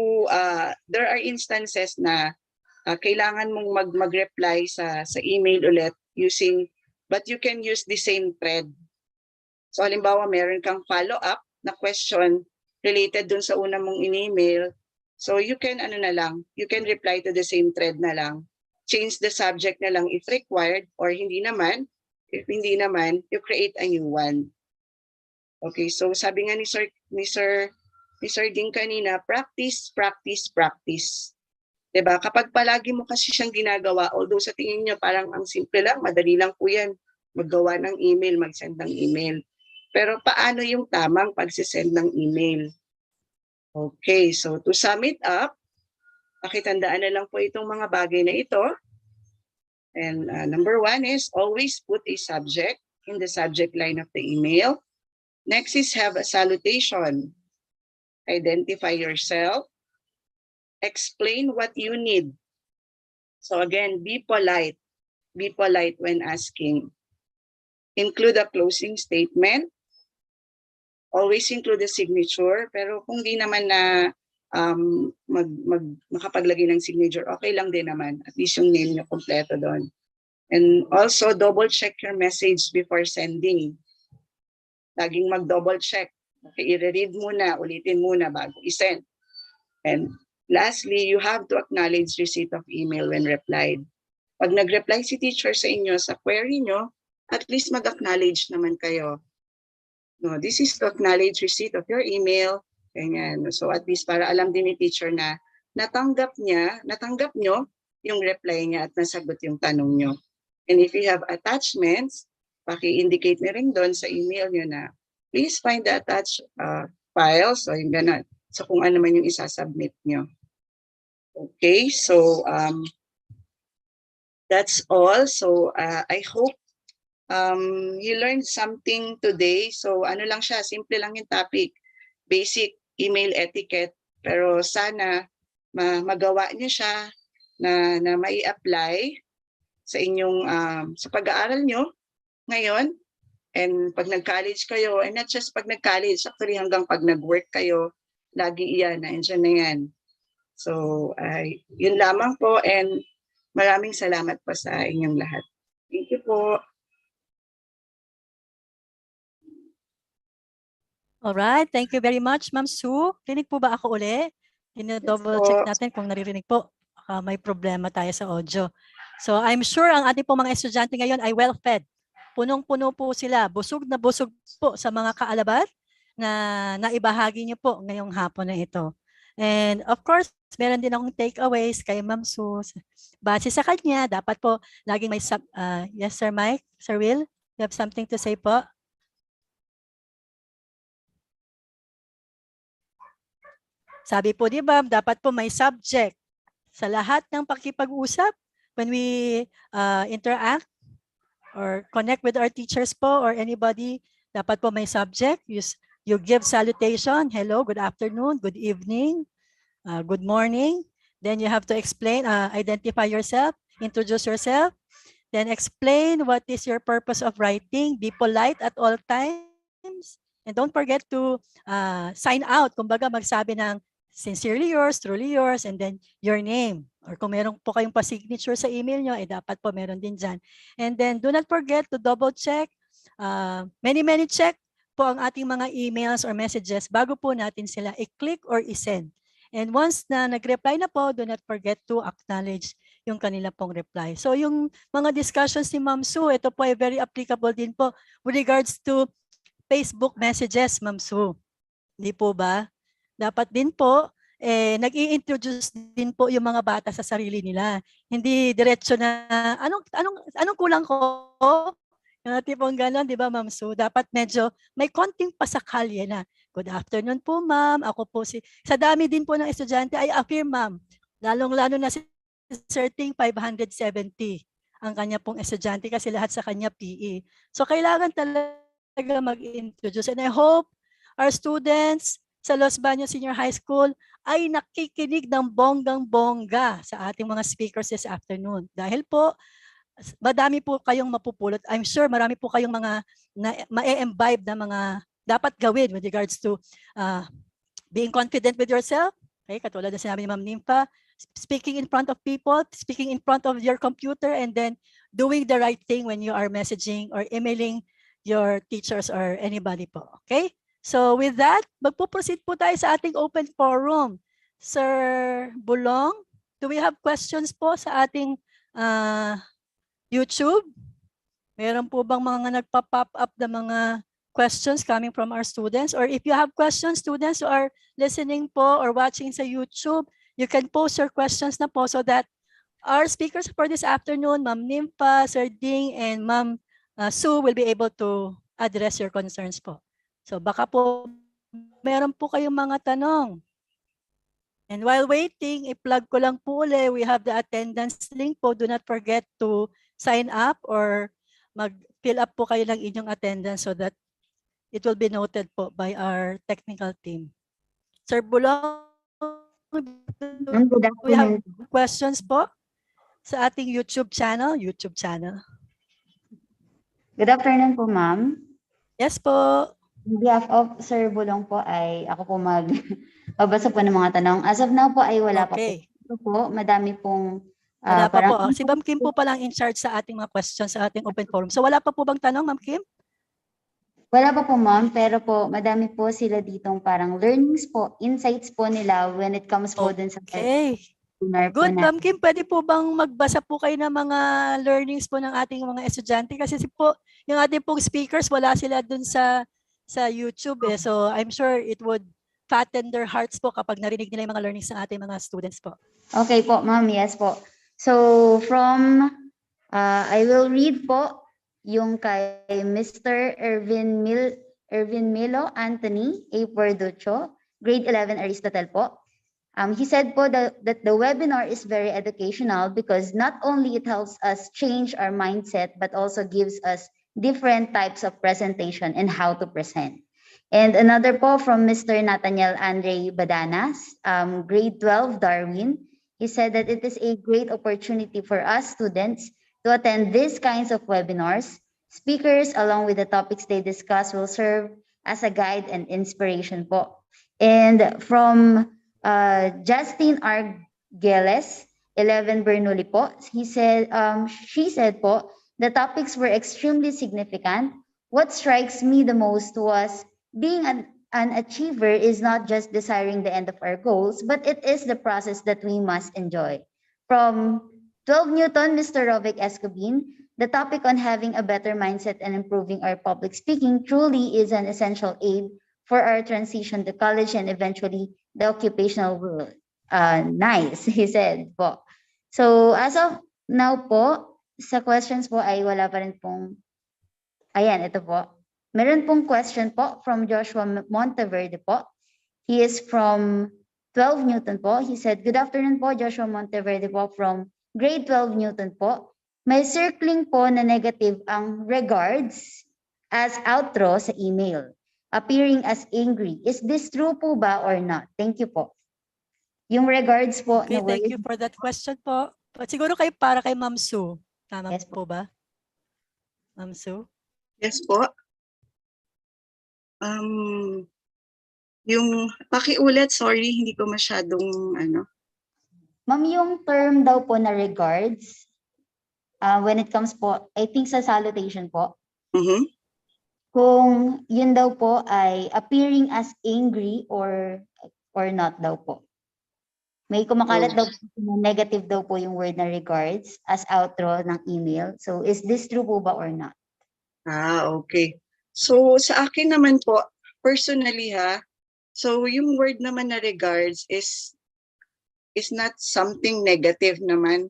there are instances na kailangan mong mag-reply sa email ulit using, but you can use the same thread. So halimbawa meron kang follow-up na question related dun sa una mong in-email. So you can you can reply to the same thread na lang. Change the subject na lang if required, or hindi naman. If hindi naman, you create a new one. Okay, so sabi nga ni Sir Ding kanina, practice, practice, practice. Diba? Kapag palagi mo kasi siyang ginagawa, although sa tingin niyo parang ang simple lang, madali lang po yan, maggawa ng email, mag-send ng email. Pero paano yung tamang pagsisend ng email? Okay, so to sum it up, pakitandaan na lang po itong mga bagay na ito. And number 1 is always put a subject in the subject line of the email. Next is have a salutation. Identify yourself. Explain what you need. So again, be polite. Be polite when asking. Include a closing statement. Always include a signature, pero kung di naman na makapaglagay ng signature, okay lang din naman. At least yung name nyo kompleto doon. And also, double check your message before sending. Laging mag-double check. Okay, i-read muna, ulitin muna bago i-send. And lastly, you have to acknowledge receipt of email when replied. Pag nag-reply si teacher sa inyo sa query nyo, at least mag-acknowledge naman kayo. No, this is to acknowledge receipt of your email. Ganyan. So at least para alam din ni teacher na natanggap nyo yung reply niya at nasagot yung tanong nyo. And if you have attachments, paki-indicate na rin doon sa email nyo na please find the attached files. So yung ganun. So kung ano man yung isasubmit nyo. Okay, so that's all. So I hope you learned something today. So ano lang siya, simple lang yung topic, basic email etiquette. Pero sana magawa niyo siya na mai-apply sa inyong sa pag-aaral nyo ngayon. And pag nag-college kayo, and not just pag nag-college, actually hanggang pag nag-work kayo, lagi iyan, nandiyan na yan. So, yun lamang po, and maraming salamat po sa inyong lahat. Thank you po. Alright, thank you very much, Ma'am Sue. Rinig po ba ako uli? Double check natin kung naririnig po. May problema tayo sa audio. So I'm sure ang ating pong mga estudyante ngayon ay well-fed. Punong-puno po sila. Busog na busog po sa mga kaalaman na naibahagi niyo po ngayong hapon na ito. And of course, meron din akong takeaways kay Ma'am Sue. Base sa kanya, dapat po laging may yes, Sir Mike, Sir Will, you have something to say po? Sabi po, di ba, dapat po may subject sa lahat ng pakipag-usap when we interact or connect with our teachers po or anybody, dapat po may subject. You give salutation, hello, good afternoon, good evening, good morning. Then you have to explain, identify yourself, introduce yourself, then explain what is your purpose of writing, be polite at all times, and don't forget to sign out, kumbaga magsabi ng sincerely yours, truly yours, and then your name. Or kung meron po kayong pa-signature sa email nyo, dapat po meron din dyan. And then do not forget to double check, many check po ang ating mga emails or messages bago po natin sila i-click or i-send. And once na nag-reply na po, do not forget to acknowledge yung kanila pong reply. So yung mga discussions ni Ma'am Sue, ito po ay very applicable din po with regards to Facebook messages, Ma'am Sue. Hindi po ba? Dapat din po, nag-i-introduce din po yung mga bata sa sarili nila. Hindi diretso na, anong kulang ko? Yung tipong gano'n, di ba, Ma'am Sue? Dapat medyo may konting pasakalye na. Good afternoon po, ma'am. Ako po sa dami din po ng estudyante, I affirm, ma'am. Lalong-lalo na si Sir Ting 570 ang kanya pong estudyante kasi lahat sa kanya PE. So kailangan talaga mag-introduce. And I hope our students sa Los Baños Senior High School ay nakikinig ng bonggang-bongga sa ating mga speakers this afternoon. Dahil po, madami po kayong mapupulot. I'm sure marami po kayong mga ma-imbibe na mga dapat gawin with regards to being confident with yourself. Okay, katulad na sinabi ni Ma'am Nympha, speaking in front of people, speaking in front of your computer, and then doing the right thing when you are messaging or emailing your teachers or anybody po. Okay? So with that, magpo-proceed po tayo sa ating open forum. Sir Bulong, do we have questions po sa ating YouTube? Meron po bang mga nagpa-pop up na mga questions coming from our students? Or if you have questions, students who are listening po or watching sa YouTube, you can post your questions na po so that our speakers for this afternoon, Ma'am Nympha, Sir Ding, and Ma'am Sue will be able to address your concerns po. So baka po meron po kayong mga tanong. And while waiting, i-plug ko lang po ulit, we have the attendance link po. Do not forget to sign up or mag-fill up po kayo ng inyong attendance so that it will be noted po by our technical team. Sir Bulong, we have questions po sa ating YouTube channel. Good afternoon po, ma'am. Yes po. On behalf of Sir Bulong po ay ako po magbabasa po ng mga tanong. As of now po ay wala pa po. Ito po, madami pong wala pa po. Si Ma'am Kim po palang in charge sa ating mga questions sa ating open forum. So wala pa po bang tanong, Ma'am Kim? Wala pa po, ma'am, pero po madami po sila ditong parang learnings po, insights po nila when it comes po dun sa Good, Ma'am Kim, pwede po bang magbasa po kayo ng mga learnings po ng ating mga estudyante? Kasi po, yung ating pong speakers, wala sila dun sa YouTube. So I'm sure it would fatten their hearts po kapag narinig nila yung mga learnings ng ating mga students po. Okay po, ma'am. Yes po. So from, I will read po yung kay Mr. Ervin Milo Anthony A. Perducho, grade 11 Aristotle po. He said po that the webinar is very educational because not only it helps us change our mindset, but also gives us different types of presentation and how to present. And another po from Mr. Nathaniel Andre Badanas, grade 12, Darwin. He said that it is a great opportunity for us students to attend these kinds of webinars. Speakers, along with the topics they discuss, will serve as a guide and inspiration po. And from Justin Argeles, 11 Bernoulli po, she said po, the topics were extremely significant. What strikes me the most was being an achiever is not just desiring the end of our goals, but it is the process that we must enjoy. From 12 Newton, Mr. Rovic Escobin, the topic on having a better mindset and improving our public speaking truly is an essential aid for our transition to college and eventually the occupational world. Nice, he said po. So as of now po, sa questions po ay wala pa rin pong, ayan, ito po. Meron pong question po from Joshua Monteverde po. He is from 12 Newton po. He said, good afternoon po, Joshua Monteverde po from grade 12 Newton po. May circling po na negative ang regards as outro sa email, appearing as angry. Is this true po ba or not? Thank you po. Yung regards po Okay, na thank word. you for that question po. Siguro kayo para kay Ma'am Sue. Tama Yes po ba? Ma'am Sue? Yes po. Yung pakiulit, sorry, hindi ko masyadong ano. Ma'am, yung term daw po na regards, when it comes po, I think sa salutation po, kung yun daw po ay appearing as angry or not daw po. May kumakalat daw po na negative daw po yung word na regards as outro ng email. So is this true po ba or not? Okay. So sa akin naman po, personally so yung word naman na regards is not something negative naman.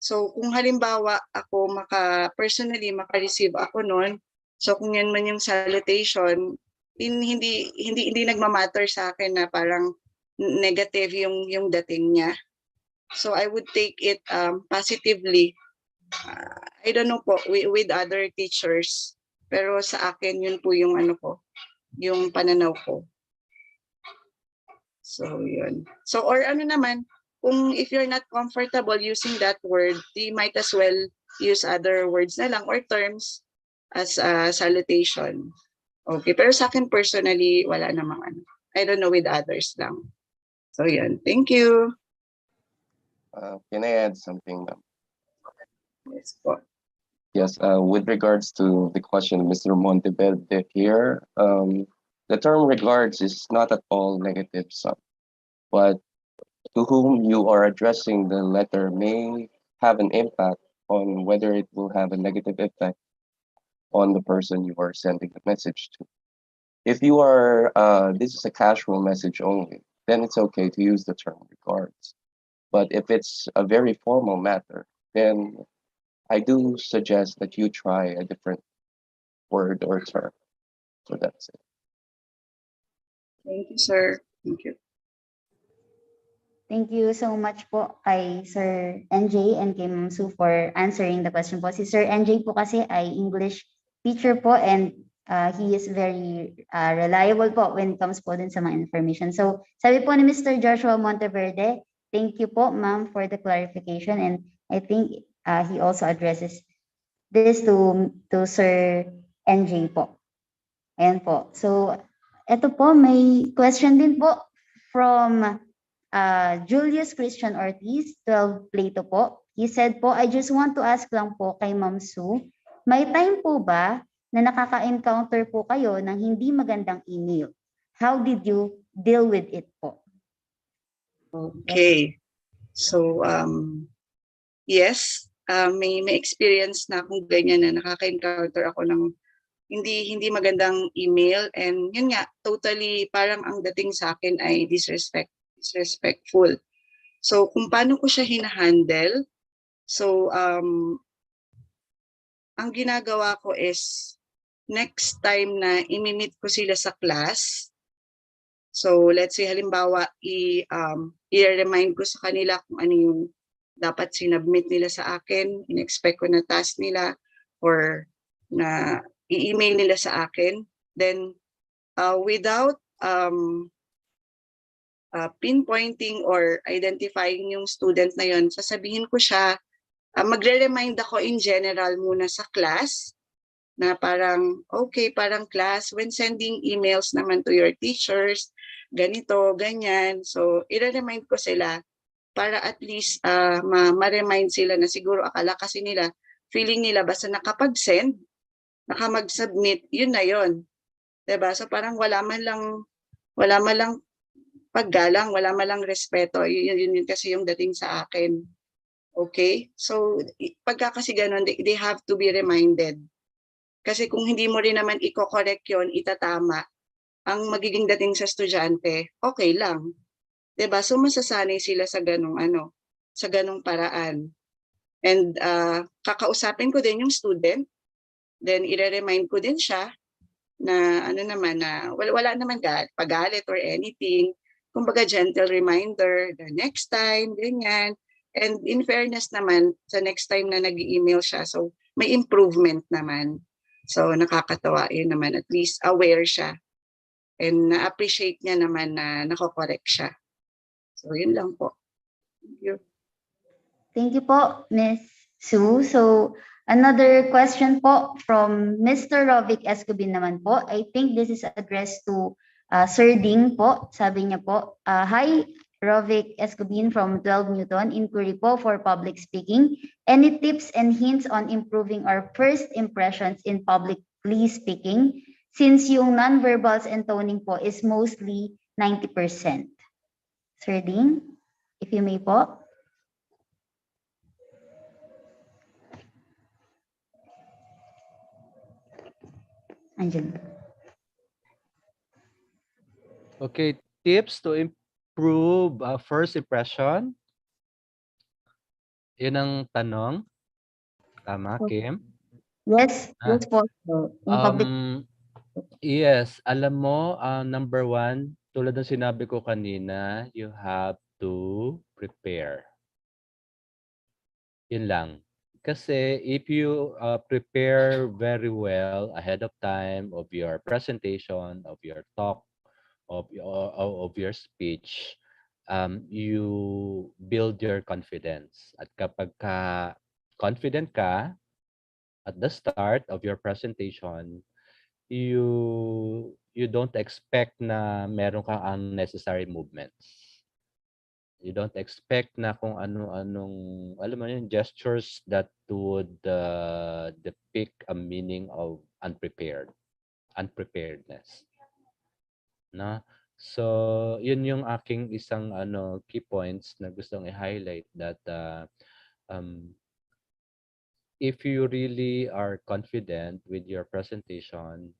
So kung halimbawa ako personally maka-receive ako noon, so kung yan man yung salutation, hindi nagmamatter sa akin na parang negative yung dating niya. So I would take it positively. I don't know po with other teachers, pero sa akin yun po yung yung pananaw ko. So yun. So or ano naman, kung if you're not comfortable using that word, you might as well use other words na lang or terms as a salutation. Okay, pero sa akin personally, wala namang ano. I don't know with others lang. So yun, thank you. Can I add something? Yes po. Yes, with regards to the question of Mr. Monteverde here, the term regards is not at all negative sum, but to whom you are addressing the letter may have an impact on whether it will have a negative effect on the person you are sending the message to. If you are, this is a casual message only, then it's okay to use the term regards. But if it's a very formal matter, then I do suggest that you try a different word or term. So that's it. Thank you, sir. Thank you. Thank you so much po kay Sir NJ and kay Ma'am Sue for answering the question po. Si Sir NJ po kasi ay English teacher po and he is very reliable po when it comes po din sa mga information. So sabi po ni Mr. Joshua Monteverde, thank you po ma'am for the clarification and I think he also addresses this to Sir NJ po. Ayan po. So ito po may question din po from Julius Christian Ortiz, 12 Plato po. He said po, I just want to ask lang po kay Ma'am Sue, may time po ba na nakaka-encounter po kayo ng hindi magandang email? How did you deal with it po? Okay. So, yes, may experience na akong ganyan na nakaka-encounter ako ng hindi magandang email and yun nga, totally parang ang dating sa akin ay disrespectful. So, kung paano ko siya hinahandle, so, ang ginagawa ko is, next time na imimit ko sila sa class, So let's say halimbawa i-remind ko sa kanila kung ano yung dapat sinubmit nila sa akin, in-expect ko na task nila or na i-email nila sa akin. Then without pinpointing or identifying yung student na yon, sasabihin ko siya, magre-remind ako in general muna sa class na parang, okay, parang class, when sending emails naman to your teachers, ganito, ganyan. So, i-remind ko sila para at least ma-remind sila na siguro akala kasi nila, feeling nila basta nakapag-send, nakamag-submit, yun na yun. Diba? So, parang wala man lang paggalang, wala man lang respeto. Yun kasi yung dating sa akin. Okay? So, pagka kasi ganun, they have to be reminded. Kasi kung hindi mo rin naman i-correct yun, itatama, ang magiging dating sa estudyante, okay lang. 'Di ba? So masasanay sila sa ganung paraan. And kakausapin ko din yung student, then i-remind ko din siya na wala naman pagalit or anything. Kumbaga gentle reminder, the next time, ganyan. And in fairness naman, sa next time na nag-email siya, so may improvement naman. So nakakatawa yun naman, at least aware siya. And na-appreciate niya naman na nako-correct siya. So yun lang po. Thank you. Thank you po, Ms. Sue. So another question po from Mr. Rovic Escobin naman po. I think this is addressed to Sir Ding po. Sabi niya po, hi, Rovic Escobin from 12 Newton. Inquiry po for public speaking. Any tips and hints on improving our first impressions in publicly speaking? Since yung non-verbals and toning po is mostly 90%. Sir Ding, if you may po. Andyan. Okay, tips to improve first impression. Yun ang tanong. Tama, Kim? Yes, yes po. Yes, alam mo, number one, tulad ng sinabi ko kanina, you have to prepare. Yun lang. Kasi if you prepare very well ahead of time of your presentation, of your talk, of your speech, you build your confidence. At kapag confident ka at the start of your presentation, you don't expect na meron kang unnecessary movements. You don't expect na kung ano-anong, alam mo yun, gestures that would depict a meaning of unpreparedness. No? So, yun yung aking isang key points na gustong i-highlight, that if you really are confident with your presentation,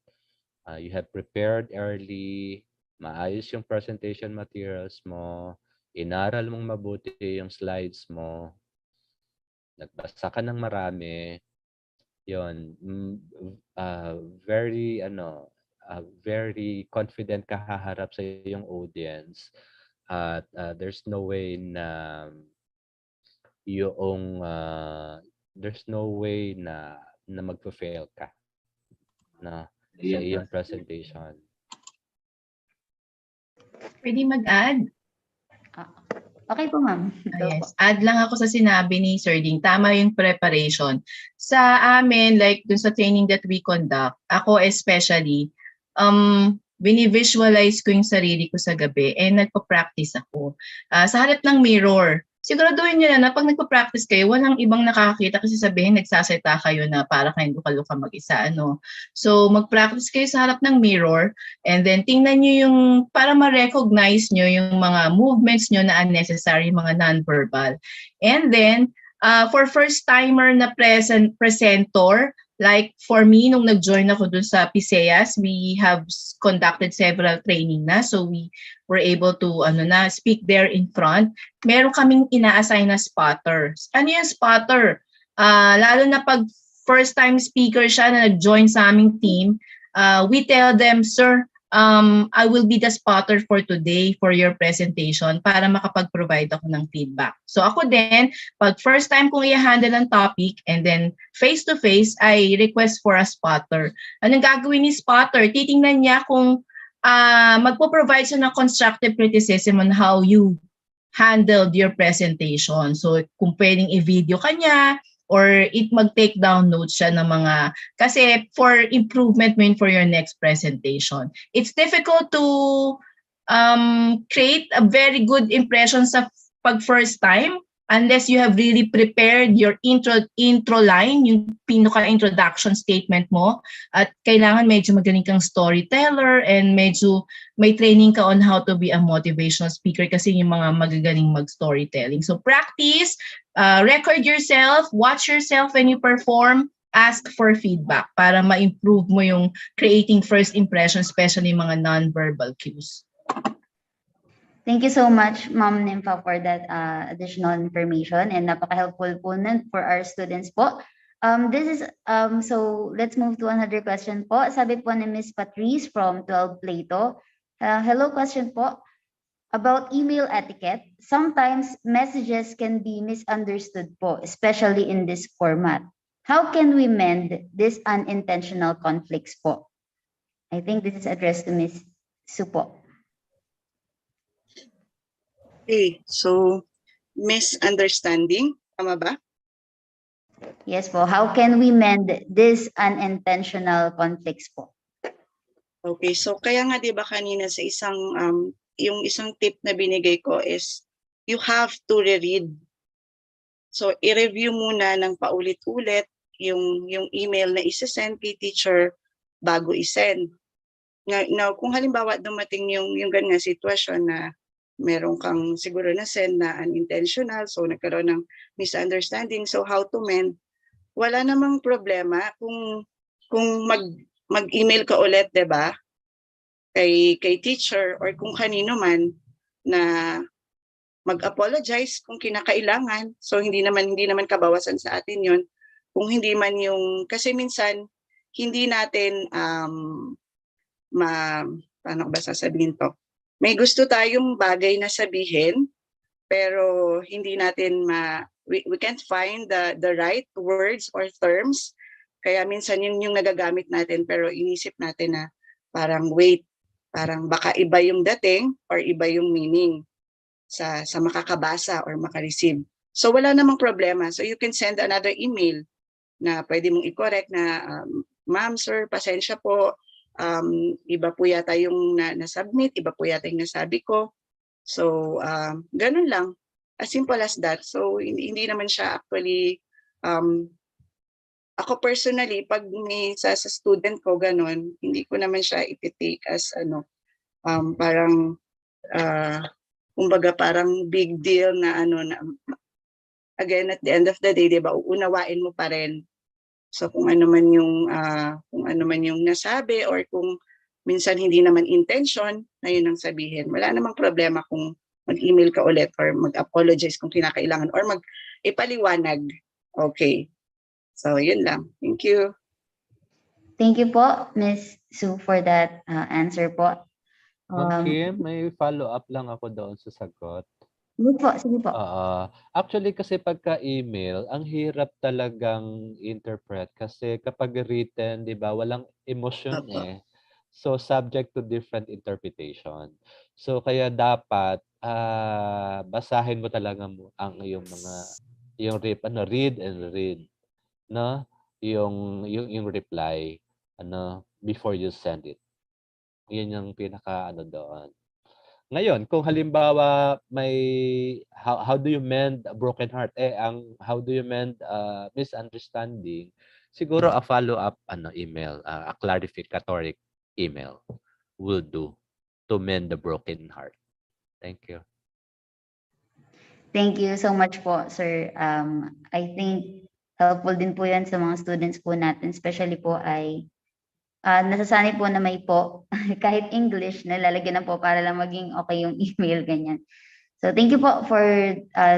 you have prepared early, maayos yung presentation materials mo, inaral mong mabuti yung slides mo, nagbasa ka ng marami, yun, very confident ka haharap sa iyong audience. At there's no way na magfa-fail ka na sa iyong presentation. Pwede mag-add? Okay po, ma'am. Yes. Add lang ako sa sinabi ni Sir Ding. Tama yung preparation. Sa amin, like dun sa training that we conduct, ako especially, bini-visualize ko yung sarili ko sa gabi and nagpa-practice ako. Sa harap ng mirror, siguraduhin nyo na pag nagpa-practice kayo, walang ibang nakakakita kasi sabihin nagsasalita kayo na para kayong luka-luka mag-isa. So mag-practice kayo sa harap ng mirror and then tingnan nyo yung, para ma-recognize nyo yung mga movements nyo na unnecessary, mga non-verbal. And then, for first-timer na presenter, like for me, nung nag-join ako dun sa PSEAS, we have conducted several training na. So we were able to speak there in front. Meron kaming ina-assign na spotter. Ano yung spotter? Lalo na pag first-time speaker siya na nag-join sa aming team, we tell them, sir, I will be the spotter for today for your presentation para makapag-provide ako ng feedback. So ako din, pag first time kong i-handle ang topic and then face-to-face, I request for a spotter. Anong gagawin ni spotter? Titingnan niya kung magpo-provide siya ng constructive criticism on how you handled your presentation. So kung pwedeng i-video ka niya, or mag-take down notes siya ng mga, kasi for improvement mo yun for your next presentation. It's difficult to create a very good impression sa pag first time unless you have really prepared your intro line, yung pinaka-introduction statement mo, at kailangan medyo magaling kang storyteller and medyo may training ka on how to be a motivational speaker kasi yung mga magagaling mag-storytelling. So practice, record yourself, watch yourself when you perform, ask for feedback para ma-improve mo yung creating first impression, especially mga non-verbal cues. Thank you so much, Ma'am Nympha, for that additional information, and napaka-helpful po nun for our students po. So let's move to another question po. Sabi po ni Miss Patrice from 12 Plato. Hello, question po. About email etiquette, sometimes messages can be misunderstood po, especially in this format. How can we mend this unintentional conflicts po? I think this is addressed to Miss Su po. Okay, so misunderstanding, tama ba? Yes po. How can we mend this unintentional conflicts po? Okay, so kaya nga 'di ba kanina sa isang yung isang tip na binigay ko is you have to reread. So i-review muna ng paulit-ulit yung email na i-send kay teacher bago i-send. Now, kung halimbawa dumating yung ganung sitwasyon na meron kang siguro na send na unintentional, so nagkaroon ng misunderstanding, so how to mend, wala namang problema kung mag-email ka ulit, 'di ba? Kay teacher or kung kanino man na mag-apologize kung kinakailangan. So hindi naman kabawasan sa atin 'yon. Kung hindi man yung, kasi minsan hindi natin paano ba sasabihin to? May gusto tayong bagay na sabihin, pero hindi natin we can't find the right words or terms. Kaya minsan yun yung nagagamit natin, pero inisip natin na parang wait, parang baka iba yung dating or iba yung meaning sa makakabasa or makareceive. So wala namang problema. So you can send another email na pwede mong i-correct na, ma'am, sir, pasensya po, iba po yata yung na-submit, iba po yata yung nasabi ko. So, ganun lang. As simple as that. So, hindi naman siya actually, ako personally, pag may sa student ko ganun, hindi ko naman siya iti-take as parang, kumbaga parang big deal na again, at the end of the day, di ba, uunawain mo pa rin. So kung ano man yung nasabi, or kung minsan hindi naman intention na yun ang sabihin, wala namang problema kung mag-email ka ulit or mag-apologize kung kinakailangan or ipaliwanag. Okay. So yun lang. Thank you. Thank you po, Miss Sue, for that answer po. Ma'am Kim, may follow-up lang ako doon sa sagot. Sige po. Actually, kasi pagka-email, ang hirap talagang interpret kasi kapag written, di ba, walang emotion eh. So, subject to different interpretation. So, kaya dapat basahin mo talaga ang read and read, no? Yung reply, before you send it. Yun yung pinaka doon. Ngayon, kung halimbawa how do you mend a broken heart? How do you mend misunderstanding? Siguro a follow-up email, a clarificatory email will do to mend the broken heart. Thank you. Thank you so much po, sir. I think helpful din po yan sa mga students po natin, especially po ay nasasanay po na may po, kahit English, nalalagyan na po para lang maging okay yung email, ganyan. So thank you po for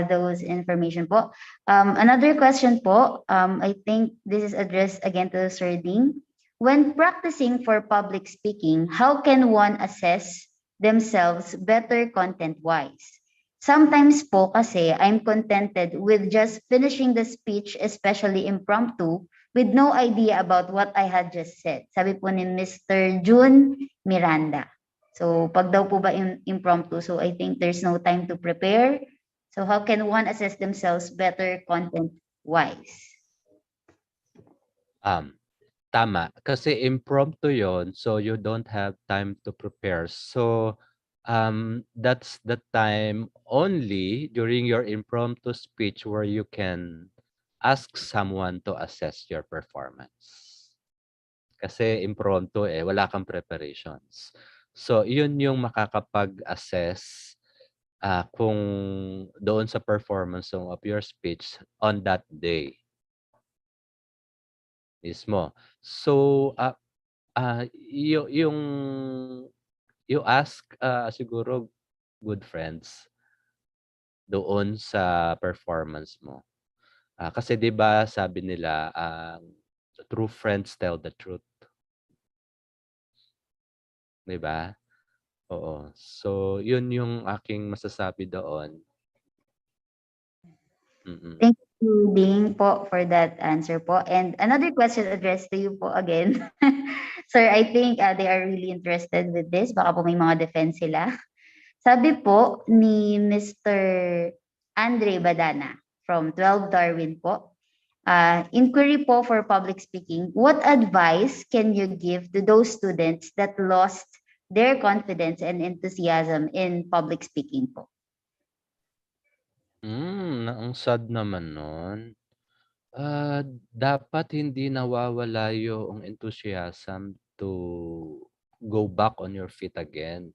those information po. Another question po, I think this is addressed again to Sir Ding. When practicing for public speaking, how can one assess themselves better content-wise? Sometimes po kasi I'm contented with just finishing the speech, especially impromptu, with no idea about what I had just said. Sabi po ni Mr. June Miranda. So pag daw po ba impromptu, so I think there's no time to prepare. So how can one assess themselves better content-wise? Tama. Kasi impromptu yon, so you don't have time to prepare. So, that's the time only during your impromptu speech where you can ask someone to assess your performance. Kasi impromptu wala kang preparations. So, yun yung makakapag-assess kung doon sa performance of your speech on that day. Mismo. So, yung you ask siguro good friends doon sa performance mo. Kasi 'di ba sabi nila true friends tell the truth. 'Di ba? Oo. So, yun yung aking masasabi doon. Thank you, Ding, po, for that answer po. And another question addressed to you po again. Sir, I think they are really interested with this. Baka po may mga defense sila. Sabi po ni Mr. Andre Badana from 12 Darwin po, inquiry po for public speaking, what advice can you give to those students that lost their confidence and enthusiasm in public speaking po? Ang sad naman nun. Dapat hindi nawawala yung enthusiasm to go back on your feet again.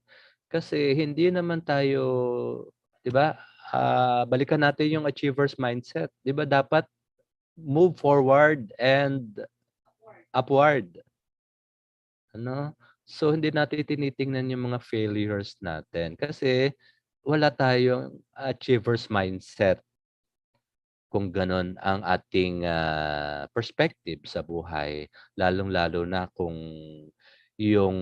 Kasi hindi naman tayo, 'di ba? Balikan natin yung achievers mindset. 'Di ba dapat move forward and upward. Ano? So hindi natin tinitingnan yung mga failures natin kasi wala tayong achievers mindset kung ganon ang ating perspective sa buhay, lalong-lalo na kung yung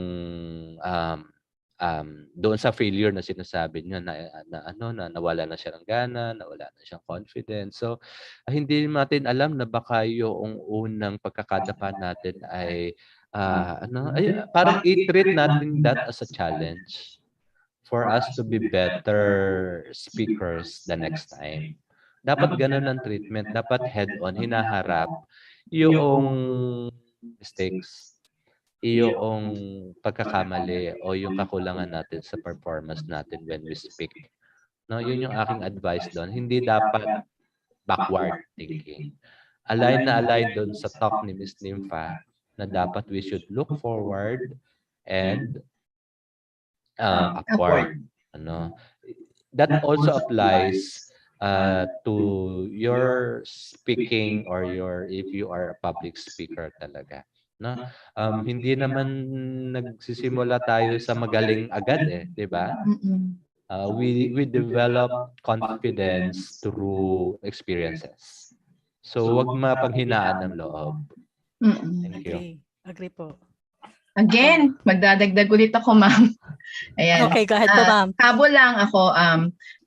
doon sa failure na sinasabi niya na nawala na siya ng gana, nawala na siyang confidence. So hindi natin alam na baka yung unang pagkakadapa natin ay parang i-treat natin that as a challenge for us to be better speakers the next time. Dapat ganun ang treatment. Dapat head-on, hinaharap yung mistakes, yung pagkakamali o yung kakulangan natin sa performance natin when we speak. No, yun yung aking advice doon. Hindi dapat backward thinking. Align na align doon sa talk ni Miss Nympha na dapat we should look forward and upward. That also applies to your speaking or if you are a public speaker talaga. No? Hindi naman nagsisimula tayo sa magaling agad 'di ba? We develop confidence through experiences. So wag mapanghinaan ng loob. Thank you. Agree po. Again, magdadagdag ulit ako, ma'am. Ayan. Okay, go ahead po, ma'am. Habol lang ako.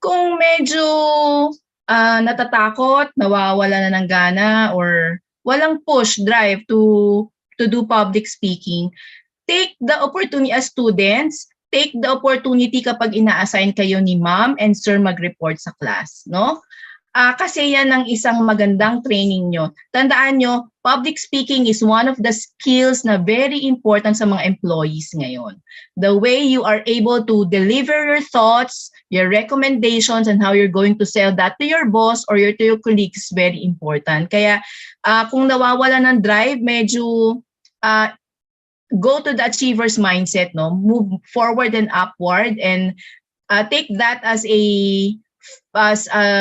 Kung medyo natatakot, nawawala na ng gana, or walang push, drive to do public speaking, take the opportunity as students, take the opportunity kapag ina-assign kayo ni ma'am and sir mag-report sa class, no? Kasi yan ang isang magandang training nyo. Tandaan nyo, public speaking is one of the skills na very important sa mga employees ngayon. The way you are able to deliver your thoughts, your recommendations, and how you're going to sell that to your boss or to your colleagues is very important. Kaya kung nawawala ng drive, medyo go to the achiever's mindset, no? Move forward and upward and take that as a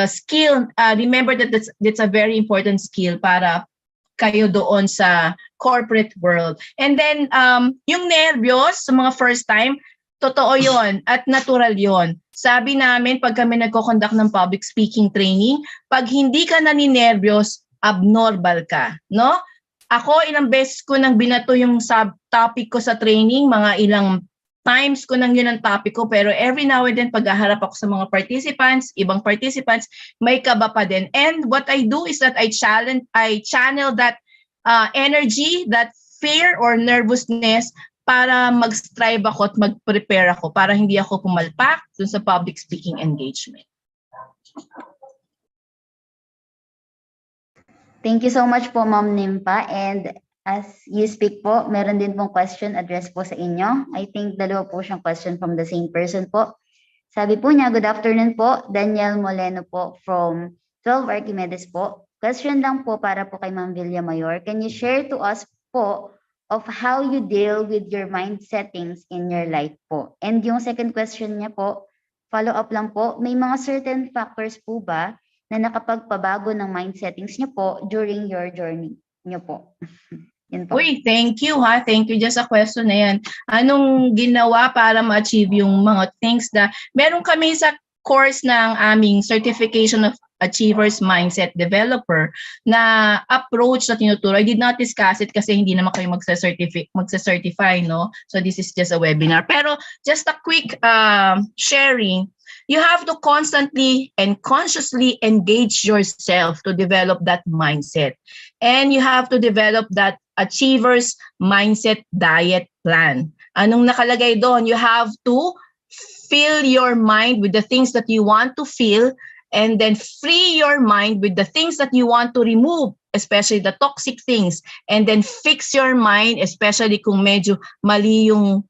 skill. Remember that that's a very important skill para kayo doon sa corporate world. And then yung nervyos sa mga first time, totoo yon at natural yon. Sabi namin pag kami nagko-conduct ng public speaking training, pag hindi ka naninervyos, abnormal ka, no? Ako, ilang beses ko nang binato yung subtopic ko sa training, mga ilang times ko nang yun ang topic ko, pero every now and then, paghaharap ako sa mga participants, ibang participants, may kaba pa din. And what I do is that I channel that energy, that fear or nervousness para mag-strive ako at mag-prepare ako para hindi ako pumalpak dun sa public speaking engagement. Thank you so much po, Ma'am Nimpa. And as you speak po, meron din pong question address po sa inyo. I think dalawa po siyang question from the same person po. Sabi po niya, good afternoon po, Daniel Moleno po from 12 Archimedes po. Question lang po para po kay Ma'am Villamayor. Can you share to us po of how you deal with your mind settings in your life po? And yung second question niya po, follow up lang po, may mga certain factors po ba na nakapagpabago ng mind settings niyo po during your journey niyo po? Yun po. Uy, thank you ha. Thank you just sa question na yan. Anong ginawa para ma-achieve yung mga things na meron kami sa course ng aming Certification of Achievers Mindset Developer na approach na tinuturo. I did not discuss it kasi hindi naman kayo magsa-certify, no? So this is just a webinar. Pero just a quick sharing, you have to constantly and consciously engage yourself to develop that mindset. And you have to develop that Achievers Mindset Diet Plan. Anong nakalagay doon? You have to fill your mind with the things that you want to feel and then free your mind with the things that you want to remove, especially the toxic things, and then fix your mind, especially kung medyo mali yung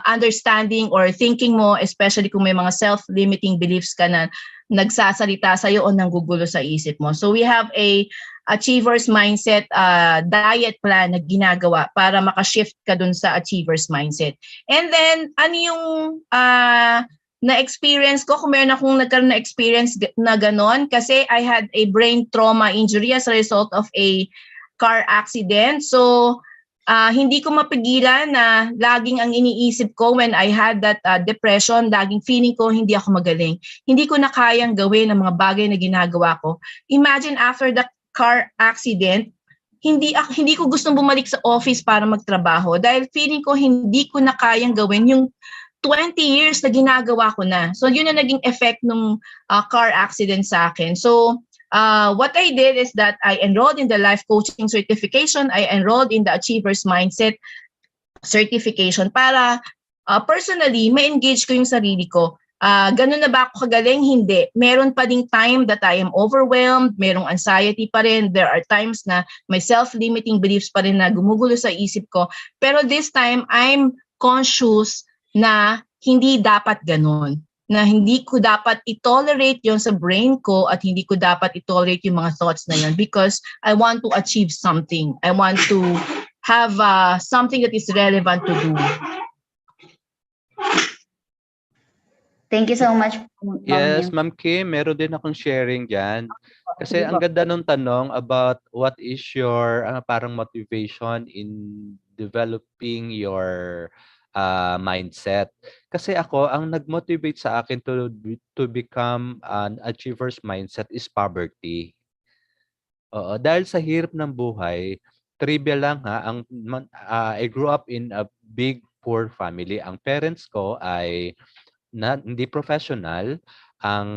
understanding or thinking mo, especially kung may mga self-limiting beliefs ka na nagsasalita sa'yo o nanggugulo sa isip mo. So we have a Achievers Mindset diet plan na ginagawa para makashift ka dun sa Achievers Mindset. And then, ano yung na-experience ko, kung meron akong nagkaroon na experience na ganon, kasi I had a brain trauma injury as a result of a car accident. So, hindi ko mapigilan na laging ang iniisip ko when I had that depression, laging feeling ko hindi ako magaling. Hindi ko na kayang gawin ang mga bagay na ginagawa ko. Imagine after the car accident, hindi ko gustong bumalik sa office para magtrabaho dahil feeling ko hindi ko na kayang gawin yung 20 years na ginagawa ko na. So yun na naging effect ng car accident sa akin. So what I did is that I enrolled in the life coaching certification. I enrolled in the Achievers Mindset certification para personally ma-engage ko yung sarili ko. Ganun na ba ako kagaling? Hindi. Meron pa ding time that I am overwhelmed, merong anxiety pa rin. There are times na may self-limiting beliefs pa rin na gumugulo sa isip ko. Pero this time, I'm conscious na hindi dapat ganun. Na hindi ko dapat i-tolerate yon sa brain ko at hindi ko dapat i-tolerate yung mga thoughts na yon because I want to achieve something. I want to have something that is relevant to do. Thank you so much. Yes, Ma'am Kim, meron din akong sharing dyan. Kasi ang ganda nung tanong about what is your parang motivation in developing your mindset. Kasi ako, ang nag-motivate sa akin to become an achiever's mindset is poverty. Oo, dahil sa hirap ng buhay, trivia lang ha, I grew up in a big poor family. Ang parents ko ay hindi professional. Ang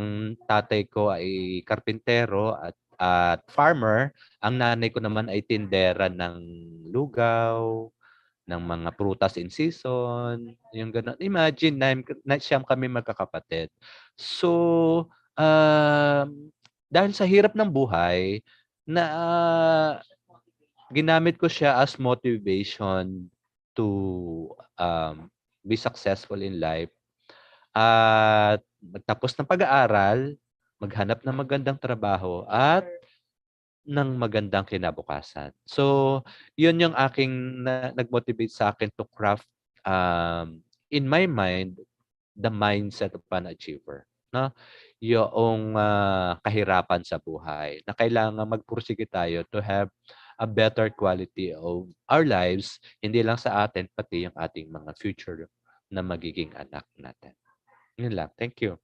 tatay ko ay karpintero at farmer. Ang nanay ko naman ay tindera ng lugaw, ng mga prutas in season, yung gano'n. Imagine, siyam kami magkakapatid. So, dahil sa hirap ng buhay, na ginamit ko siya as motivation to be successful in life. At magtapos ng pag-aaral, maghanap ng magandang trabaho at ng magandang kinabukasan. So, yun yung aking nag-motivate sa akin to craft in my mind the mindset of an achiever. No? Yung kahirapan sa buhay na kailangan magpursige tayo to have a better quality of our lives, hindi lang sa atin, pati yung ating mga future na magiging anak natin. Yun lang. Thank you.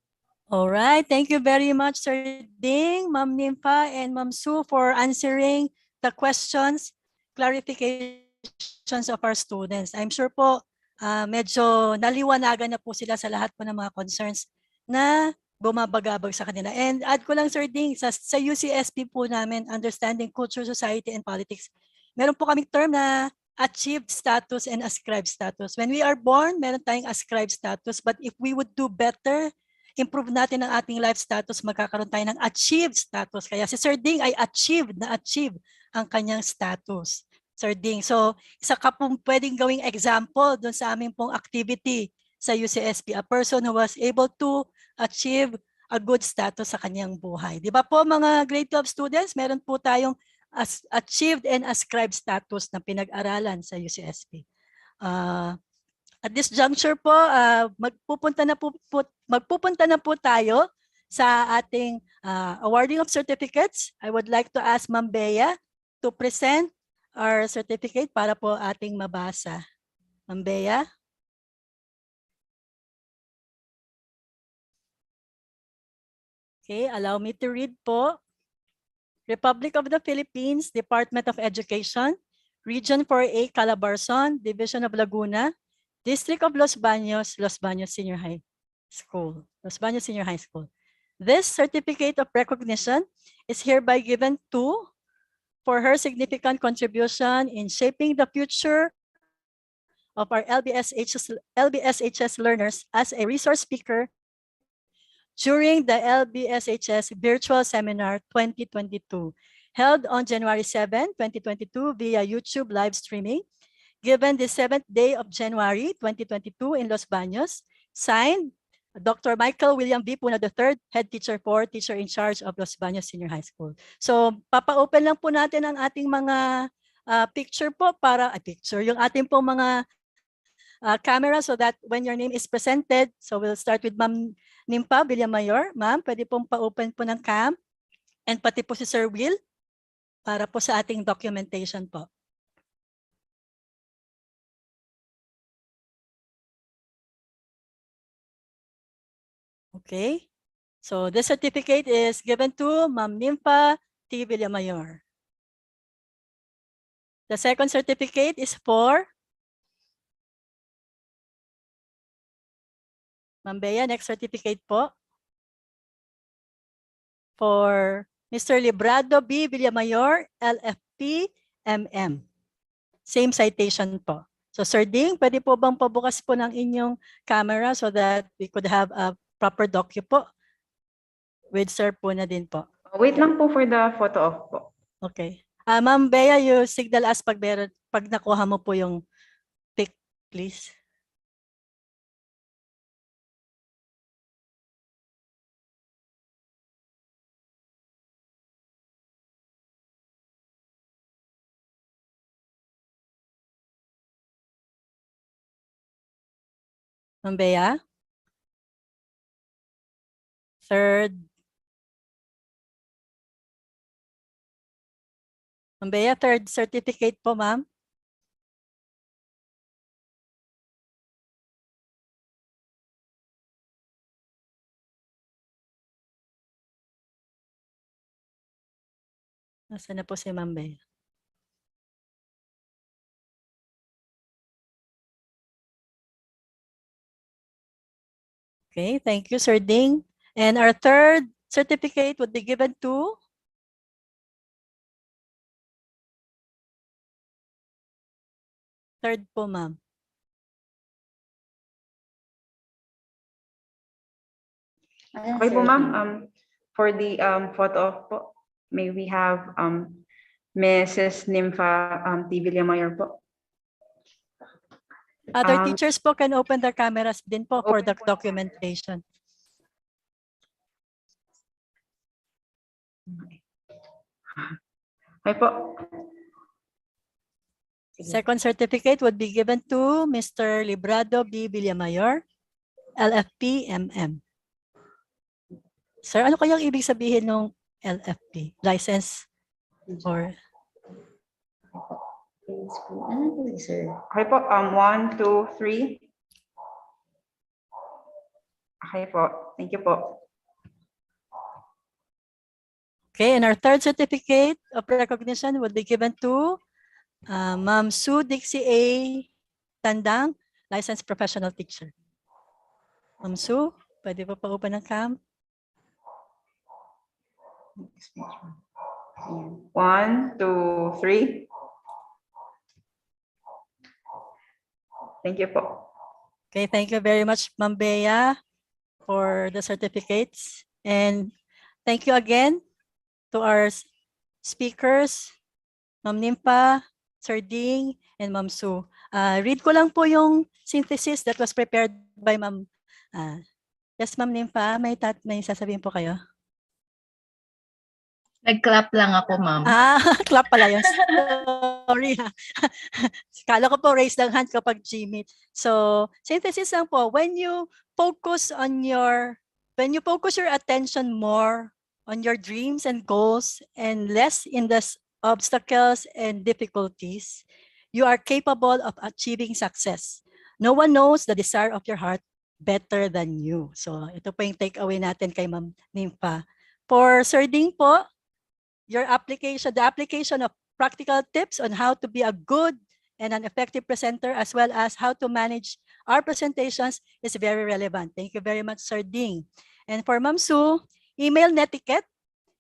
All right. Thank you very much, Sir Ding, Ma'am Nympha, and Ma'am Sue for answering the questions. clarifications of our students. I'm sure po medyo naliwanagan na po sila sa lahat po ng mga concerns na bumabagabag sa kanila. And add ko lang, Sir Ding, sa UCSP po namin, Understanding Culture, Society, and Politics, meron po kaming term na achieved status and ascribed status. When we are born, meron tayong ascribed status, but if we would do better, improve natin ang ating life status, magkakaroon tayo ng achieved status. Kaya si Sir Ding ay achieve ang kanyang status. Sir Ding, so isa ka pong pwedeng gawing example doon sa aming pong activity sa UCSP, a person who was able to achieve a good status sa kanyang buhay. Di ba po mga grade 12 students, meron po tayong achieved and ascribed status na pinag-aralan sa UCSP. At this juncture po, magpupunta na po tayo sa ating awarding of certificates. I would like to ask Ma'am Bea to present our certificate para po ating mabasa. Ma'am Bea? Okay, allow me to read po. Republic of the Philippines, Department of Education, Region 4A, Calabarzon, Division of Laguna, District of Los Baños Senior High School. Los Baños Senior High School. This certificate of recognition is hereby given to for her significant contribution in shaping the future of our LBSHS learners as a resource speaker during the LBSHS Virtual Seminar 2022, held on January 7, 2022 via YouTube live streaming, given the 7th day of January 2022 in Los Baños, signed Dr. Michael William V. Puna III, Head Teacher 4, Teacher in Charge of Los Baños Senior High School. So, papa-open lang po natin ang ating mga picture po para, yung ating pong mga camera so that when your name is presented, so we'll start with Ma'am Nimpa Villamayor. Ma'am, pwede pong pa-open po ng cam. And pati po si Sir Will para po sa ating documentation po. Okay, so this certificate is given to Ma'am Nimpa T. Villamayor. The second certificate is for Ma'am Bea, next certificate po. For Mr. Librado B. Villamayor, LFP, MM. Same citation po. So Sir Ding, pwede po bang pabukas po ng inyong camera so that we could have a proper docu po? With Sir po na din po. Wait lang po for the photo off po. Okay. Ma'am Bea, you signal us pag nakuha mo po yung pic, please. Ma'am Bea? Third. Ma'am Bea, third certificate po, ma'am. Nasaan na po si Ma'am Bea? Okay, thank you, Sir Ding. And our third certificate would be given to third po, ma'am. Okay po, ma'am. For the photo off po, may we have Mrs. Nympha T. Villamayor po. Other teachers po can open their cameras din po for the documentation. Okay po. Second certificate would be given to Mr. Librado B. Villamayor, LFP, MM. Sir, ano kayang ibig sabihin ng LFP? License or... Okay po, 1, 2, 3. Okay po, thank you po. Okay, and our third certificate of recognition would be given to Ma'am Sue Dixie A. Tandang, licensed professional teacher. Ma'am Sue, pwede po pa-open ang cam? 1, 2, 3. Thank you po. Okay, thank you very much, Ma'am Bea, for the certificates. And thank you again to our speakers, Ma'am Nimpa, Sir Ding, and Ma'am Sue. Read ko lang po yung synthesis that was prepared by Ma'am. Yes, Ma'am Nimpa, may sasabihin po kayo? Nag-clap lang ako, ma'am. Clap pala yun. Sorry ha. Kala ko po raise ng hand kapag Gmeet. So, synthesis lang po. When you focus your attention more on your dreams and goals and less in the obstacles and difficulties, you are capable of achieving success. No one knows the desire of your heart better than you. So, ito po yung takeaway natin kay Ma'am Nimpa. For Sir Ding po, the application of practical tips on how to be a good and an effective presenter, as well as how to manage our presentations, is very relevant. Thank you very much, Sir Ding. And for Ma'am Sue, email netiquette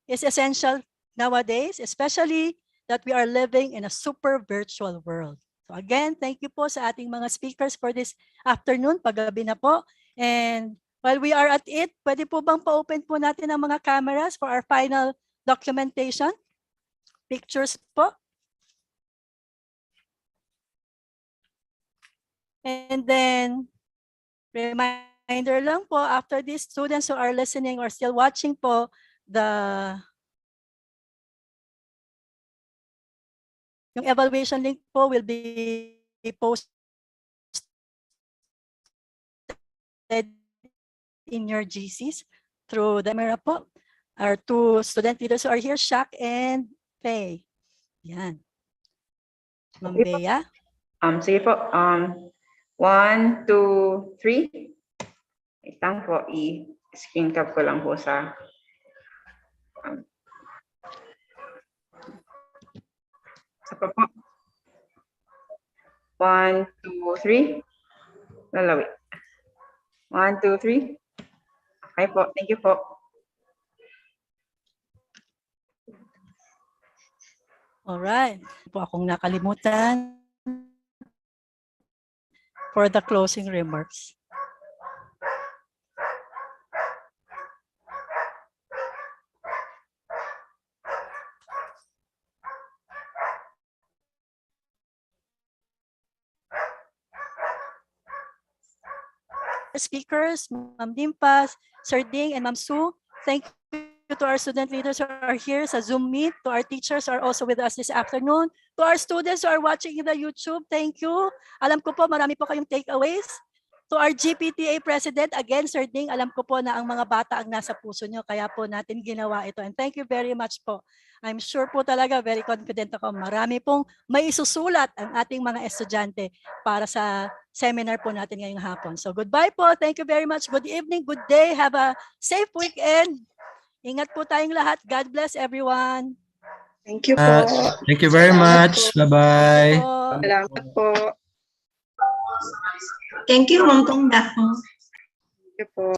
is essential nowadays, especially that we are living in a super virtual world. So again, thank you po sa ating mga speakers for this afternoon, paggabi na po. And while we are at it, pwede po bang pa-open po natin ang mga cameras for our final documentation? Pictures po. And then, reminder lang po, after these students who are listening or still watching po, yung evaluation link po will be posted in your GCs through the camera po. Our two student leaders who are here, Shaq and Faye. Yan. Ma'am Bea. Sige po. 1, 2, 3. Wait lang po. I-screen cap ko lang po sa po. 1, 2, 3. Lalawi. 1, 2, 3. Okay po. Thank you po. Alright. Po akong nakalimutan for the closing remarks. Speakers, Ma'am Dimpas, Sir Ding, and Ma'am Sue, thank you to our student leaders who are here sa Zoom Meet, to our teachers who are also with us this afternoon, to our students who are watching in the YouTube, thank you. Alam ko po, marami po kayong takeaways. To our GPTA President, again, Sir Ding, alam ko po na ang mga bata ang nasa puso nyo, kaya po natin ginawa ito. And thank you very much po. I'm sure po talaga, very confident ako, marami pong may isusulat ang ating mga estudyante para sa seminar po natin ngayong hapon. So goodbye po. Thank you very much. Good evening, good day. Have a safe weekend. Ingat po tayong lahat. God bless everyone. Thank you po. Thank you very much. Bye-bye. Salamat po. Thank you, Ma'am Tongda. Thank you po.